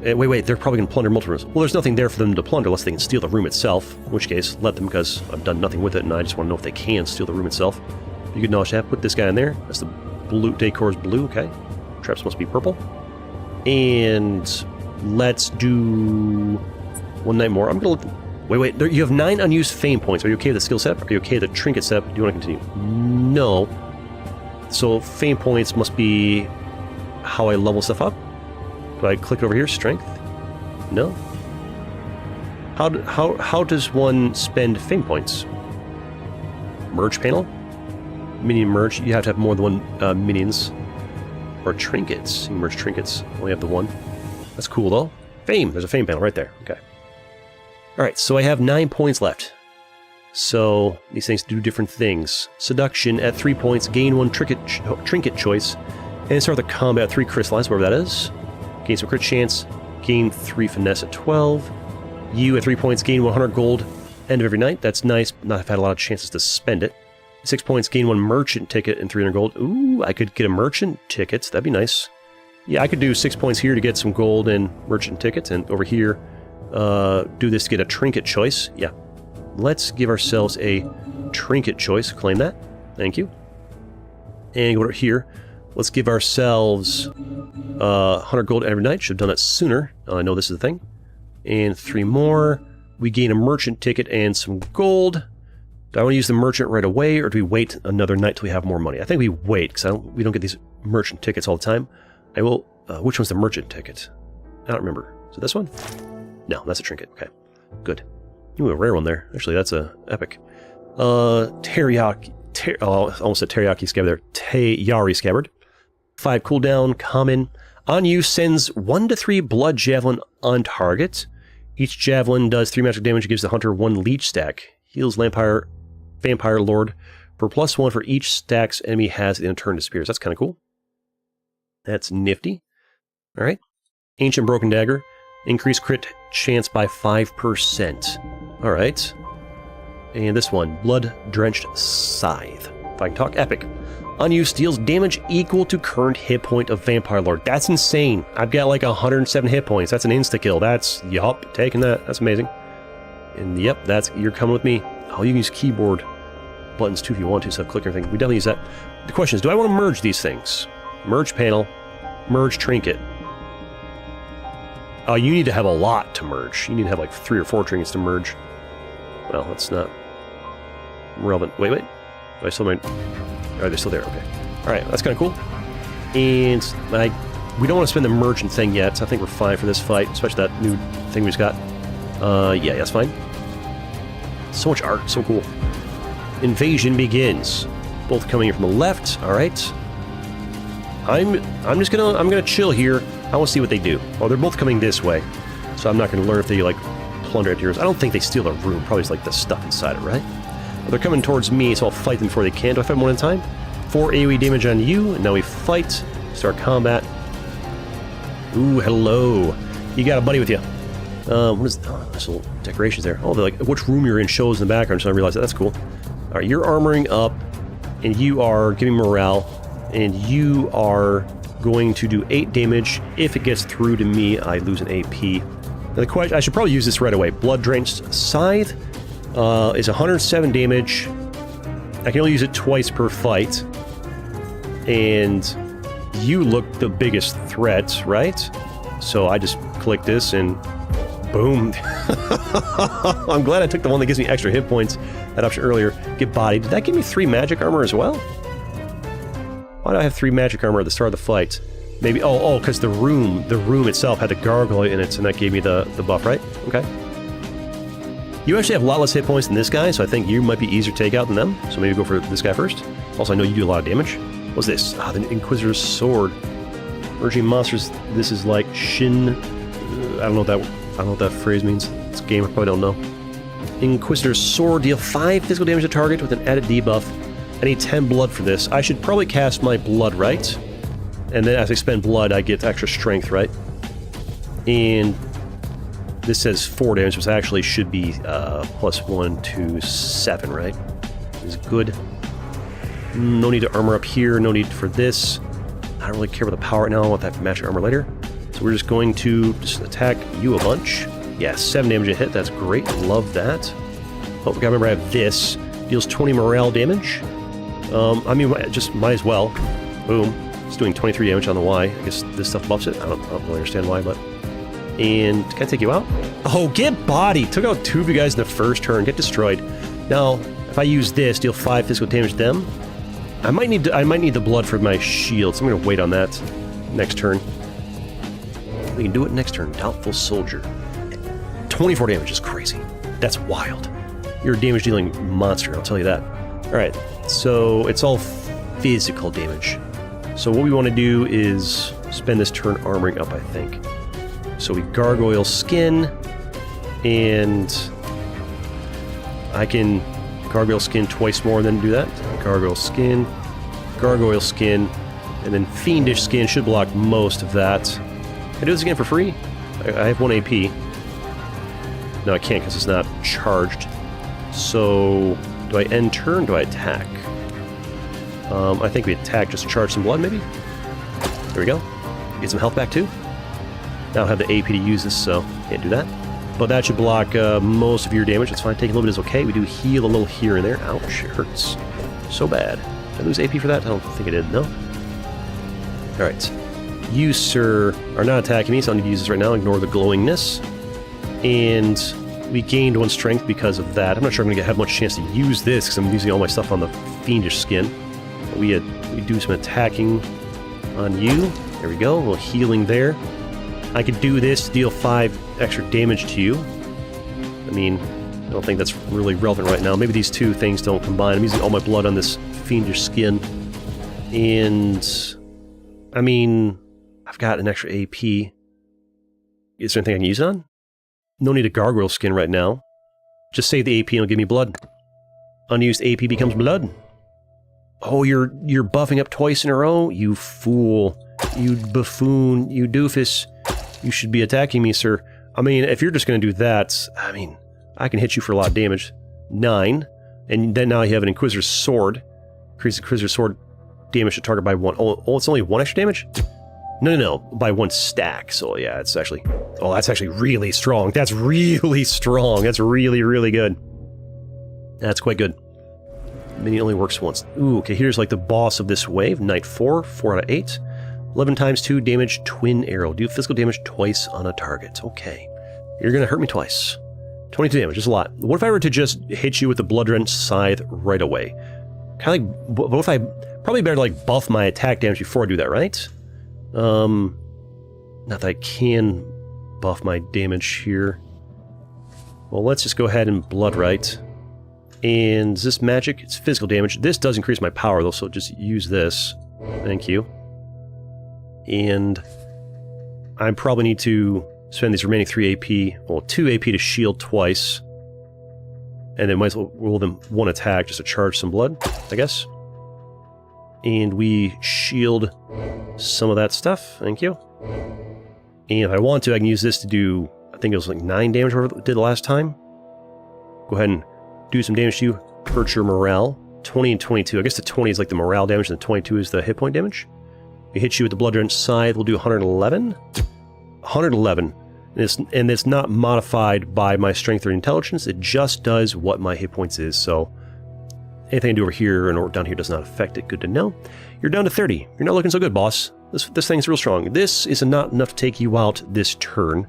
Wait, they're probably going to plunder multiple rooms. Well, there's nothing there for them to plunder unless they can steal the room itself, in which case, let them, because I've done nothing with it, and I just want to know if they can steal the room itself. You can acknowledge that. Put this guy in there. That's the blue. Decor's blue, okay. Traps must be purple. And let's do 1 night more. I'm going to... Wait, you have 9 unused fame points. Are you okay with the skill set? Are you okay with the trinket set? Do you want to continue? No. So fame points must be how I level stuff up. Do I click it over here? Strength? No. How does one spend fame points? Merge panel? Minion merge. You have to have more than 1 minions. Or trinkets. You merge trinkets. Only have the 1. That's cool though. Fame. There's a fame panel right there. Okay. Alright, so I have 9 points left. So these things do different things. Seduction at 3 points. Gain 1 trinket choice. And start the combat at 3 crystallize, wherever that is. Gain some crit chance, gain 3 finesse at 12. You at 3 points, gain 100 gold, end of every night. That's nice, but not have had a lot of chances to spend it. 6 points, gain 1 merchant ticket and 300 gold. Ooh, I could get a merchant ticket. That'd be nice. Yeah, I could do 6 points here to get some gold and merchant tickets, and over here, do this to get a trinket choice. Yeah. Let's give ourselves a trinket choice. Claim that. Thank you. And go over here. Let's give ourselves 100 gold every night. Should have done that sooner. I know this is the thing. And 3 more. We gain a merchant ticket and some gold. Do I want to use the merchant right away, or do we wait another night till we have more money? I think we wait, because we don't get these merchant tickets all the time. I will... which one's the merchant ticket? I don't remember. Is it this one? No, that's a trinket. Okay. Good. Ooh, a rare one there. Actually, that's a epic. Teriyaki... almost said teriyaki scabbard there. Teyari scabbard. 5 cooldown, common. On you sends 1 to 3 blood javelin on target. Each javelin does 3 magic damage, gives the hunter 1 leech stack. Heals vampire lord for +1 for each stacks enemy has in a turn disappears. That's kind of cool. That's nifty. Alright. Ancient broken dagger. Increase crit chance by 5%. Alright. And this one, blood drenched scythe. If I can talk, epic. On you steals damage equal to current hit point of Vampire Lord. That's insane. I've got like 107 hit points. That's an insta-kill. That's, yup, taking that. That's amazing. And yep, you're coming with me. Oh, you can use keyboard buttons too if you want to, so click everything. We definitely use that. The question is, do I want to merge these things? Merge panel, merge trinket. Oh, you need to have a lot to merge. You need to have like 3 or 4 trinkets to merge. Well, that's not relevant. Wait. Do I still might... Alright, they're still there, okay. Alright, that's kind of cool. And we don't want to spend the merchant thing yet, so I think we're fine for this fight, especially that new thing we just got. Yeah, that's fine. So much art, so cool. Invasion begins. Both coming in from the left, alright. I'm gonna chill here. I want to see what they do. Oh, they're both coming this way, so I'm not gonna learn if they, like, plunder at yours. I don't think they steal the room, probably just, like, the stuff inside it, right? They're coming towards me, so I'll fight them before they can. Do I fight one at a time? 4 AoE damage on you, and now we fight. Start combat. Ooh, hello. You got a buddy with you. What is... Oh, there's little decorations there. Oh, they're like, which room you're in shows in the background, so I realized that. That's cool. Alright, you're armoring up, and you are giving morale, and you are going to do 8 damage. If it gets through to me, I lose an AP. Now the question... I should probably use this right away. Blood-Drenched Scythe is 107 damage. I can only use it twice per fight. And you look the biggest threat, right? So I just click this and boom. I'm glad I took the one that gives me extra hit points. That option earlier. Get bodied. Did that give me 3 magic armor as well? Why do I have 3 magic armor at the start of the fight? Maybe... Oh, because the room itself had the gargoyle in it, and that gave me the buff, right? Okay. You actually have a lot less hit points than this guy, so I think you might be easier to take out than them. So maybe go for this guy first. Also, I know you do a lot of damage. What's this? Ah, the Inquisitor's Sword. Merging monsters. This is like Shin... I don't know what that phrase means. It's a game I probably don't know. Inquisitor's Sword. Deal 5 physical damage to target with an added debuff. I need 10 blood for this. I should probably cast my blood, right? And then as I spend blood, I get extra strength, right? And this says 4 damage, which actually should be +1 to 7, right? Is good. No need to armor up here. No need for this. I don't really care about the power right now. I want that magic armor later. So we're just going to just attack you a bunch. Yeah, 7 damage a hit. That's great. Love that. Oh, we gotta remember I have this. Deals 20 morale damage. I mean, just might as well. Boom. It's doing 23 damage on the Y. I guess this stuff buffs it. I don't really understand why, but... And can I take you out? Oh, get body! Took out 2 of you guys in the first turn. Get destroyed. Now, if I use this, deal 5 physical damage to them. I might need the blood for my shield, so I'm gonna wait on that next turn. We can do it next turn. Doubtful Soldier. 24 damage is crazy. That's wild. You're a damage-dealing monster, I'll tell you that. Alright, so it's all physical damage. So what we want to do is spend this turn armoring up, I think. So we Gargoyle Skin, and I can Gargoyle Skin twice more than do that. Gargoyle Skin, and then Fiendish Skin should block most of that. Can I do this again for free? I have 1 AP. No, I can't because it's not charged. So, do I end turn? Do I attack? I think we attack just to charge some blood, maybe? There we go. Get some health back, too. Now I have the AP to use this, so can't do that. But that should block most of your damage. That's fine. Taking a little bit is okay. We do heal a little here and there. Ouch, it hurts. So bad. Did I lose AP for that? I don't think I did. No? Alright. You, sir, are not attacking me, so I don't need to use this right now. Ignore the glowingness. And we gained 1 strength because of that. I'm not sure I'm going to have much chance to use this because I'm using all my stuff on the Fiendish Skin. We do some attacking on you. There we go. A little healing there. I could do this to deal 5 extra damage to you. I mean, I don't think that's really relevant right now. Maybe these 2 things don't combine. I'm using all my blood on this Fiendish Skin. And... I mean... I've got an extra AP. Is there anything I can use it on? No need a Gargoyle Skin right now. Just save the AP and it'll give me blood. Unused AP becomes blood. Oh, you're buffing up twice in a row? You fool. You buffoon. You doofus. You should be attacking me, sir. I mean, if you're just going to do that, I mean, I can hit you for a lot of damage. 9. And then now you have an Inquisitor's Sword. Increase Inquisitor's Sword damage to target by 1. Oh, it's only 1 extra damage? No. By 1 stack. So yeah, it's actually... Oh, that's actually really strong. That's really strong. That's really, really good. That's quite good. Mini only works once. Ooh, okay, here's like the boss of this wave. Knight 4, 4 out of 8. 11 times 2 damage, twin arrow. Do physical damage twice on a target. Okay. You're gonna hurt me twice. 22 damage, just a lot. What if I were to just hit you with the Blood-Drenched Scythe right away? Kind of like... What if I... Probably better to like buff my attack damage before I do that, right? Not that I can buff my damage here. Well, let's just go ahead and Bloodwrite. And is this magic? It's physical damage. This does increase my power, though, so just use this. Thank you. And I probably need to spend these remaining 3 AP, well, 2 AP to shield twice. And then might as well roll them 1 attack just to charge some blood, I guess. And we shield some of that stuff. Thank you. And if I want to, I can use this to do think it was like 9 damage whatever it did last time. Go ahead and do some damage to you. Hurt your morale. 20 and 22. I guess the 20 is like the morale damage and the 22 is the hit point damage. We hit you with the Blood Drenched Scythe. We'll do 111. 111. And it's not modified by my strength or intelligence. It just does what my hit points is. So anything I do over here or down here does not affect it. Good to know. You're down to 30. You're not looking so good, boss. This thing's real strong. This is not enough to take you out this turn.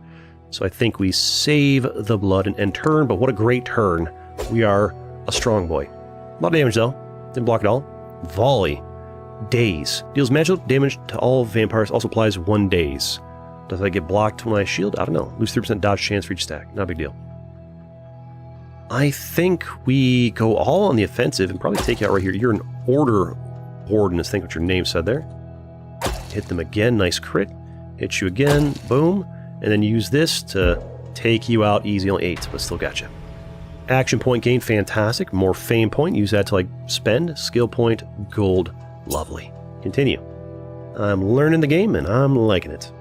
So I think we save the blood and end turn. But what a great turn. We are a strong boy. A lot of damage though. Didn't block at all. Volley. Daze. Deals magical damage to all vampires. Also applies 1 daze. Does I get blocked when I shield? I don't know. Lose 3% dodge chance for each stack. Not a big deal. I think we go all on the offensive and probably take you out right here. You're an Order Warden, I think what your name said there. Hit them again. Nice crit. Hit you again. Boom. And then use this to take you out easy on 8, but still got you. Action point gain. Fantastic. More fame point. Use that to like spend. Skill point. Gold. Lovely. Continue. I'm learning the game and I'm liking it.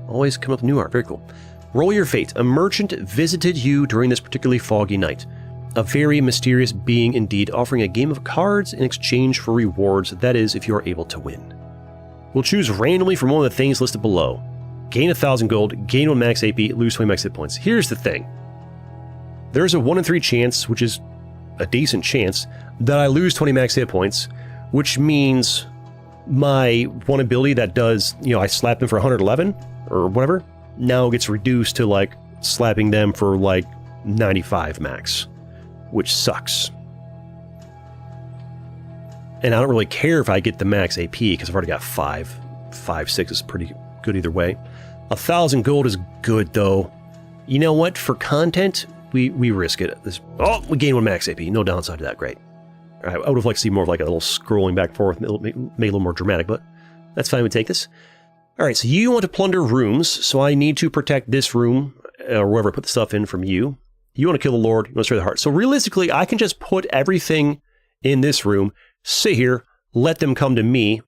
Always come up with new art. Very cool. Roll your fate. A merchant visited you during this particularly foggy night. A very mysterious being indeed, offering a game of cards in exchange for rewards, that is, if you are able to win. We'll choose randomly from one of the things listed below. Gain 1,000 gold, gain 1 max AP, lose 20 max hit points. Here's the thing. There's a 1 in 3 chance, which is a decent chance, that I lose 20 max hit points, which means my one ability that does, I slap them for 111 or whatever, now gets reduced to like slapping them for like 95 max, which sucks. And I don't really care if I get the max AP because I've already got 5. 5/6 is pretty good either way. 1,000 gold is good though. You know what? For content, we risk it. We gain 1 max AP. No downside to that. Great. All right, I would have liked to see more of like a little scrolling back and forth, made a little more dramatic, but that's fine. We take this. All right, so you want to plunder rooms, so I need to protect this room, or wherever I put the stuff in from you. You want to kill the Lord, you want to destroy the heart. So realistically, I can just put everything in this room, sit here, let them come to me.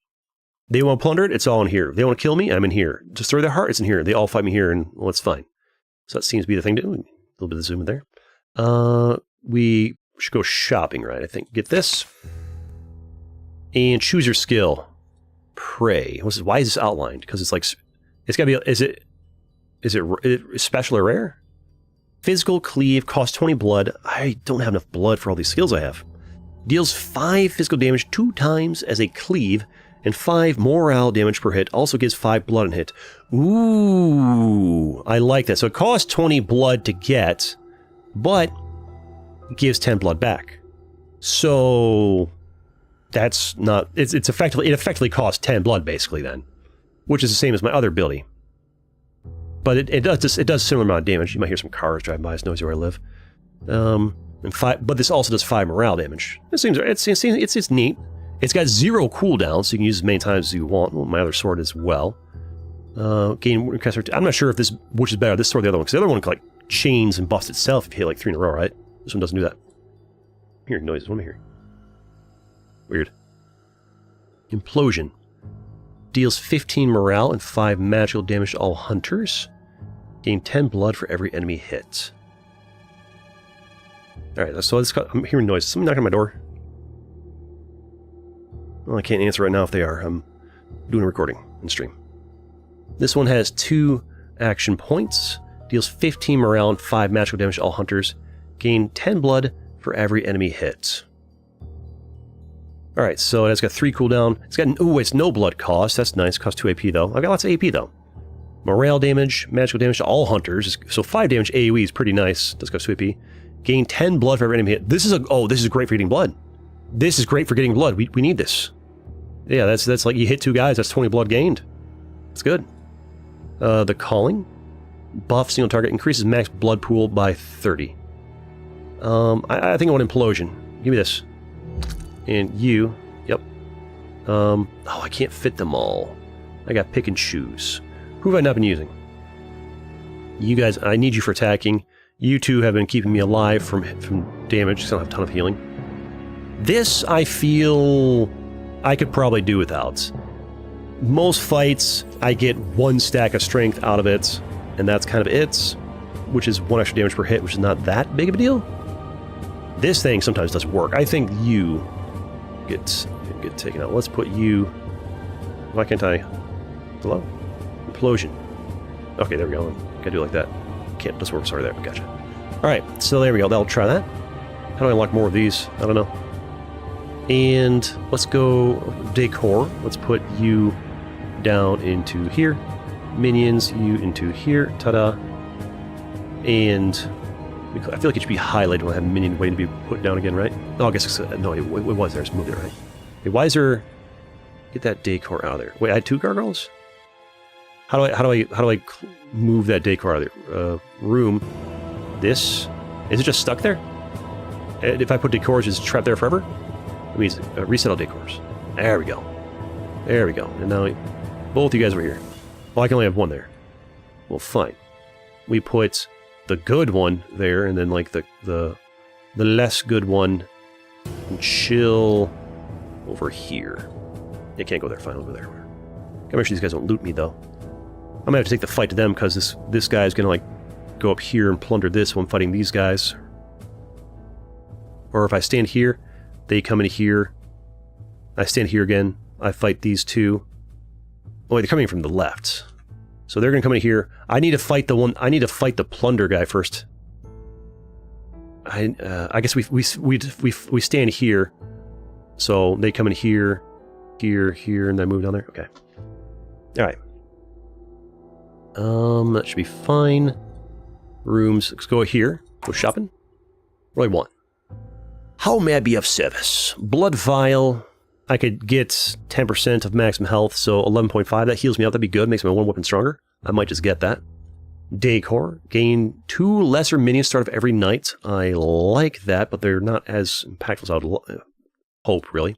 They want to plunder it, it's all in here. They want to kill me, I'm in here. Destroy their heart, it's in here. They all fight me here, and well, it's fine. So that seems to be the thing to do. A little bit of zoom in there. We should go shopping, right? I think. Get this. And choose your skill. Pray. Why is this outlined? Because it's like, it's got to be, is it special or rare? Physical cleave, costs 20 blood. I don't have enough blood for all these skills I have. Deals 5 physical damage 2 times as a cleave, and 5 morale damage per hit. Also gives 5 blood and hit. Ooh, I like that. So it costs 20 blood to get, but gives 10 blood back. So that's not, it effectively costs 10 blood basically then, which is the same as my other ability. But it does similar amount of damage. You might hear some cars driving by. It's noisy where I live. But this also does 5 morale damage. It's neat. It's got 0 cooldown, so you can use as many times as you want. Well, my other sword as well. I'm not sure if which is better, this sword or the other one, because the other one like chains and busts itself if you hit like 3 in a row, right? This one doesn't do that. I'm hearing noises. What am I hearing? Weird. Implosion. Deals 15 morale and 5 magical damage to all hunters. Gain 10 blood for every enemy hit. Alright, so I'm hearing noises. Somebody knocking on my door. Well, I can't answer right now if they are. I'm doing a recording and stream. This one has 2 action points. Deals 15 morale and 5 magical damage to all hunters. Gain 10 blood for every enemy hit. Alright, so it's got 3 cooldown. It's no blood cost. That's nice. Costs 2 AP though. I've got lots of AP though. Morale damage, magical damage to all hunters. So 5 damage AoE is pretty nice. Does cost 2 AP. Gain 10 blood for every enemy hit. This is great for getting blood. This is great for getting blood. We need this. Yeah, that's like you hit 2 guys, that's 20 blood gained. That's good. The calling. Buff single target, increases max blood pool by 30. I think I want implosion. Give me this. And you. Yep. I can't fit them all. I got pick and choose. Who have I not been using? You guys, I need you for attacking. You 2 have been keeping me alive from damage, because I don't have a ton of healing. This, I feel I could probably do without. Most fights, I get 1 stack of strength out of it. And that's kind of it, which is 1 extra damage per hit, which is not that big of a deal. This thing sometimes doesn't work. I think you get taken out. Let's put you... Why can't I... Hello? Implosion. Okay, there we go. Gotta do it like that. Can't, doesn't work. Sorry there, but gotcha. Alright, so there we go. I'll try that. How do I unlock more of these? I don't know. And let's go decor. Let's put you down into here. Minions, you into here. Ta-da. And I feel like it should be highlighted when I have minion waiting to be put down again, right? Oh, I guess it's, no, it was there. Just moved it, right? Okay, why is there... Get that decor out of there. Wait, I had 2 gargoyles? How do I move that decor out of there? Room. This. Is it just stuck there? If I put decors, is it trapped there forever? It means reset all decors. There we go. There we go. And now both you guys were here. Well, I can only have 1 there. Well, fine. We put the good one there, and then like the less good one and chill over here. You can't go there. Fine, over there. Gotta make sure these guys don't loot me though. I'm gonna have to take the fight to them because this guy's gonna like go up here and plunder this when fighting these guys. Or if I stand here, they come in here. I stand here again. I fight these 2. Oh, wait, they're coming from the left. So they're gonna come in here. I need to fight the one. I need to fight the plunder guy first. I guess we stand here. So they come in here, here, and then move down there. Okay. All right. That should be fine. Rooms. Let's go here. Go shopping. What do I want? How may I be of service? Blood vial. I could get 10% of maximum health, so 11.5. That heals me up. That'd be good. Makes my one weapon stronger. I might just get that. Decor. Gain 2 lesser minions start of every night. I like that, but they're not as impactful as I would hope, really.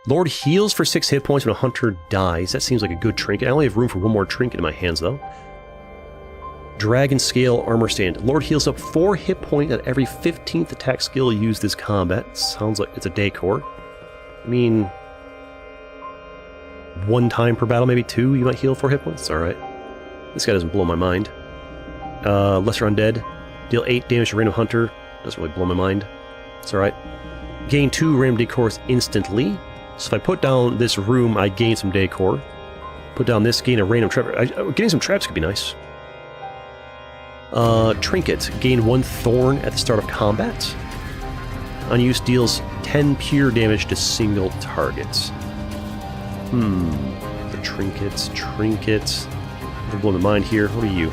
Lord heals for 6 hit points when a hunter dies. That seems like a good trinket. I only have room for 1 more trinket in my hands, though. Dragon Scale Armor Stand. Lord heals up 4 hit points at every 15th attack skill used this combat. Sounds like it's a decor. I mean, 1 time per battle, maybe 2, you might heal 4 hit points. Alright. This guy doesn't blow my mind. Lesser Undead. Deal 8 damage to random hunter. Doesn't really blow my mind. It's alright. Gain 2 random decors instantly. So if I put down this room, I gain some decor. Put down this, gain a random trap. Getting some traps could be nice. Trinket. Gain 1 thorn at the start of combat. Unused deals 10 pure damage to single targets. The trinkets. They're blowing my mind here. What are you?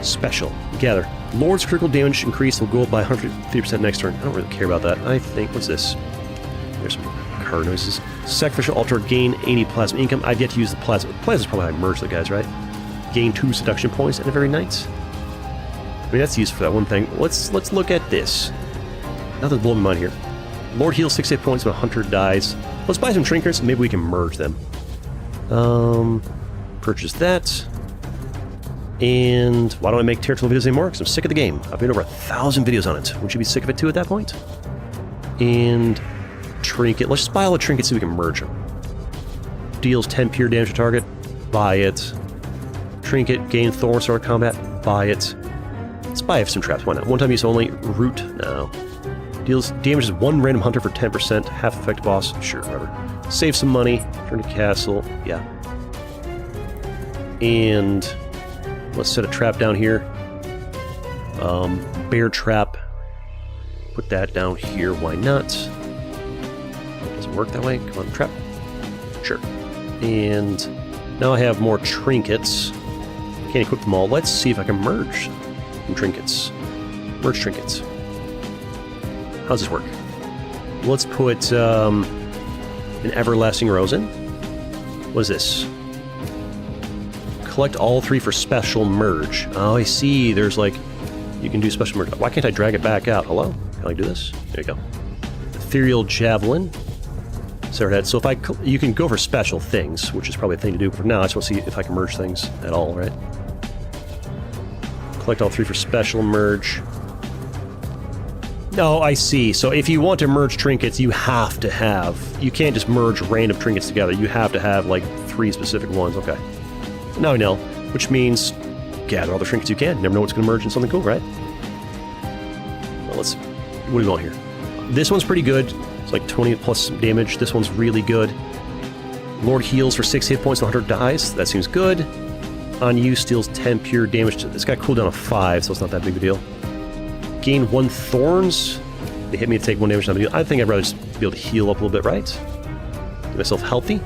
Special. Gather. Lord's critical damage increase will go up by 150% next turn. I don't really care about that. I think... What's this? There's some car noises. Sacrificial altar. Gain 80 plasma income. I've yet to use the plasma. Plasma's probably how I merge the guys, right? Gain 2 seduction points at the very night. I mean, that's used for that one thing. Let's look at this. Nothing's blowing my mind here. Lord heals 6 hit points when a hunter dies. Let's buy some trinkets and maybe we can merge them. Purchase that. And why don't I make Territorial videos anymore? Because I'm sick of the game. I've made over 1,000 videos on it. Would you be sick of it too at that point? And trinket. Let's just buy all the trinkets so we can merge them. Deals 10 pure damage to target. Buy it. Trinket. Gain thorn start combat. Buy it. Let's buy some traps. Why not? 1 time use only. Root. No. Deals damages 1 random hunter for 10%. Half effect boss. Sure, whatever. Save some money. Turn to castle. Yeah. And let's set a trap down here. Bear trap. Put that down here. Why not? It doesn't work that way. Come on, trap. Sure. And now I have more trinkets. Can't equip them all. Let's see if I can merge some trinkets. Merge trinkets. How's this work? Let's put an Everlasting Rose in. What is this? Collect all 3 for special merge. Oh, I see. There's like... You can do special merge. Why can't I drag it back out? Hello? Can I do this? There you go. Ethereal Javelin. Severed. So if I... You can go for special things, which is probably a thing to do. But for now, I just want to see if I can merge things at all, right? Collect all 3 for special merge. No, I see. So if you want to merge trinkets, you have to have... You can't just merge random trinkets together. You have to have, like, 3 specific ones. Okay. Now I know. Which means gather all the trinkets you can. Never know what's going to emerge in something cool, right? Well, let's... What do we want here? This one's pretty good. It's like 20 plus damage. This one's really good. Lord heals for 6 hit points and 100 dies. That seems good. On you, steals 10 pure damage. It's got cooldown of 5, so it's not that big of a deal. Gain 1 thorns. They hit me to take 1 damage. Not a big deal. I think I'd rather just be able to heal up a little bit, right? Get myself healthy.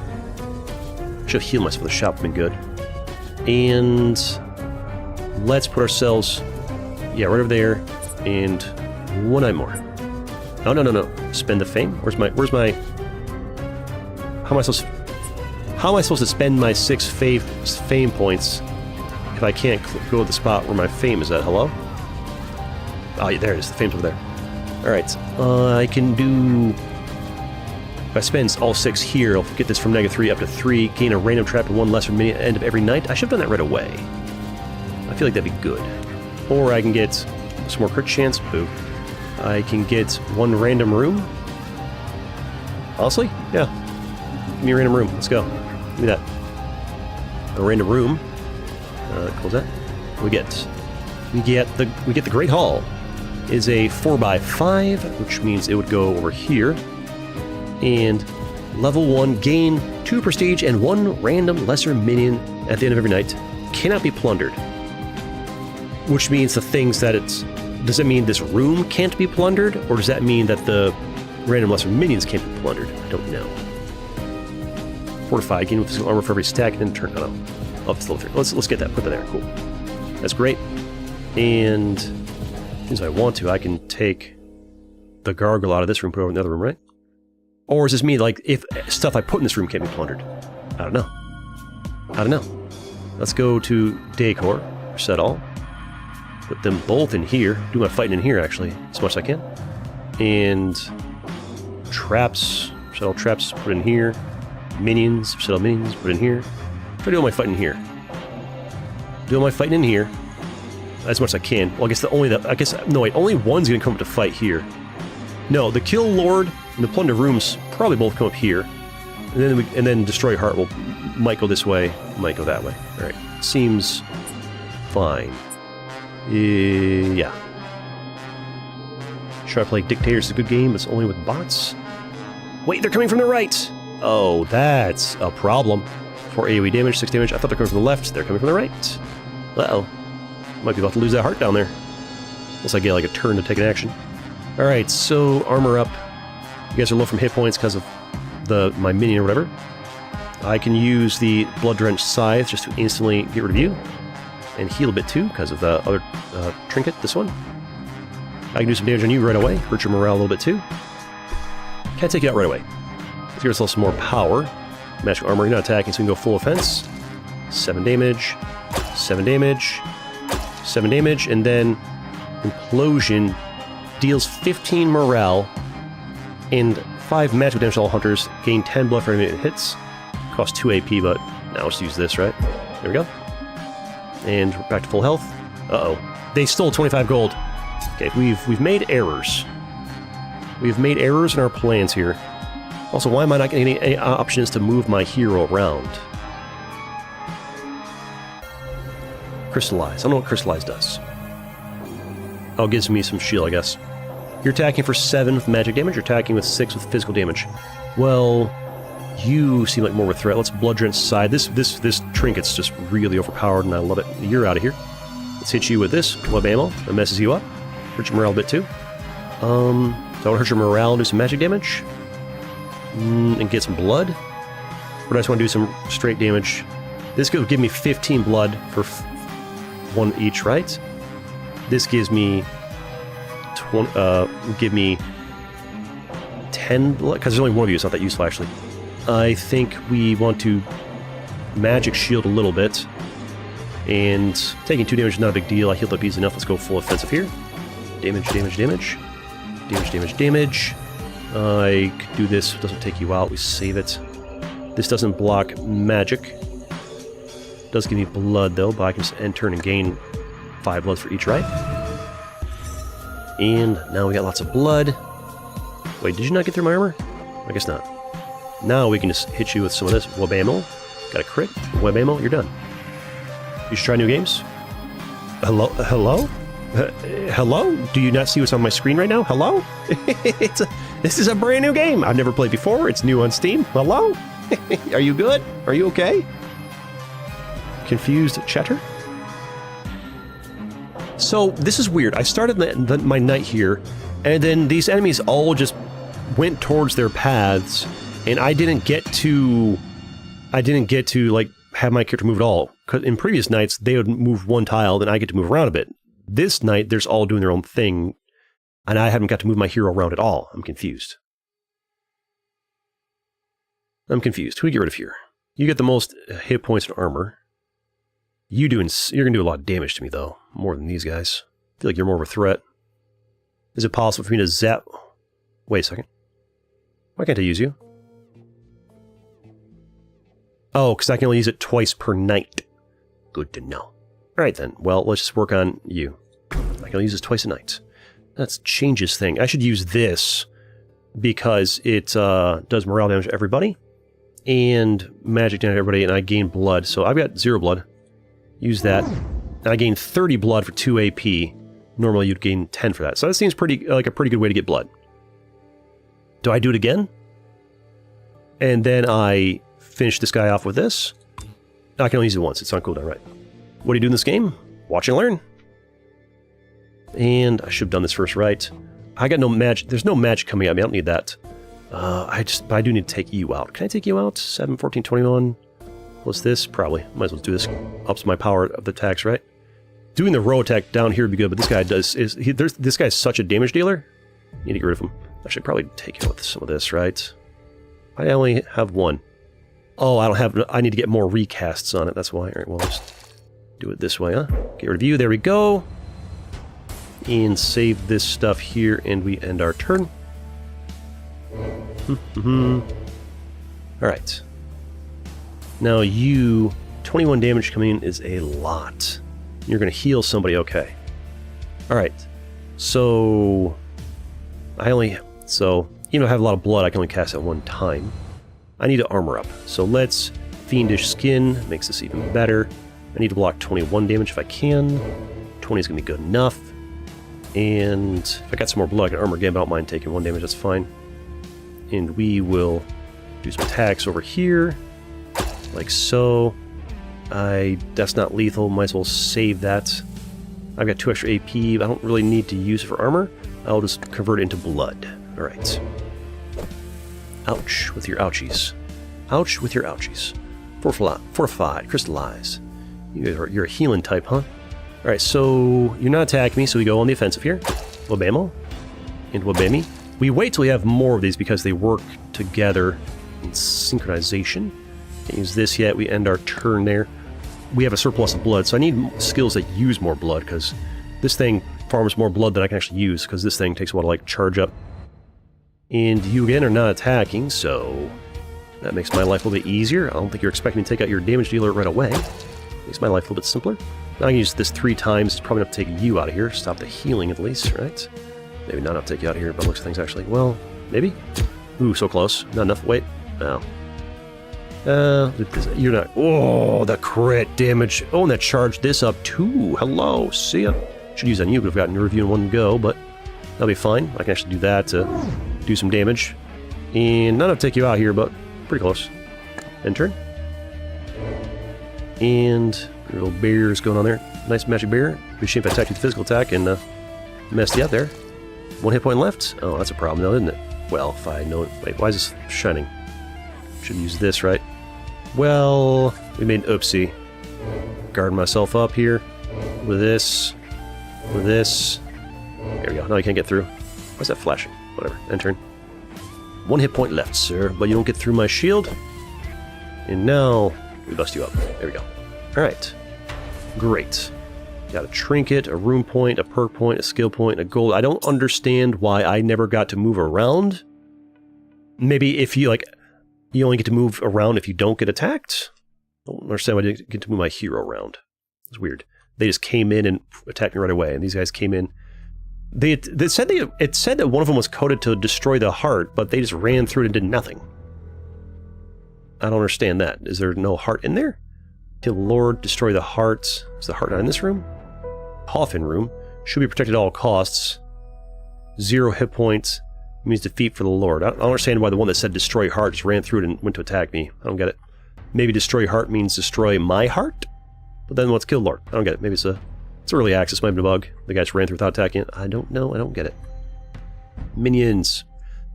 Should have healed myself. The shop would have been good. And let's put ourselves, yeah, right over there. And 1 night more. No, no, no, no. Spend the fame. Where's my? How am I supposed to spend my 6 fame points if I can't go to the spot where my fame is at? Hello? Oh, yeah, there it is. The fame's over there. Alright. I can do... If I spend all 6 here, I'll get this from -3 up to 3, gain a random trap and 1 lesser minion at the end of every night. I should have done that right away. I feel like that'd be good. Or I can get some more crit chance. Boo. I can get 1 random room. Honestly? Yeah. Give me a random room. Let's go. Give me that. A random room. Close that. We get the Great Hall. Is a 4x5, which means it would go over here. And level 1, gain 2 prestige and 1 random lesser minion at the end of every night. Cannot be plundered. Which means the things that it's... Does it mean this room can't be plundered? Or does that mean that the random lesser minions can't be plundered? I don't know. Fortified, gain with physical armor for every stack, and then turn... Oh, no. Oh, it's level 3. Let's get that. Put that there. Cool. That's great. And... As I want to, I can take the gargoyle out of this room, put it over in the other room, right? Or is this me, like, if stuff I put in this room can't be plundered? I don't know. I don't know. Let's go to decor, reset all. Put them both in here. Do my fighting in here, actually, as much as I can. And traps, reset all traps, put in here. Minions, reset all minions, put in here. Try to do all my fighting in here. Do all my fighting in here. As much as I can. Well, I guess only one's gonna come up to fight here. No, the Kill Lord and the Plunder Rooms probably both come up here. And then Destroy Heart might go this way, might go that way. Alright. Seems fine. Yeah. Should I play Dictator? It's a good game, it's only with bots. Wait, they're coming from the right! Oh, that's a problem. 4 AoE damage, 6 damage. I thought they're coming from the left, they're coming from the right. Uh-oh. Might be about to lose that heart down there. Unless I get like a turn to take an action. Alright, so armor up. You guys are low from hit points because of my minion or whatever. I can use the Blood-Drenched Scythe just to instantly get rid of you. And heal a bit too, because of the other trinket, this one. I can do some damage on you right away, hurt your morale a little bit too. Can't take you out right away. Let's give ourselves some more power. Magic armor, you're not attacking, so we can go full offense. 7 damage. 7 damage. 7 damage, and then Implosion deals 15 morale and 5 magic damage to all hunters, gain 10 blood for every minute it hits. Costs 2 AP, but now let's use this, right? There we go. And we're back to full health. Uh-oh. They stole 25 gold. Okay, we've made errors. We've made errors in our plans here. Also, why am I not getting any options to move my hero around? Crystallize. I don't know what Crystallize does. Oh, it gives me some shield, I guess. You're attacking for 7 with magic damage, you're attacking with 6 with physical damage. Well, you seem like more of a threat. Let's Blood-Drenched Scythe. This trinket's just really overpowered, and I love it. You're out of here. Let's hit you with this web ammo. That messes you up. Hurt your morale a bit, too. So I want to hurt your morale and do some magic damage. And get some blood. Or do I just want to do some straight damage? This could give me 15 blood for 1 each, right? This gives me 10 blood, because there's only one of you, it's not that useful actually. I think we want to magic shield a little bit, and taking 2 damage is not a big deal. I healed up easy enough. Let's go full offensive here. Damage, damage, damage. Damage, damage, damage. I could do this, it doesn't take you out, we save it. This doesn't block magic. Does give me blood though, but I can just end turn and gain 5 blood for each, right? And now we got lots of blood. Wait, did you not get through my armor? I guess not. Now we can just hit you with some of this web ammo. Got a crit, web ammo, you're done. You should try new games. Hello? Hello? Hello? Do you not see what's on my screen right now? Hello? This is a brand new game. I've never played before. It's new on Steam. Hello? Are you good? Are you okay? Confused chatter? So, this is weird. I started my night here, and then these enemies all just went towards their paths, and I didn't get to, like, have my character move at all. Because in previous nights, they would move one tile, then I get to move around a bit. This night, they're all doing their own thing, and I haven't got to move my hero around at all. I'm confused. Who do we get rid of here? You get the most hit points and armor. You're going to do a lot of damage to me, though. More than these guys. I feel like you're more of a threat. Is it possible for me to zap... Wait a second. Why can't I use you? Oh, because I can only use it twice per night. Good to know. Alright then, well, let's just work on you. I can only use this twice a night. That changes thing. I should use this because it does morale damage to everybody. And magic damage to everybody, and I gain blood. So I've got 0 blood. Use that. And I gain 30 blood for 2 AP. Normally you'd gain 10 for that. So that seems like a pretty good way to get blood. Do I do it again? And then I finish this guy off with this. I can only use it once. It's on cooldown, right? What do you do in this game? Watch and learn. And I should have done this first right. I got no magic. There's no magic coming at me. I don't need that. But I do need to take you out. Can I take you out? 7, 14, 21. What's this? Probably. Might as well do this. Ups my power of the attacks, right? Doing the row attack down here would be good, but this guy this guy's such a damage dealer. Need to get rid of him. I should probably take him with some of this, right? I only have 1. Oh, I need to get more recasts on it. That's why. All right, well, just do it this way, huh? Get rid of you. There we go. And save this stuff here, and we end our turn. Alright. Now you... 21 damage coming in is a lot. You're going to heal somebody, okay. Alright. So... even though I have a lot of blood, I can only cast it 1 time. I need to armor up. So let's... Fiendish Skin makes this even better. I need to block 21 damage if I can. 20 is going to be good enough. And if I got some more blood, I can armor again, but I don't mind taking 1 damage, that's fine. And we will do some attacks over here, like so. That's not lethal, might as well save that. I've got 2 extra AP, I don't really need to use it for armor. I'll just convert it into blood. Alright. Ouch with your ouchies. Ouch with your ouchies. Fortified, crystallize. You're a healing type, huh? Alright, so you're not attacking me, so we go on the offensive here. Wabamo. And Wabemi. We wait till we have more of these because they work together in synchronization. Can't use this yet, we end our turn there. We have a surplus of blood, so I need skills that use more blood, because this thing farms more blood than I can actually use, because this thing takes a while to, like, charge up. And you again are not attacking, so that makes my life a little bit easier. I don't think you're expecting to take out your damage dealer right away. Makes my life a little bit simpler. Now I can use this 3 times. It's probably enough to take you out of here. Stop the healing at least, right? Maybe not enough to take you out of here, but looks things actually. Well, maybe? Ooh, so close. Not enough. Wait. No. You're not... Oh, the crit damage. Oh, and that charged this up too. Hello. See ya. Should use on you, but I've gotten your review in one go, but that'll be fine. I can actually do that to do some damage. And not enough to take you out here, but pretty close. End turn. And your little bear's going on there. Nice magic bear. It'd be a shame if I attacked you with physical attack and messed you up there. 1 hit point left? Oh, that's a problem though, isn't it? Well, if I know it. Wait, why is this shining? Should use this, right? Well, we made an oopsie. Guarding myself up here. With this. With this. There we go. Now you can't get through. Why's that flashing? Whatever. End turn. 1 hit point left, sir, but you don't get through my shield. And now we bust you up. There we go. Alright. Great. Got a trinket, a rune point, a perk point, a skill point, a gold. I don't understand why I never got to move around. Maybe if you, like, you only get to move around if you don't get attacked? I don't understand why I didn't get to move my hero around. It's weird. They just came in and attacked me right away, and these guys came in. It said that one of them was coded to destroy the heart, but they just ran through it and did nothing. I don't understand that. Is there no heart in there? Kill the Lord, destroy the heart. Is the heart not in this room? Coffin room. Should be protected at all costs. 0 hit points means defeat for the Lord. I don't understand why the one that said destroy heart just ran through it and went to attack me. I don't get it. Maybe destroy heart means destroy my heart? But then what's kill Lord? I don't get it. Maybe it's early access, might have been a bug. The guy just ran through without attacking it. I don't know. I don't get it. Minions.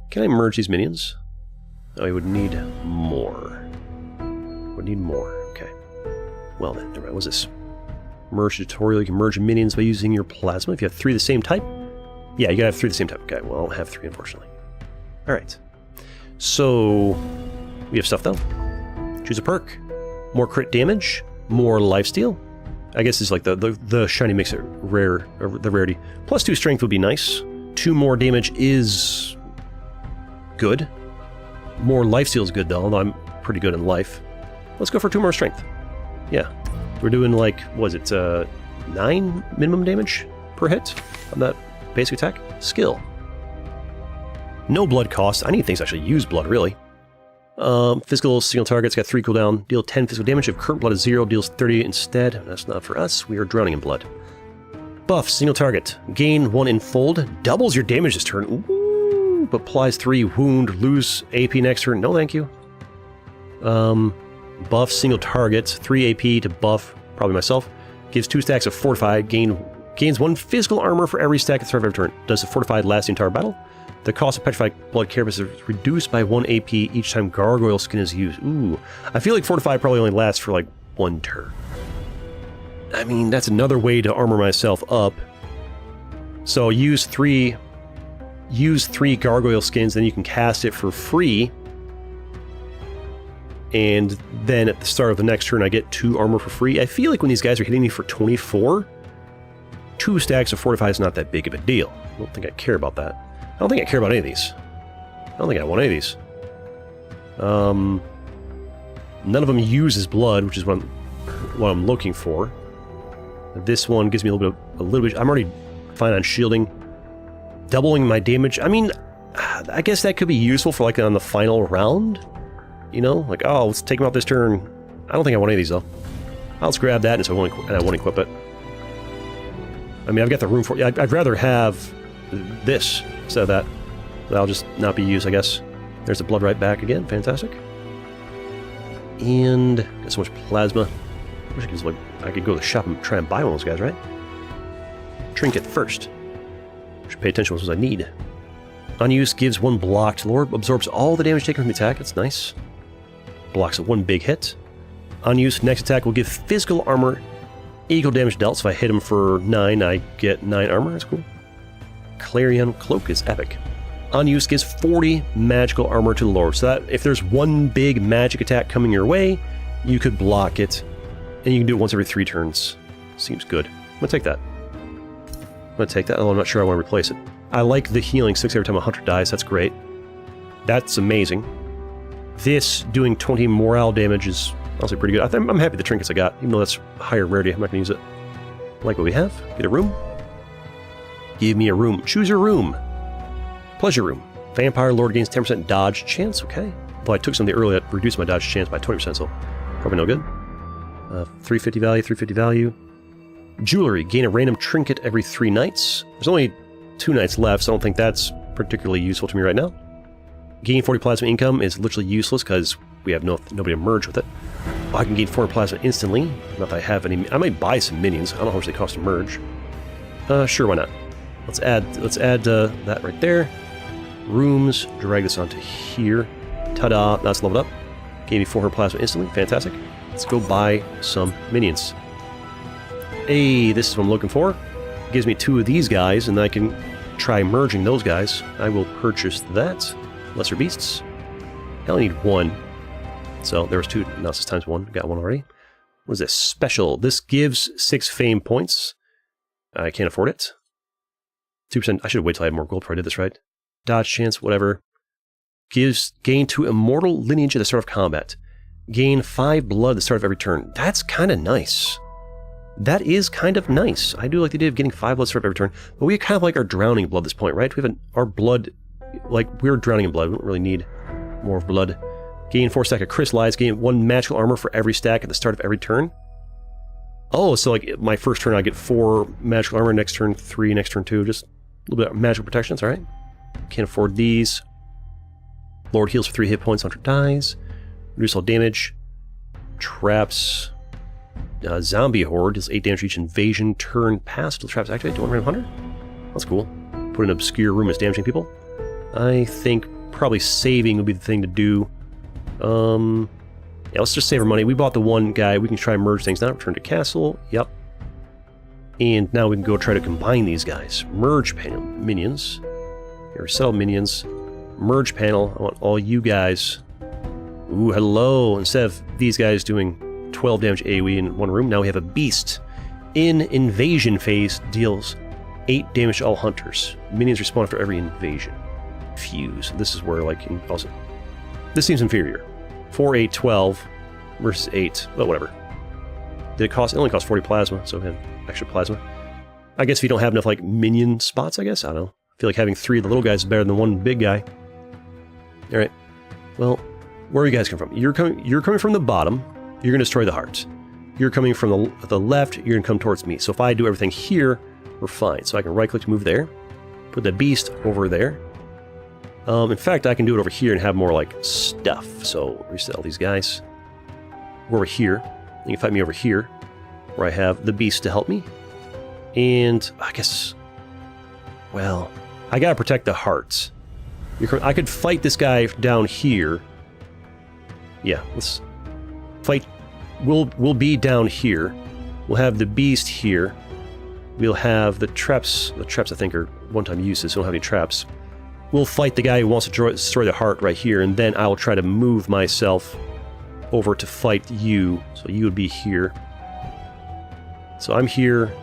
Can I merge these minions? Oh, we would need more. Would need more. Okay. Well then, what was this? Merge tutorial. You can merge minions by using your plasma. If you have 3 of the same type. Yeah, you gotta have 3 of the same type. Okay, well, I don't have 3, unfortunately. Alright. So, we have stuff, though. Choose a perk. More crit damage. More lifesteal. I guess it's like the shiny makes it rare, or the rarity. +2 strength would be nice. 2 more damage is good. More lifesteal is good, though, although I'm pretty good in life. Let's go for 2 more strength. Yeah. We're doing, like, what is it, 9 minimum damage per hit on that basic attack? Skill. No blood cost. I need things to actually use blood, really. Physical single targets got 3 cooldown. Deal 10 physical damage. If current blood is 0, deals 30 instead. That's not for us. We are drowning in blood. Buff, single target. Gain 1 in fold. Doubles your damage this turn. Ooh, but applies 3 wound. Lose AP next turn. No, thank you. Buff, single target. 3 AP to buff, probably myself. Gives 2 stacks of fortified. Gains 1 physical armor for every stack at the start of every turn. Does the fortified last the entire battle? The cost of petrified blood carapace is reduced by 1 AP each time gargoyle skin is used. Ooh. I feel like fortified probably only lasts for like 1 turn. I mean, that's another way to armor myself up. So use 3 gargoyle skins, then you can cast it for free. And then at the start of the next turn I get 2 armor for free. I feel like when these guys are hitting me for 24, 2 stacks of fortified is not that big of a deal. I don't think I care about that. I don't think I care about any of these. I don't think I want any of these. None of them uses blood, which is what I'm looking for. This one gives me a little bit. I'm already fine on shielding, doubling my damage. I mean, I guess that could be useful for like on the final round. You know, like, oh, let's take him out this turn. I don't think I want any of these though. I'll just grab that and so I won't equip it. I mean, I've got the room for it. I'd rather have this instead of that. That'll just not be used, I guess. There's the blood right back again. Fantastic. And got so much plasma. I wish I could go to the shop and try and buy one of those guys, right? Trinket first. Should pay attention to what I need. Unused gives 1 block to Lord. Absorbs all the damage taken from the attack. That's nice. Blocks at 1 big hit. Unused next attack will give physical armor equal damage dealt. So if I hit him for 9, I get 9 armor. That's cool. Clarion Cloak is epic. Unused gives 40 magical armor to the Lord. So that if there's 1 big magic attack coming your way, you could block it. And you can do it once every 3 turns. Seems good. I'm going to take that. Although I'm not sure I want to replace it. I like the healing 6 every time a hunter dies. That's great. That's amazing. This doing 20 morale damage is honestly pretty good. I'm happy with the trinkets I got, even though that's higher rarity. I'm not going to use it. I like what we have. Get a room. Give me a room. Choose your room. Pleasure room. Vampire Lord gains 10% dodge chance. Okay. Though I took something early that reduced my dodge chance by 20%, so probably no good. 350 value, 350 value. Jewelry. Gain a random trinket every 3 nights. There's only 2 nights left, so I don't think that's particularly useful to me right now. Gain 40 plasma income is literally useless because we have nobody to merge with it. Oh, I can gain 4 plasma instantly. Not that I have any. I might buy some minions. I don't know how much they cost to merge. Sure, why not? Let's add that right there. Rooms. Drag this onto here. Ta-da! That's leveled up. Gave me 400 plasma instantly. Fantastic. Let's go buy some minions. Hey, this is what I'm looking for. It gives me 2 of these guys, and then I can try merging those guys. I will purchase that. Lesser beasts. I only need 1. So there was 2. Now it's times 1. Got 1 already. What is this? Special. This gives 6 fame points. I can't afford it. 2%. I should have waited till I had more gold before I did this, right? Dodge chance, whatever. Gives gain 2 immortal lineage at the start of combat. Gain 5 blood at the start of every turn. That's kind of nice. That is kind of nice. I do like the idea of getting 5 blood at the start of every turn, but we kind of like our drowning blood at this point, right? We have our blood, like, we're drowning in blood. We don't really need more blood. Gain 4 stack of crystallized. Gain 1 magical armor for every stack at the start of every turn. Oh, so like my first turn I get 4 magical armor, next turn 3, next turn 2, just a little bit of magical protection, it's alright. Can't afford these. Lord heals for 3 hit points, Hunter dies. Reduce all damage. Traps. Zombie Horde deals 8 damage each invasion turn pass till the traps activate. Do 1 random hunter? That's cool. Put an obscure room as damaging people. I think probably saving would be the thing to do. Yeah, let's just save our money. We bought the one guy. We can try and merge things now. Return to castle. Yep. And now we can go try to combine these guys. Merge panel minions. Here, settle minions. Merge panel. I want all you guys. Ooh, hello. Instead of these guys doing 12 damage AoE in one room, now we have a beast. In invasion phase, deals 8 damage to all hunters. Minions respawn after every invasion. Fuse. This is where, like, also... This seems inferior. 4, 8, 12 versus 8. Well, whatever. Did it cost? It only cost 40 plasma, so we had extra plasma. I guess if you don't have enough, like, minion spots, I guess? I don't know. I feel like having 3 of the little guys is better than 1 big guy. Alright. Well, where are you guys come from? You're coming from the bottom. You're going to destroy the heart. You're coming from the left. You're going to come towards me. So if I do everything here, we're fine. So I can right-click to move there. Put the beast over there. In fact, I can do it over here and have more, like, stuff. So, reset all these guys. We're over here. You can fight me over here, where I have the beast to help me. And, I guess... Well, I gotta protect the hearts. I could fight this guy down here. Yeah, let's... Fight... We'll be down here. We'll have the beast here. We'll have the traps. The traps, I think, are one-time uses, so we don't have any traps. We'll fight the guy who wants to destroy the heart right here, and then I will try to move myself over to fight you. So you would be here. So I'm here.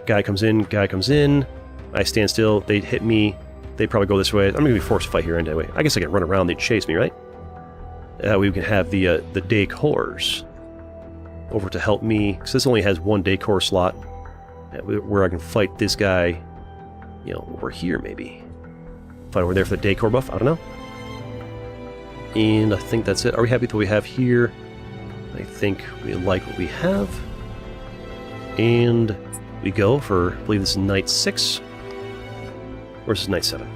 Guy comes in. I stand still. They hit me. They probably go this way. I'm going to be forced to fight here anyway. I guess I can run around. They'd chase me, right? We can have the decors over to help me. Because this only has 1 decor slot. Where I can fight this guy, you know, over here maybe. Fight over there for the decor buff, I don't know. And I think that's it. Are we happy with what we have here? I think we like what we have. And we go for, I believe this is night 6. Or is this night 7?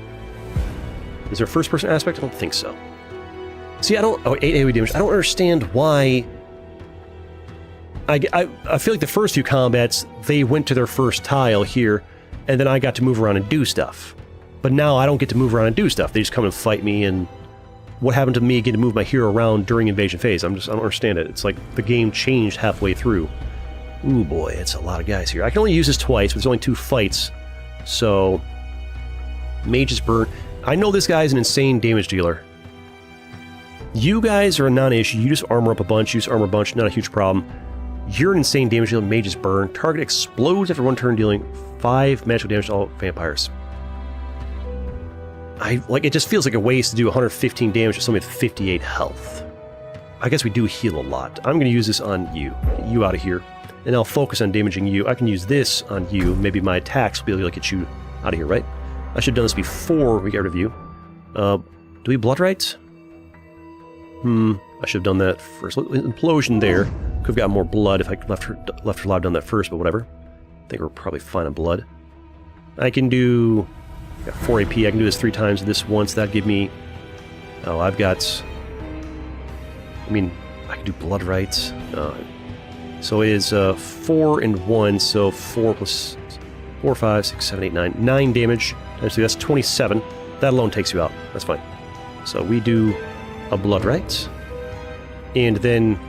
Is there a first person aspect? I don't think so. See, I don't... Oh, 8 AoE damage. I don't understand why... I feel like the first few combats, they went to their first tile here, and then I got to move around and do stuff. But now I don't get to move around and do stuff. They just come and fight me, and what happened to me getting to move my hero around during invasion phase? I don't understand it. It's like the game changed halfway through. Ooh boy, it's a lot of guys here. I can only use this twice, but there's only 2 fights. So, Mage's Burn. I know this guy's an insane damage dealer. You guys are a non-issue. You just armor up a bunch, use armor a bunch, not a huge problem. You're an insane damage dealer, Mage's Burn. Target explodes after 1 turn, dealing 5 magical damage to all vampires. It just feels like a waste to do 115 damage to somebody with 58 health. I guess we do heal a lot. I'm going to use this on you. Get you out of here. And I'll focus on damaging you. I can use this on you. Maybe my attacks will be able to get you out of here, right? I should have done this before we get rid of you. Do we blood right? I should have done that first. Implosion there. Could have gotten more blood if I left her alive, done that first, but whatever. I think we're probably fine on blood. I can do... Got 4 AP. I can do this 3 times this once. That'd give me... Oh, I've got... I mean, I can do blood rights. So it is 4 and 1, so 4 plus 4, 5, 6, 7, 8, 9. 9 damage times 3. That's 27. That alone takes you out. That's fine. So we do a blood right. And then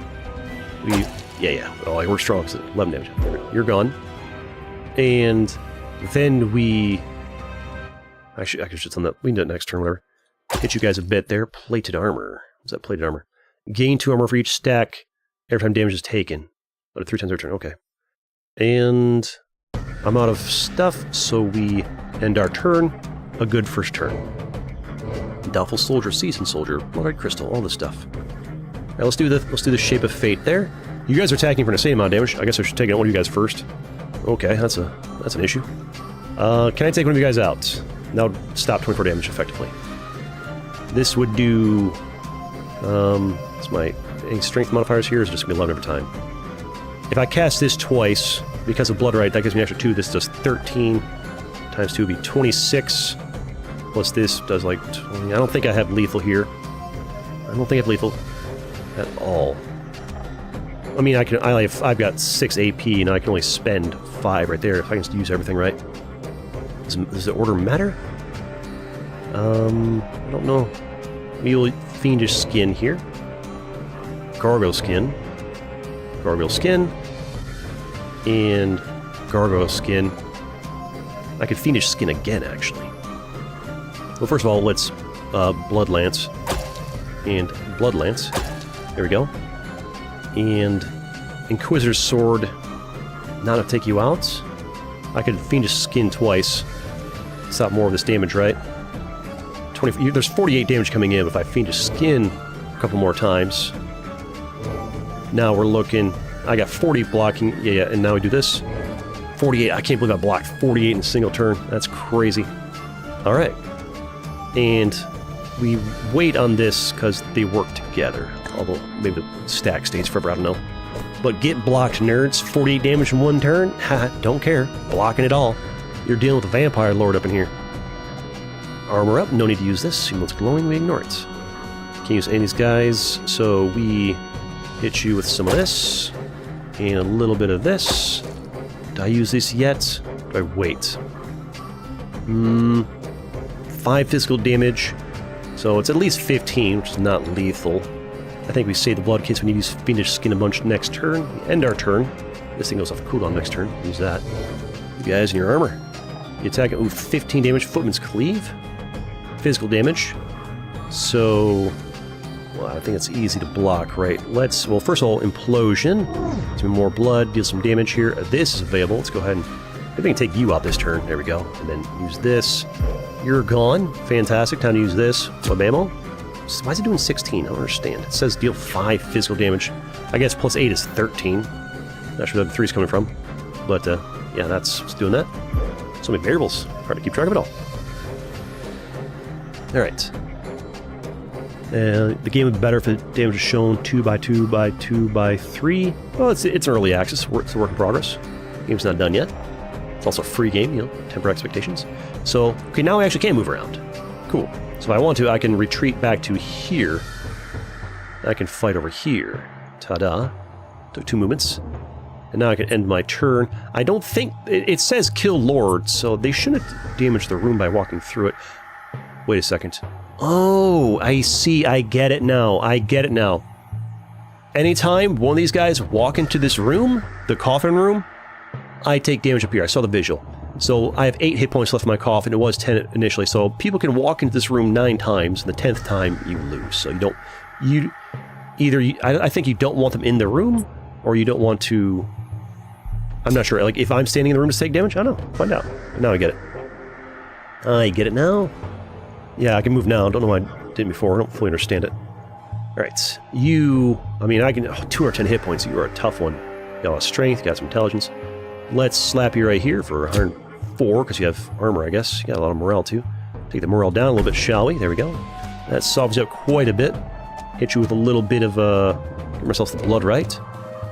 we... Yeah. Oh, we're strong. So 11 damage. You're gone. And then we... Actually, I could just done that. We can do it next turn, whatever. Hit you guys a bit there. Plated armor. What's that plated armor? Gain 2 armor for each stack every time damage is taken. But 3 times every turn. Okay. And I'm out of stuff, so we end our turn. A good first turn. Doubtful Soldier, Seasoned Soldier, Blood-Red Crystal, all this stuff. Alright, let's do the Shape of Fate there. You guys are attacking for the same amount of damage. I guess I should take out one of you guys first. Okay, that's an issue. Can I take one of you guys out? That would stop 24 damage effectively. This would do... It's my... Any strength modifiers here is just going to be 11 every time. if I cast this twice, because of Blood Right, that gives me an extra 2. This does 13 times 2 would be 26. Plus this does like 20. I don't think I have lethal here. I don't think I have lethal at all. I mean, I've got 6 AP, and I can only spend 5 right there if I can use everything right. Does the order matter? I don't know. We'll Fiendish Skin here. Gargoyle Skin. Gargoyle Skin. And Gargoyle Skin. I could Fiendish Skin again, actually. Well, first of all, let's Blood Lance. And Blood Lance. There we go. And Inquisitor's Sword. Not to take you out. I could Fiendish Skin twice. Stop more of this damage, right? 20. There's 48 damage coming in if I Fiendish Skin a couple more times. Now we're looking... I got 40 blocking. Yeah, and now we do this. 48. I can't believe I blocked 48 in a single turn. That's crazy. Alright. And we wait on this because they work together. Although maybe the stack stays forever, I don't know. But get blocked, nerds. 48 damage in one turn? Haha, don't care. Blocking it all. You're dealing with a vampire lord up in here. Armor up. No need to use this. Even though it's glowing, we ignore it. Can't use any of these guys, so we hit you with some of this. And a little bit of this. Did I use this yet? Do I wait? 5 physical damage. So it's at least 15, which is not lethal. I think we save the blood in case we need to use Fiendish Skin a bunch next turn. We end our turn. This thing goes off cooldown next turn. Use that. You guys in your armor. You attack it with 15 damage. Footman's Cleave. Physical damage. So... well, I think it's easy to block, right? Let's... well, first of all, Implosion. Some more blood. Deal some damage here. This is available. Let's go ahead and... maybe we can take you out this turn. There we go. And then use this. You're gone. Fantastic. Time to use this. Wabamo. Why is it doing 16? I don't understand. It says deal 5 physical damage. I guess plus 8 is 13. Not sure where the 3 is coming from. But, yeah, that's what's doing that. So many variables. Hard to keep track of it all. Alright. The game would be better if the damage is shown 2 by 2 by 2 by 3. Well, it's early access. It's a work in progress. Game's not done yet. It's also a free game, you know, temper expectations. So, okay, now I actually can move around. Cool. So if I want to, I can retreat back to here. I can fight over here. Ta-da. Took 2 movements. And now I can end my turn. I don't think... it says kill Lord, so they shouldn't damage the room by walking through it. Wait a second. Oh, I see. I get it now. I get it now. Anytime one of these guys walk into this room, the coffin room, I take damage up here. I saw the visual. So I have 8 hit points left in my coffin. It was 10 initially. So people can walk into this room 9 times. And the 10th time, you lose. So you don't... I think you don't want them in the room, or you don't want to... I'm not sure. Like, if I'm standing in the room to take damage? I don't know. Find out. Now I get it. I get it now. Yeah, I can move now. I don't know why I didn't before. I don't fully understand it. Alright. You... I mean, I can... oh, 210 hit points. You are a tough one. You got a lot of strength. You got some intelligence. Let's slap you right here for 104, because you have armor, I guess. You got a lot of morale, too. Take the morale down a little bit, shall we? There we go. That solves you up quite a bit. Hit you with a little bit of, give myself the blood right.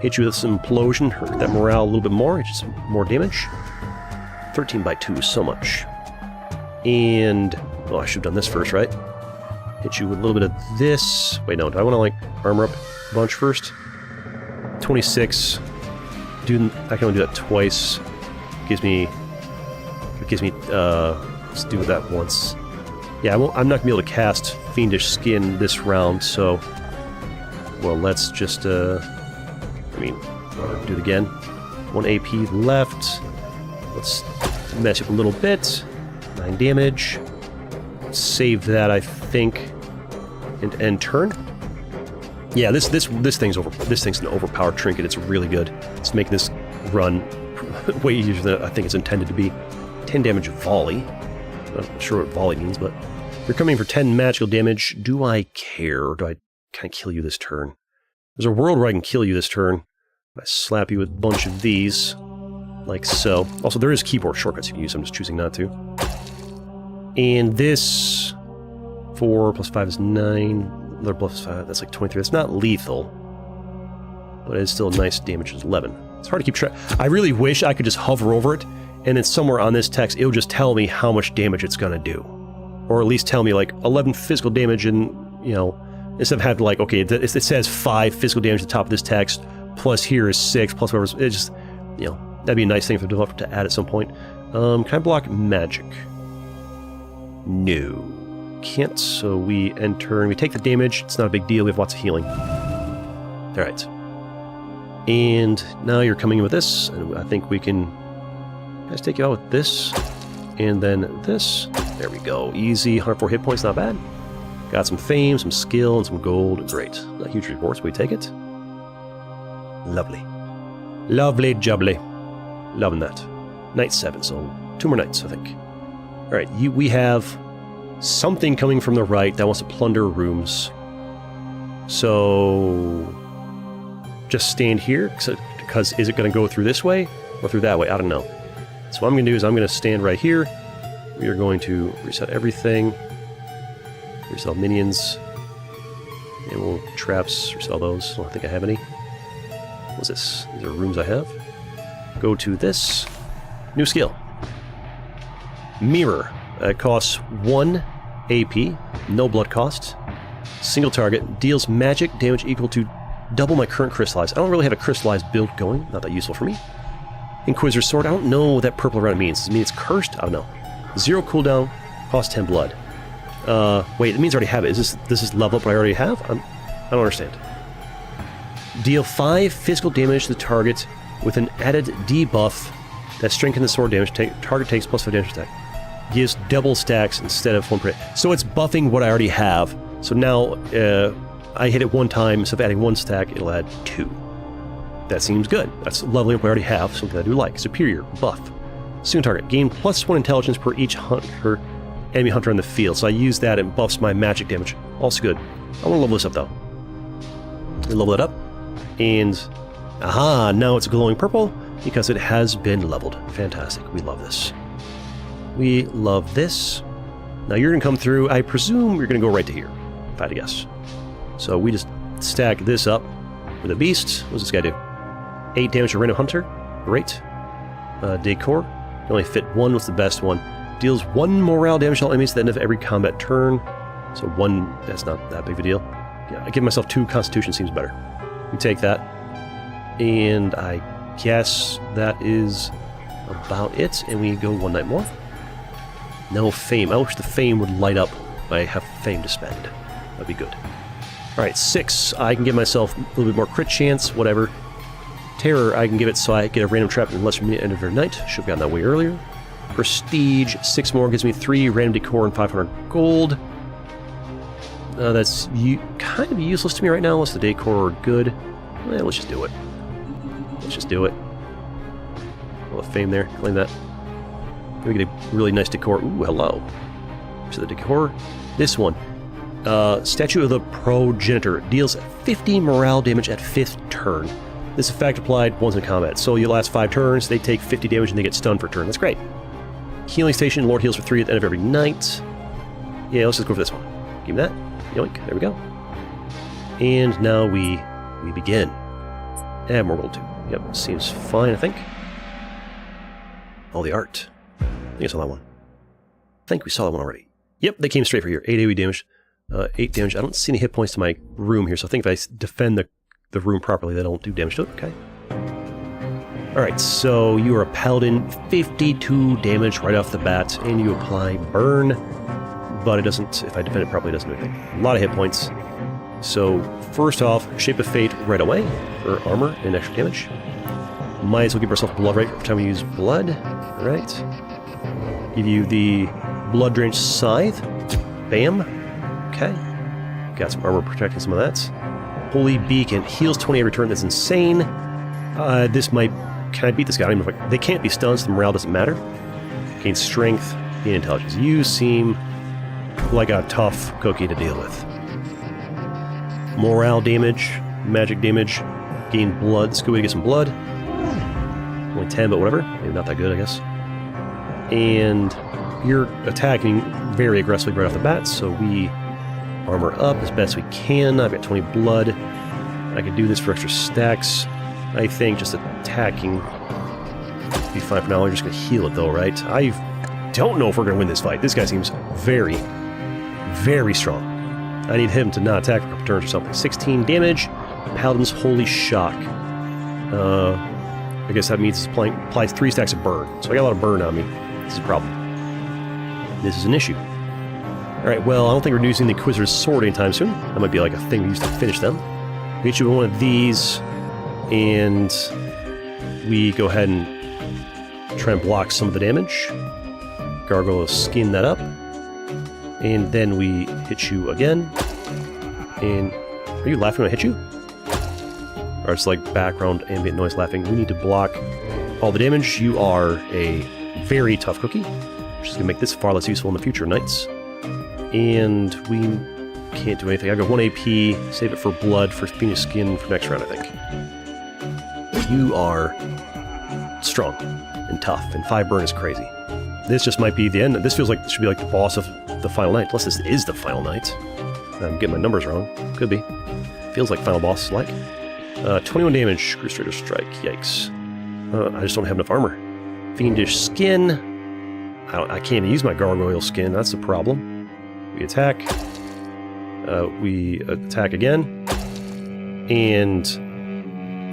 Hit you with some implosion, hurt that morale a little bit more, hit you some more damage. 13 by 2 is so much. And, oh, I should have done this first, right? Hit you with a little bit of this. Wait, no, do I want to, like, armor up a bunch first? 26. I can only do that twice. Let's do that once. Yeah, I'm not going to be able to cast Fiendish Skin this round, so... well, let's just, do it again. 1 AP left. Let's mess up a little bit. 9 damage. Save that, I think, and end turn. Yeah, this thing's an overpowered trinket. It's really good. It's making this run way easier than I think it's intended to be. 10 damage volley. I'm not sure what volley means, but you're coming for 10 magical damage. Do I care, or do I kind of kill you this turn? There's a world where I can kill you this turn. I slap you with a bunch of these, like so. Also, there is keyboard shortcuts you can use. I'm just choosing not to. And this 4 plus 5 is 9. Another plus 5, that's like 23. It's not lethal. but it's still a nice damage is 11. It's hard to keep track. I really wish I could just hover over it, and then somewhere on this text, it'll just tell me how much damage it's gonna do. Or at least tell me, like, 11 physical damage, and, you know, instead of having, like, okay, it says 5 physical damage at the top of this text, plus here is 6, plus whatever. It just, you know, that'd be a nice thing for the developer to add at some point. Can I block magic? No. Can't, so we enter, and we take the damage. It's not a big deal, we have lots of healing. Alright. And now you're coming in with this, and I think we can let's take you out with this, and then this. There we go. Easy, 104 hit points, not bad. Got some fame, some skill, and some gold. Great. Not huge rewards, but we take it. Lovely. Lovely jubbly. Loving that. Night 7, so 2 more nights, I think. Alright, we have something coming from the right that wants to plunder rooms. So just stand here, because is it going to go through this way or through that way? I don't know. So what I'm going to do is I'm going to stand right here. We are going to reset everything. Reset all minions. And we'll traps, reset all those. I don't think I have any. What's this? These are rooms I have. Go to this. New skill. Mirror. It costs 1 AP. No blood cost. Single target. Deals magic damage equal to double my current crystallized. I don't really have a crystallized build going. Not that useful for me. Inquisitor's Sword. I don't know what that purple around it means. Does it mean it's cursed? I don't know. 0 cooldown. Cost 10 blood. Wait, it means I already have it. Is this level up what I already have? I don't understand. Deal 5 physical damage to the target with an added debuff that strengthens the sword damage. Target takes plus 5 damage attack. Gives double stacks instead of 1 per hit. So it's buffing what I already have. So now I hit it 1 time, instead of adding 1 stack, it'll add 2. That seems good. That's leveling up what I already have, something I do like. Superior, buff. Single target. Gain plus 1 intelligence per each enemy hunter in the field. So I use that and buffs my magic damage. Also good. I want to level this up though. Level it up. And aha, now it's glowing purple because it has been leveled. Fantastic. We love this. We love this. Now you're going to come through. I presume you're going to go right to here, if I had to guess. So we just stack this up with a beast. What does this guy do? 8 damage to random hunter. Great. Decor. You only fit 1. What's the best one? Deals 1 morale damage to all enemies at the end of every combat turn. So 1, that's not that big of a deal. Yeah, I give myself 2 constitution, seems better. We take that. And I guess that is about it. And we go 1 night more. No fame. I wish the fame would light up when I have fame to spend. That'd be good. Alright, 6. I can give myself a little bit more crit chance, whatever. Terror, I can give it so I get a random trap unless from the end of your night. Should have gotten that way earlier. Prestige, 6 more gives me 3 random decor and 500 gold. That's kind of useless to me right now unless the decor are good. Well, let's just do it. Let's just do it. A little fame there, claim that. We get a really nice decor. Ooh, hello. So the decor, this one. Statue of the Progenitor deals 50 morale damage at 5th turn. This effect applied once in combat. So you last 5 turns, they take 50 damage and they get stunned for a turn. That's great. Healing Station, Lord heals for 3 at the end of every night. Yeah, let's just go for this one. Give me that. Yoink. There we go. And now we begin. And more gold too. Yep, seems fine, I think. All the art. I think I saw that one. I think we saw that one already. Yep, they came straight for here. 8 AoE damage. 8 damage. I don't see any hit points to my room here, so I think if I defend the room properly, they don't do damage to it. Okay. Alright, so you are a paladin. 52 damage right off the bat, and you apply burn. But it doesn't, if I defend it properly, it doesn't do anything. A lot of hit points. So, first off, Shape of Fate right away for armor and extra damage. Might as well give ourselves blood right every time we use blood. Alright. Give you the Blood Drenched Scythe. Bam. Okay. Got some armor protecting some of that. Holy Beacon. Heals 20 every turn. That's insane. This might... Can I beat this guy? I don't even know if they can't be stunned, so the morale doesn't matter. Gain strength, gain intelligence. You seem like a tough cookie to deal with. Morale damage, magic damage, gain blood. Let's go get some blood. Only 10, but whatever. Maybe not that good, I guess. And you're attacking very aggressively right off the bat, so we armor up as best we can. I've got 20 blood. I could do this for extra stacks. I think just attacking be fine for now. We're just going to heal it though, right? I don't know if we're going to win this fight. This guy seems very, very strong. I need him to not attack for a couple turns or something. 16 damage. Paladin's Holy Shock. I guess that means it applies 3 stacks of burn. So I got a lot of burn on me. This is a problem. This is an issue. Alright, well, I don't think we're using the Inquisitor's Sword anytime soon. That might be like a thing we use to finish them. We get you with one of these, and we go ahead and try and block some of the damage. Gargoyle skin that up. And then we hit you again. And are you laughing when I hit you? Or it's like background ambient noise laughing. We need to block all the damage. You are a very tough cookie, which is going to make this far less useful in the future nights. And we can't do anything. I got 1 AP, save it for blood, for Fiendish Skin for next round, I think. You are strong and tough, and 5 burn is crazy. This just might be the end. This feels like this should be like the boss of the final night, unless this is the final night. I'm getting my numbers wrong. Could be. Feels like final boss like. 21 damage, Crusader Strike, yikes. I just don't have enough armor. Fiendish Skin. I can't even use my Gargoyle Skin, that's the problem. We attack. We attack again. And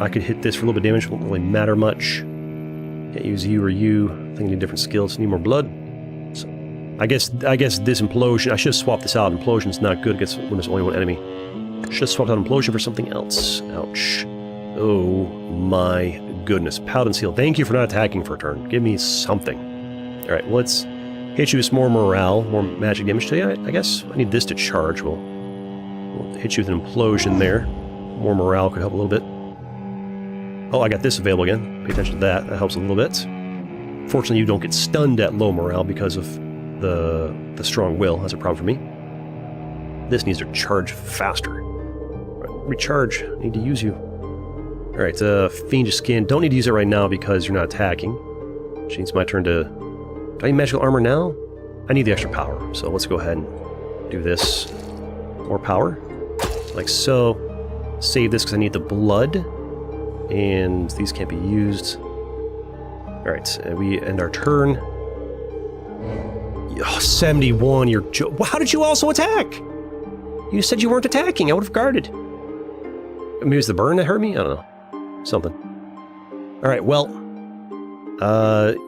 I could hit this for a little bit of damage, won't really matter much. Can't use you or you. I think I need different skills, need more blood. So, I guess this Implosion, I should have swapped this out. Implosion's not good against when there's only one enemy. Should have swapped out Implosion for something else. Ouch. Oh my goodness. Paladin's Heal. Thank you for not attacking for a turn. Give me something. Alright, let's hit you with some more morale, more magic damage to you, I guess. I need this to charge. We'll hit you with an Implosion there. More morale could help a little bit. Oh, I got this available again. Pay attention to that. That helps a little bit. Fortunately, you don't get stunned at low morale because of the strong will. That's a problem for me. This needs to charge faster. Recharge. I need to use you. Alright, Fiendish Skin. Don't need to use it right now because you're not attacking. Which means my turn to... Do I need magical armor now? I need the extra power. So let's go ahead and do this. More power. Like so. Save this because I need the blood. And these can't be used. Alright, we end our turn. Oh, 71, you're... How did you also attack? You said you weren't attacking. I would have guarded. Maybe it was the burn that hurt me? I don't know. Something. Alright, well.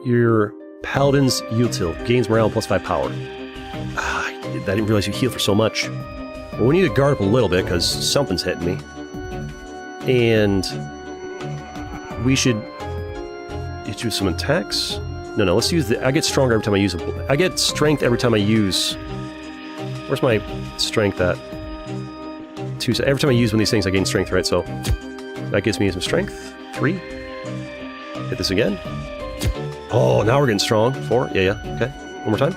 Your Paladin's Util gains morale plus 5 power. I didn't realize you heal for so much. Well, we need to guard up a little bit because something's hitting me. And we should hit you with some attacks. No, let's use the... I get stronger every time I use a... I get strength every time I use... Where's my strength at? Every time I use one of these things, I gain strength, right? So that gives me some strength. 3. Hit this again. Oh, now we're getting strong. 4. Yeah. Okay. One more time.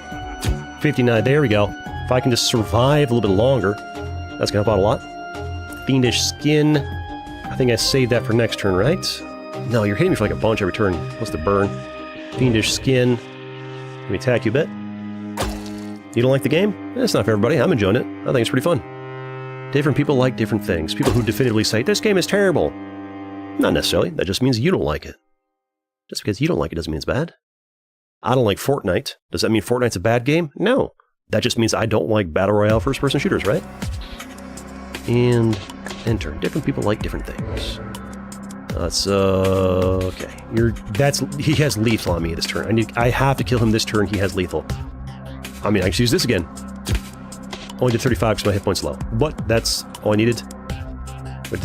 59. There we go. If I can just survive a little bit longer, that's going to help out a lot. Fiendish Skin. I think I saved that for next turn, right? No, you're hitting me for like a bunch every turn. What's the burn? Fiendish Skin. Let me attack you a bit. You don't like the game? It's not for everybody. I'm enjoying it. I think it's pretty fun. Different people like different things. People who definitively say, this game is terrible. Not necessarily. That just means you don't like it. Just because you don't like it doesn't mean it's bad. I don't like Fortnite. Does that mean Fortnite's a bad game? No. That just means I don't like Battle Royale first-person shooters, right? And enter. Different people like different things. That's, okay. He has lethal on me this turn. I have to kill him this turn. He has lethal. I mean, I can use this again. Only did 35 because my hit point's low. But that's all I needed. But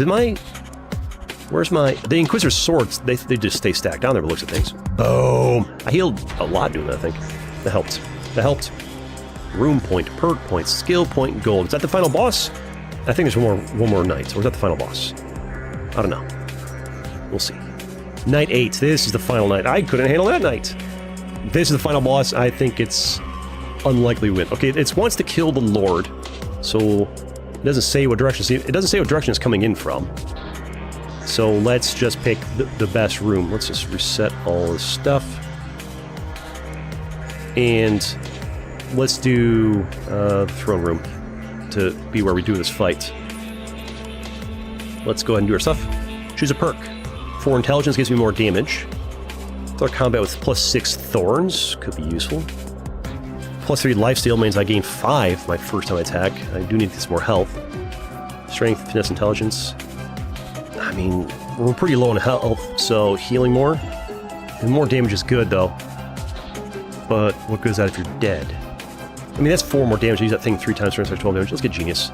where's my... The Inquisitor's swords, they just stay stacked down there by the looks of things. Boom! I healed a lot doing that, I think. That helped. Room point, perk point, skill point, gold. Is that the final boss? I think there's one more night. Or is that the final boss? I don't know. We'll see. Night 8. This is the final night. I couldn't handle that night. This is the final boss. I think it's... unlikely win. Okay, it wants to kill the Lord, so it doesn't say what direction. It doesn't say what direction it's coming in from. So let's just pick the best room. Let's just reset all this stuff, and let's do the throne room to be where we do this fight. let's go ahead and do our stuff. Choose a perk. 4 intelligence gives me more damage. Thought combat with +6 thorns could be useful. +3 lifesteal means I gain 5 my first time I attack. I do need some more health. Strength, finesse, intelligence. I mean, we're pretty low on health, so healing more. And more damage is good, though. But what good is that if you're dead? I mean, that's 4 more damage. I use that thing 3 times for 12 damage. Let's get Genius.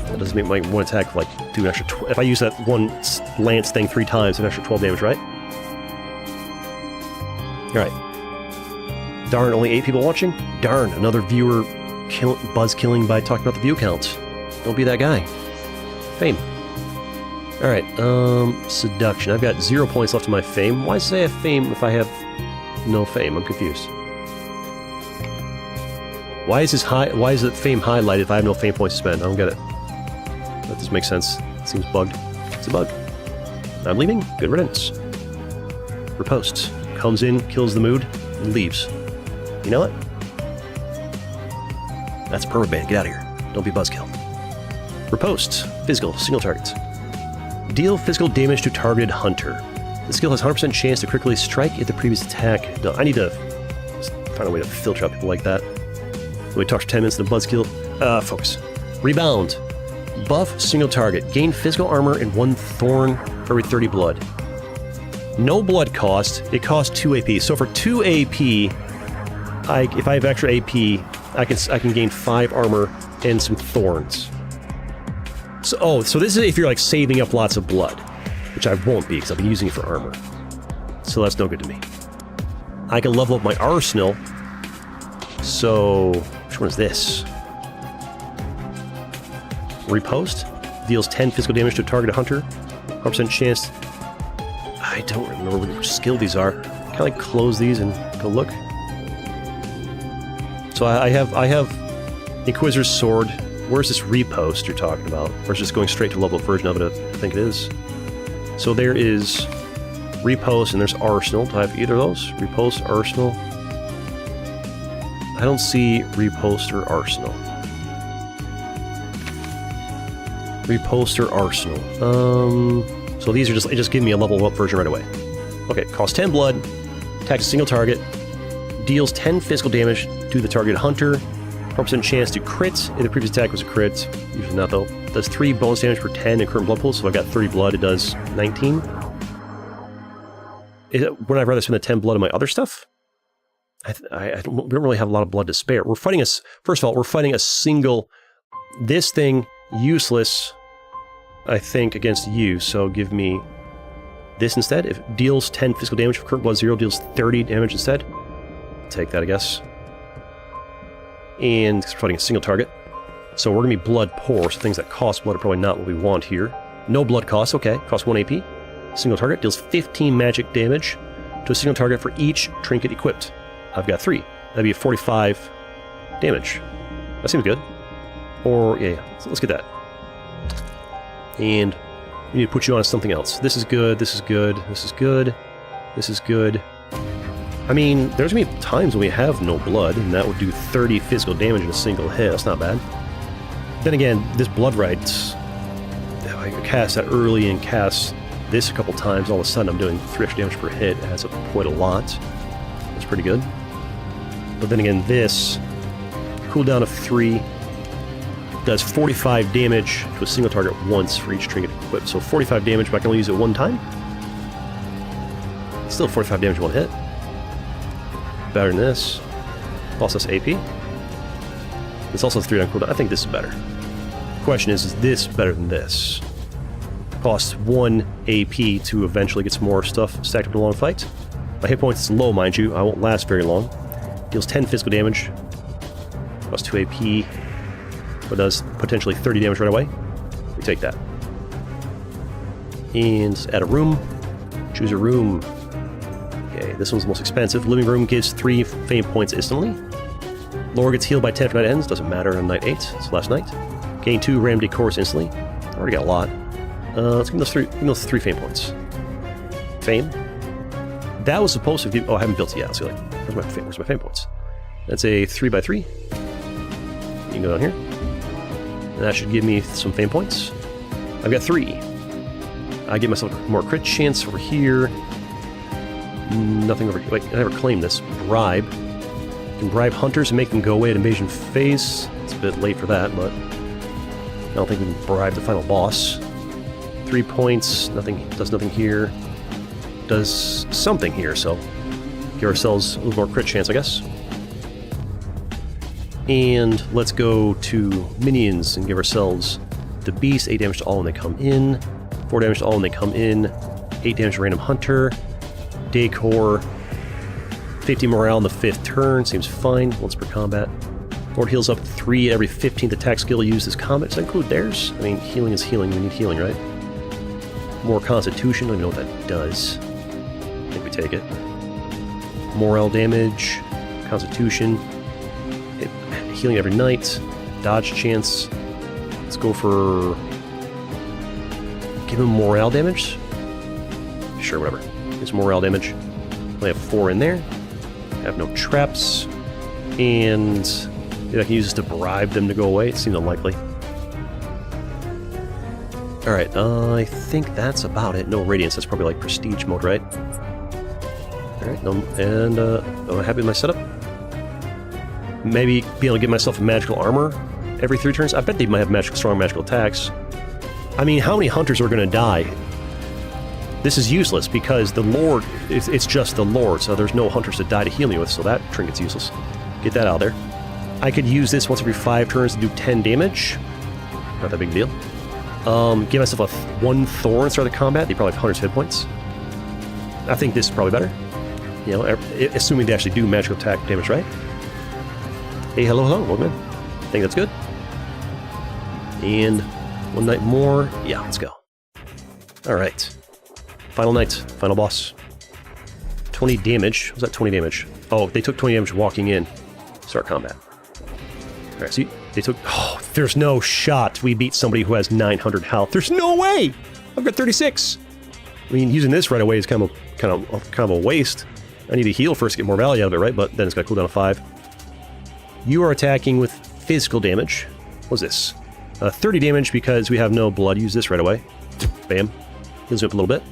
That doesn't make my one attack, like, do an extra... If I use that one lance thing 3 times, an extra 12 damage, right? Alright. Darn, only 8 people watching? Darn, another viewer buzz killing by talking about the view count. Don't be that guy. Fame. Alright, seduction. I've got 0 points left in my fame. Why say I have fame if I have no fame? I'm confused. Why is the fame highlighted if I have no fame points to spend? I don't get it. That doesn't make sense. It seems bugged. It's a bug. I'm leaving. Good riddance. Riposte. Comes in, kills the mood, and leaves. You know what? That's a permaban. Get out of here. Don't be buzzkill. Riposte. Physical. Single target. Deal physical damage to targeted hunter. The skill has 100% chance to critically strike if the previous attack... No, I need to find a way to filter out people like that. We talked for 10 minutes in the buzzkill. Focus. Rebound. Buff single target. Gain physical armor and 1 thorn for every 30 blood. No blood cost. It costs 2 AP. So for 2 AP, if I have extra AP, I can gain 5 armor and some thorns. So, so this is if you're like saving up lots of blood, which I won't be because I'll be using it for armor. So that's no good to me. I can level up my arsenal. So, which one is this? Riposte. Deals 10 physical damage to a target hunter. 100% chance. I don't remember which skill these are. Can I like close these and go look? So I have Inquisitor's Sword. Where's this riposte you're talking about? Or is just going straight to level up version of it? I think it is. So there is riposte and there's arsenal. Do I have either of those? Riposte, arsenal. I don't see riposte or arsenal. Riposte or arsenal. So these are just give me a level up version right away. Okay, costs 10 blood, attacks a single target, deals 10 physical damage to the target hunter, 100% chance to crit if the previous attack was a crit, usually not though. Does 3 bonus damage per 10 in current blood pools, so if I've got 30 blood, it does 19. Wouldn't I rather spend the 10 blood on my other stuff? We don't really have a lot of blood to spare. We're fighting first of all, we're fighting a single, this thing, useless, I think, against you, so give me this instead. If it deals 10 physical damage for current blood 0, deals 30 damage instead. Take that, I guess. And we're fighting a single target. So we're going to be blood poor, so things that cost blood are probably not what we want here. No blood cost, okay. Costs 1 AP. Single target deals 15 magic damage to a single target for each trinket equipped. I've got 3. That'd be 45 damage. That seems good. Or, yeah, let's get that. And we need to put you on something else. This is good, this is good, this is good, this is good. I mean, there's going to be times when we have no blood, and that would do 30 physical damage in a single hit. That's not bad. Then again, this Blood Rites, I cast that early and cast this a couple times. All of a sudden, I'm doing 3 extra damage per hit. It adds up quite a lot. That's pretty good. But then again, this cooldown of 3 does 45 damage to a single target once for each trinket equipped. So 45 damage, but I can only use it 1 time. Still 45 damage 1 hit. Better than this. Also has AP. This also has 3 on cooldown. I think this is better. Question is this better than this? Costs 1 AP to eventually get some more stuff stacked up in a long fight. My hit points is low, mind you. I won't last very long. Deals 10 physical damage. Costs 2 AP. But does potentially 30 damage right away. We take that. And add a room. Choose a room. Okay, this one's the most expensive. Living room gives 3 fame points instantly. Laura gets healed by 10 after night ends. Doesn't matter on night 8. It's last night. Gain 2 random decors instantly. Already got a lot. Let's give those 3 fame points. Fame. That was supposed to give... Oh, I haven't built it yet. Let's see, like, where's my fame points? That's a 3x3. You can go down here. And that should give me some fame points. I've got 3. I give myself more crit chance over here. Nothing over here. Wait, I never claimed this. Bribe. You can bribe hunters and make them go away at invasion phase. It's a bit late for that, but I don't think we can bribe the final boss. 3 points. Nothing. Does nothing here. Does something here, so give ourselves a little more crit chance, I guess. And let's go to minions and give ourselves the beast. 8 damage to all when they come in. 4 damage to all when they come in. 8 damage to random hunter. Decor. 50 morale on the 5th turn. Seems fine. Once per combat. Lord heals up 3 every 15th attack skill used this combat. Does that include theirs? I mean, healing is healing. We need healing, right? More constitution. I don't even know what that does. I think we take it. Morale damage. Constitution. Healing every night. Dodge chance. Let's go for... Give him morale damage? Sure, whatever. It's morale damage. I have 4 in there. I have no traps. And maybe I can use this to bribe them to go away. It seems unlikely. Alright, I think that's about it. No radiance. That's probably like prestige mode, right? Alright, and I'm happy with my setup. Maybe be able to give myself magical armor every 3 turns. I bet they might have strong magical attacks. I mean, how many hunters are going to die? This is useless because the Lord, it's just the Lord, so there's no hunters to die to heal me with, so that trinket's useless. Get that out of there. I could use this once every 5 turns to do 10 damage. Not that big a deal. Give myself a 1 Thorn start the combat. They probably have Hunter's hit points. I think this is probably better. You know, assuming they actually do magical attack damage, right? Hey, hello, welcome in. I think that's good. And 1 night more. Yeah, let's go. Alright. Final night. Final boss. 20 damage. Was that 20 damage? Oh, they took 20 damage walking in. Start combat. Alright, see, they took... Oh, there's no shot we beat somebody who has 900 health. There's no way! I've got 36! I mean, using this right away is kind of a waste. I need to heal first to get more value out of it, right? But then it's got a cooldown of 5. You are attacking with physical damage. What's this? 30 damage because we have no blood. Use this right away. Bam. Heals you up a little bit.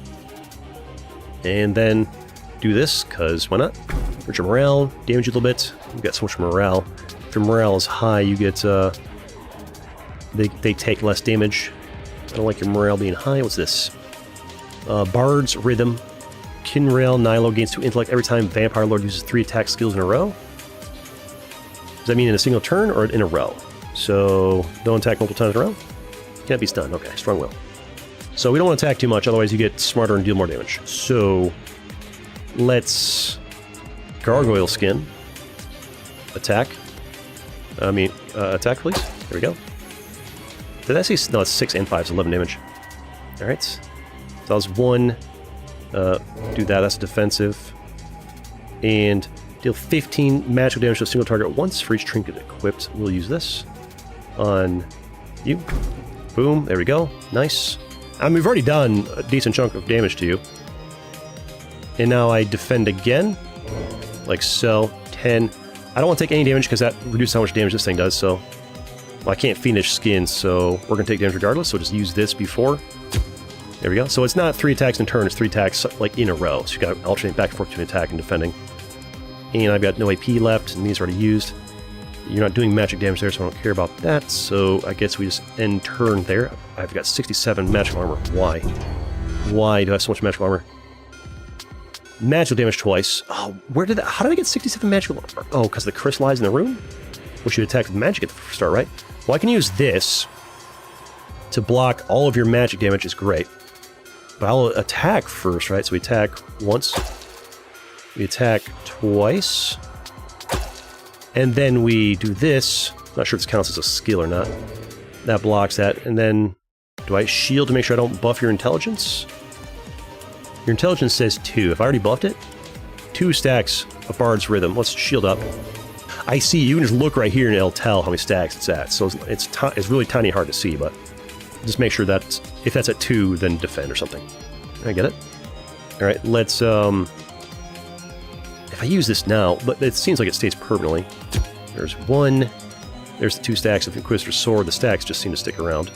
And then do this, because why not? Hurt your morale, damage you a little bit. You've got so much morale. If your morale is high, you get, they take less damage. I don't like your morale being high. What's this? Bard's Rhythm. Kinrail Nilo gains 2 intellect every time Vampire Lord uses 3 attack skills in a row. Does that mean in a single turn or in a row? So, don't attack multiple times in a row? Can't be stunned. Okay, strong will. So we don't want to attack too much, otherwise you get smarter and deal more damage. So, let's... Gargoyle Skin. Attack. Attack, please. There we go. Did I say... No, it's 6 and 5, it's 11 damage. Alright. So that was 1. Do that, that's defensive. And deal 15 magical damage to a single target once for each trinket equipped. We'll use this on you. Boom, there we go. Nice. I mean, we've already done a decent chunk of damage to you. And now I defend again. Like so. 10. I don't want to take any damage because that reduces how much damage this thing does, so... Well, I can't Fiendish Skin, so we're going to take damage regardless, so just use this before. There we go. So it's not 3 attacks in turn, it's 3 attacks like in a row. So you got to alternate back and forth between attack and defending. And I've got no AP left, and these are already used. You're not doing magic damage there, so I don't care about that. So I guess we just end turn there. I've got 67 magical armor. Why? Why do I have so much magical armor? Magical damage twice. Oh, where did that... How did I get 67 magical armor? Oh, because the crystallized in the room? Which you attack with magic at the start, right? Well, I can use this to block all of your magic damage is great. But I'll attack first, right? So we attack once. We attack twice. And then we do this. Not sure if this counts as a skill or not. That blocks that. And then do I shield to make sure I don't buff your intelligence? Your intelligence says 2. If I already buffed it, 2 stacks of Bard's Rhythm. Let's shield up. I see. You can just look right here and it'll tell how many stacks it's at. So it's really tiny, hard to see, but just make sure that if that's at 2, then defend or something. I get it. All right, let's... If I use this now, but it seems like it stays permanently. There's 1. There's the 2 stacks of Inquisitor's Sword. The stacks just seem to stick around.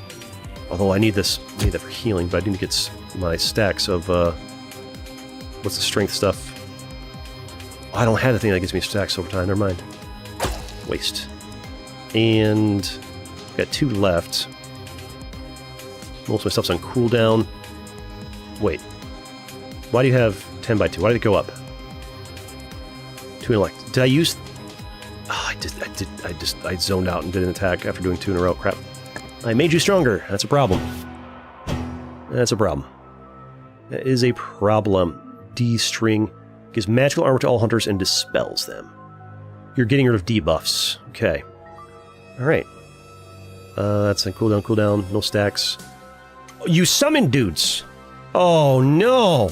Although I need this, I need that for healing, but I need to get my stacks of, what's the strength stuff? I don't have the thing that gives me stacks over time, never mind. Waste. And got 2 left. Most of my stuff's on cooldown. Wait. Why do you have 10 by 2? Why did it go up? 2 intellect. Did I use... Oh, I zoned out and did an attack after doing 2 in a row. Crap. I made you stronger. That's a problem. That's a problem. That is a problem. D-string gives magical armor to all hunters and dispels them. You're getting rid of debuffs. Okay. Alright. That's a cooldown, no stacks. You summon dudes! Oh no!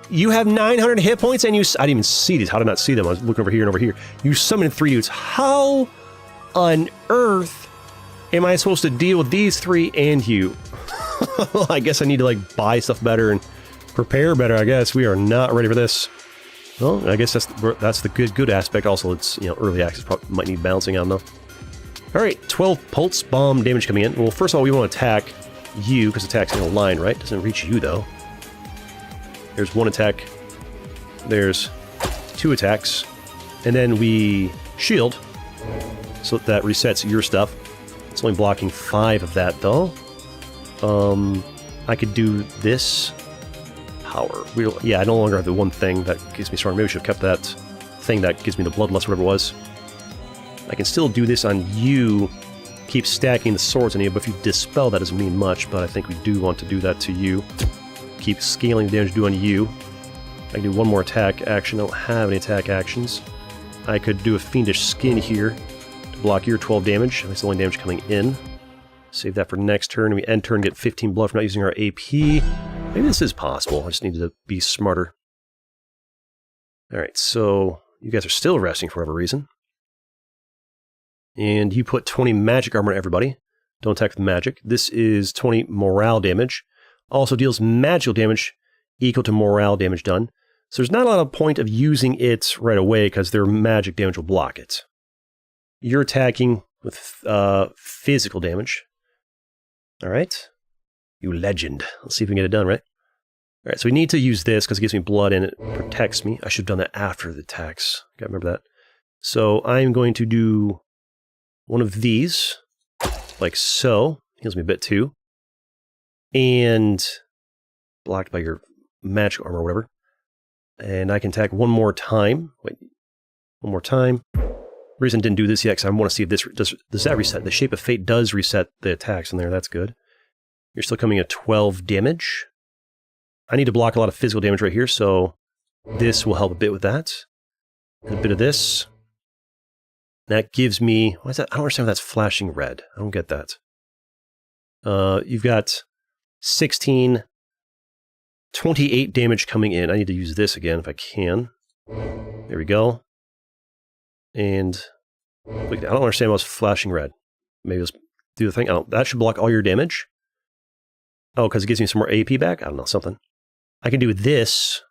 You have 900 hit points and you... I didn't even see these. How did I not see them? I was looking over here and over here. You summoned 3 dudes. How on earth am I supposed to deal with these 3 and you? I guess I need to, like, buy stuff better and prepare better, I guess. We are not ready for this. Well, I guess that's the good aspect. Also, it's, you know, early access. Probably might need balancing out, though. Alright, 12 pulse bomb damage coming in. Well, first of all, we want to attack you, because attack's in a line, right? Doesn't reach you, though. There's 1 attack. There's 2 attacks. And then we shield, so that resets your stuff. It's only blocking 5 of that, though. I could do this. Power. Yeah, I no longer have the one thing that gives me strong. Maybe I should have kept that thing that gives me the bloodlust, whatever it was. I can still do this on you, keep stacking the swords on you, but if you dispel, that doesn't mean much, but I think we do want to do that to you. Keep scaling the damage you do on you. I can do 1 more attack action. I don't have any attack actions. I could do a Fiendish Skin here to block your 12 damage. That's the only damage coming in. Save that for next turn. We end turn, get 15 blood for not using our AP. Maybe this is possible. I just need to be smarter. Alright, so you guys are still resting for whatever reason. And you put 20 magic armor on everybody. Don't attack with magic. This is 20 morale damage. Also deals magical damage equal to morale damage done. So there's not a lot of point of using it right away because their magic damage will block it. You're attacking with physical damage. Alright. You legend. Let's see if we can get it done, right? Alright, so we need to use this because it gives me blood and it protects me. I should have done that after the attacks. Gotta remember that. So I'm going to do 1 of these, like so. Heals me a bit too. And blocked by your magic armor or whatever. And I can attack 1 more time. Wait, 1 more time. The reason I didn't do this yet because I want to see if this does that reset. The Shape of Fate does reset the attacks in there. That's good. You're still coming at 12 damage. I need to block a lot of physical damage right here, so this will help a bit with that. And a bit of this. That gives me... Why is that? I don't understand why that's flashing red. I don't get that. You've got 16, 28 damage coming in. I need to use this again if I can. There we go. And I don't understand why it's flashing red. Maybe let's do the thing. That should block all your damage. Oh, because it gives me some more AP back? I don't know, something. I can do this.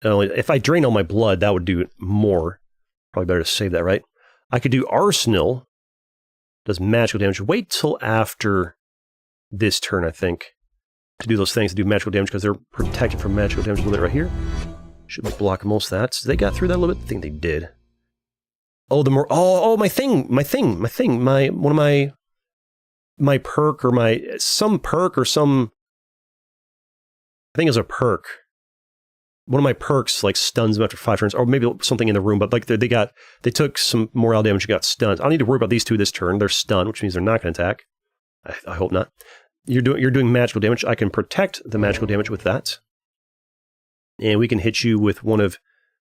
If I drain all my blood, that would do more. Probably better to save that, right? I could do Arsenal. Does magical damage. Wait till after this turn, I think, to do those things, to do magical damage, because they're protected from magical damage a little bit right here. Should block most of that. So they got through that a little bit? I think they did. Oh, the more... Oh, my one of my perk or some perk or some... I think it was a perk. One of my perks like stuns them after 5 turns, or maybe something in the room, but like they took some morale damage and got stunned. I don't need to worry about these 2 this turn. They're stunned, which means they're not going to attack. I hope not. You're doing magical damage. I can protect the magical damage with that. And we can hit you with one of...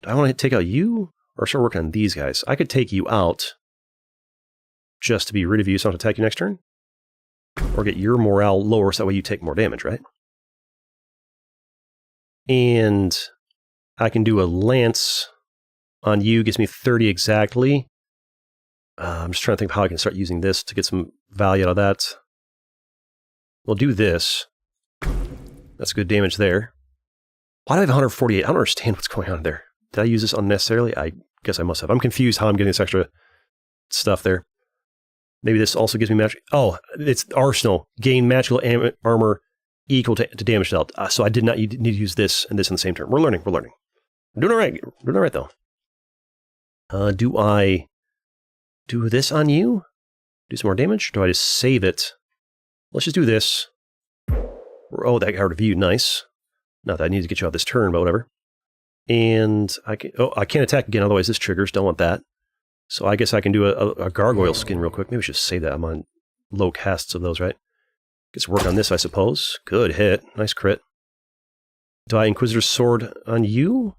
Do I want to take out you? Or start working on these guys? I could take you out just to be rid of you so I don't have to attack you next turn. Or get your morale lower so that way you take more damage, right? And I can do a lance on you. Gives me 30 exactly. I'm just trying to think of how I can start using this to get some value out of that. We'll do this. That's good damage there. Why do I have 148? I don't understand what's going on there. Did I use this unnecessarily? I guess I must have. I'm confused how I'm getting this extra stuff there. Maybe this also gives me magic. Oh, it's Arsenal. Gain magical armor equal to damage dealt. So I did not need to use this and this in the same turn. We're learning. We're learning. We're doing all right. We're doing all right, though. Do I do this on you? Do some more damage? Do I just save it? Let's just do this. Oh, that got reviewed. Nice. Not that I need to get you out this turn, but whatever. And I can't attack again, otherwise this triggers. Don't want that. So I guess I can do a gargoyle skin real quick. Maybe I should save that. I'm on low casts of those, right? Get to work on this, I suppose. Good hit. Nice crit. Do I Inquisitor's Sword on you?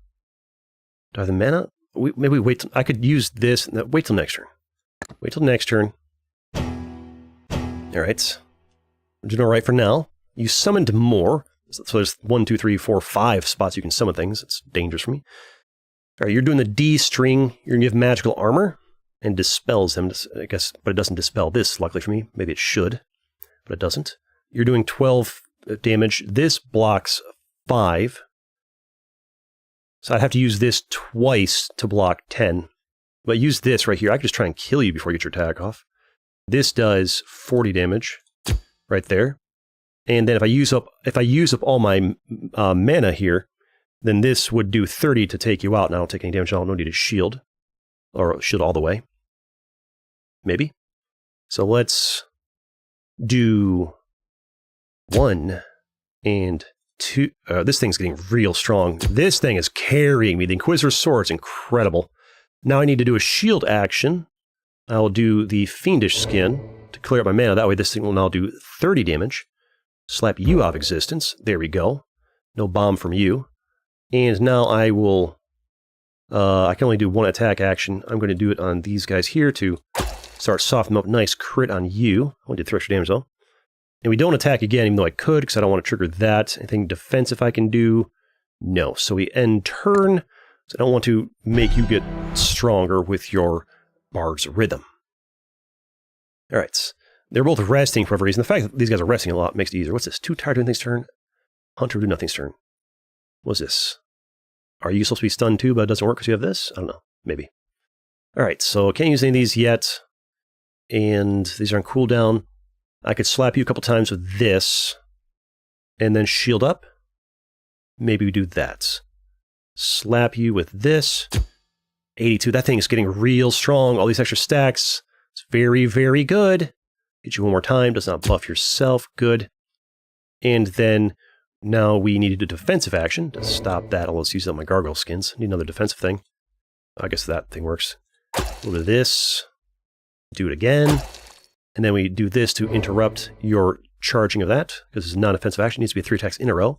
Do I have the mana? Maybe wait till, I could use this. No, wait till next turn. Wait till next turn. Alright. I'm doing alright for now. You summoned more. So there's 1, 2, 3, 4, 5 spots you can summon things. It's dangerous for me. Alright, you're doing the D string. You're going to give magical armor. And dispels them, I guess, but it doesn't dispel this, luckily for me. Maybe it should, but it doesn't. You're doing 12 damage. This blocks 5. So I'd have to use this twice to block 10. But use this right here. I could just try and kill you before you get your attack off. This does 40 damage right there. And then if I use up all my mana here, then this would do 30 to take you out. And I don't take any damage. I don't need a shield. Or shield all the way. Maybe. So let's do 1 and 2. This thing's getting real strong. This thing is carrying me. The Inquisitor's Sword is incredible. Now I need to do a shield action. I'll do the Fiendish Skin to clear up my mana. That way this thing will now do 30 damage. Slap you out of existence. There we go. No bomb from you. And now I will... I can only do 1 attack action. I'm going to do it on these guys here to start softening up. Nice crit on you. I only did 3 extra damage though. And we don't attack again, even though I could, because I don't want to trigger that. Anything defensive I can do? No. So we end turn. So I don't want to make you get stronger with your Bard's Rhythm. Alright. They're both resting for whatever reason. The fact that these guys are resting a lot makes it easier. What's this? Too tired doing things turn? Hunter do nothing's turn. What's this? Are you supposed to be stunned too, but it doesn't work because you have this? I don't know. Maybe. Alright, so I can't use any of these yet. And these are on cooldown. I could slap you a couple times with this. And then shield up. Maybe we do that. Slap you with this. 82. That thing is getting real strong. All these extra stacks. It's very, very good. Get you one more time. Does not buff yourself. Good. And then... now we needed a defensive action to stop that. I'll just use it on my gargoyle skins. Need another defensive thing. I guess that thing works. A little bit of this. Do it again. And then we do this to interrupt your charging of that, because it's a non-offensive action. It needs to be 3 attacks in a row.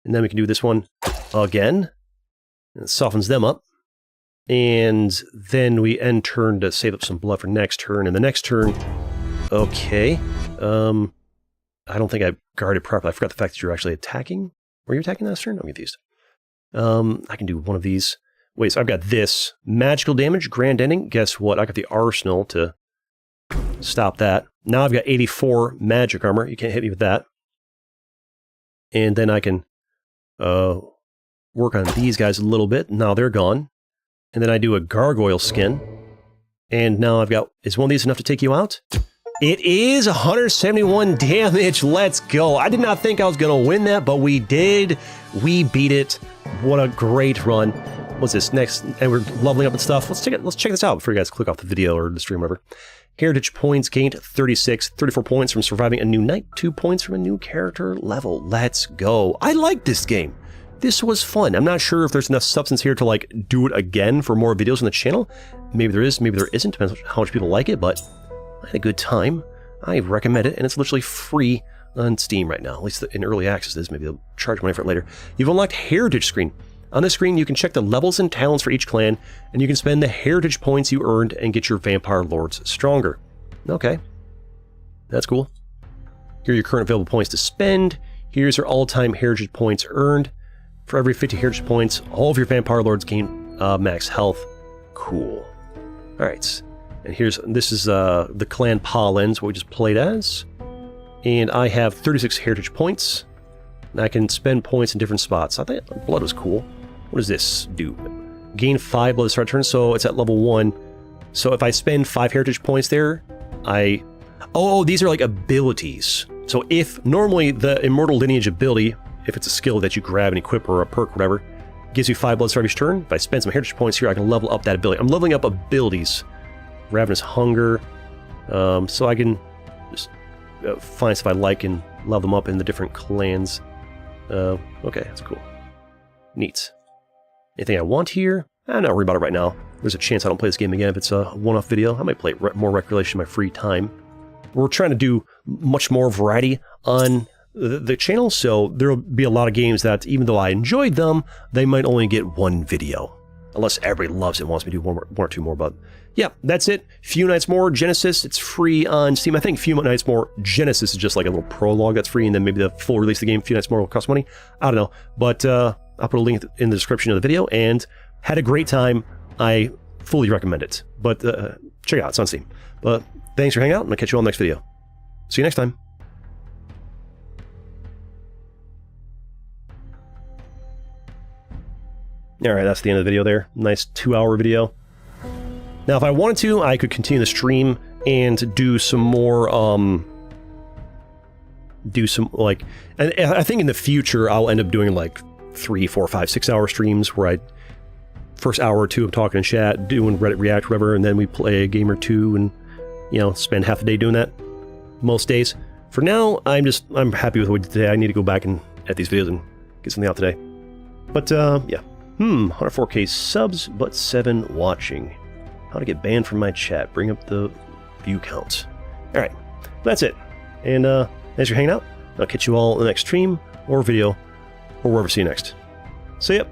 And then we can do this one again. And it softens them up. And then we end turn to save up some blood for next turn. And the next turn... okay. I don't think I guarded properly. I forgot the fact that you're actually attacking. Were you attacking last turn? I'm confused. I can do one of these. Wait, so I've got this. Magical damage, grand ending. Guess what? I got the Arsenal to stop that. Now I've got 84 magic armor. You can't hit me with that. And then I can work on these guys a little bit. Now they're gone. And then I do a gargoyle skin. And now I've got... is one of these enough to take you out? It is 171 damage. Let's go. I did not think I was going to win that, but we did. We beat it. What a great run. What's this next? And we're leveling up and stuff. Let's check this out before you guys click off the video or the stream, whatever. Heritage points gained 36, 34 points from surviving a new night, 2 points from a new character level. Let's go. I like this game. This was fun. I'm not sure if there's enough substance here to like do it again for more videos on the channel. Maybe there is, maybe there isn't. Depends on how much people like it, but I had a good time. I recommend it, and it's literally free on Steam right now. At least in early access it is. Maybe they'll charge money for it later. You've unlocked Heritage Screen. On this screen, you can check the levels and talents for each clan, and you can spend the heritage points you earned and get your vampire lords stronger. Okay. That's cool. Here are your current available points to spend. Here's your all-time heritage points earned. For every 50 heritage points, all of your vampire lords gain max health. Cool. Alright. And this is the clan Paladins, what we just played as. And I have 36 heritage points. And I can spend points in different spots. I think blood was cool. What does this do? Gain 5 blood to start turn, so it's at level 1. So if I spend 5 heritage points there, Oh, these are like abilities. So if normally the Immortal Lineage ability, if it's a skill that you grab and equip or a perk or whatever, gives you 5 blood stars each turn. If I spend some heritage points here, I can level up that ability. I'm leveling up abilities. Ravenous Hunger. So I can just find stuff I like and level them up in the different clans. Okay, that's cool. Neat. Anything I want here? I'm not worried about it right now. There's a chance I don't play this game again if it's a one-off video. I might play it more regularly in my free time. We're trying to do much more variety on the channel, so there'll be a lot of games that, even though I enjoyed them, they might only get one video. Unless everybody loves it and wants me to do one or two more, but yeah, that's it. Few Nights More Genesis, it's free on Steam. I think Few Nights More Genesis is just like a little prologue that's free, and then maybe the full release of the game, Few Nights More, will cost money. I don't know, but I'll put a link in the description of the video, and had a great time. I fully recommend it, but check it out, it's on Steam. But thanks for hanging out, and I'll catch you all in the next video. See you next time. Alright, that's the end of the video there. Nice 2-hour video. Now, if I wanted to, I could continue the stream and do some more, and I think in the future, I'll end up doing like 3, 4, 5, 6 hour streams where first hour or two, I'm talking in chat, doing Reddit React, whatever, and then we play a game or two and, you know, spend half the day doing that most days. For now, I'm happy with what we did today. I need to go back and edit these videos and get something out today. But, yeah. 104k subs, but 7 watching. How to get banned from my chat. Bring up the view count. Alright, that's it. And thanks for hanging out. I'll catch you all in the next stream or video or wherever. See you next. See ya.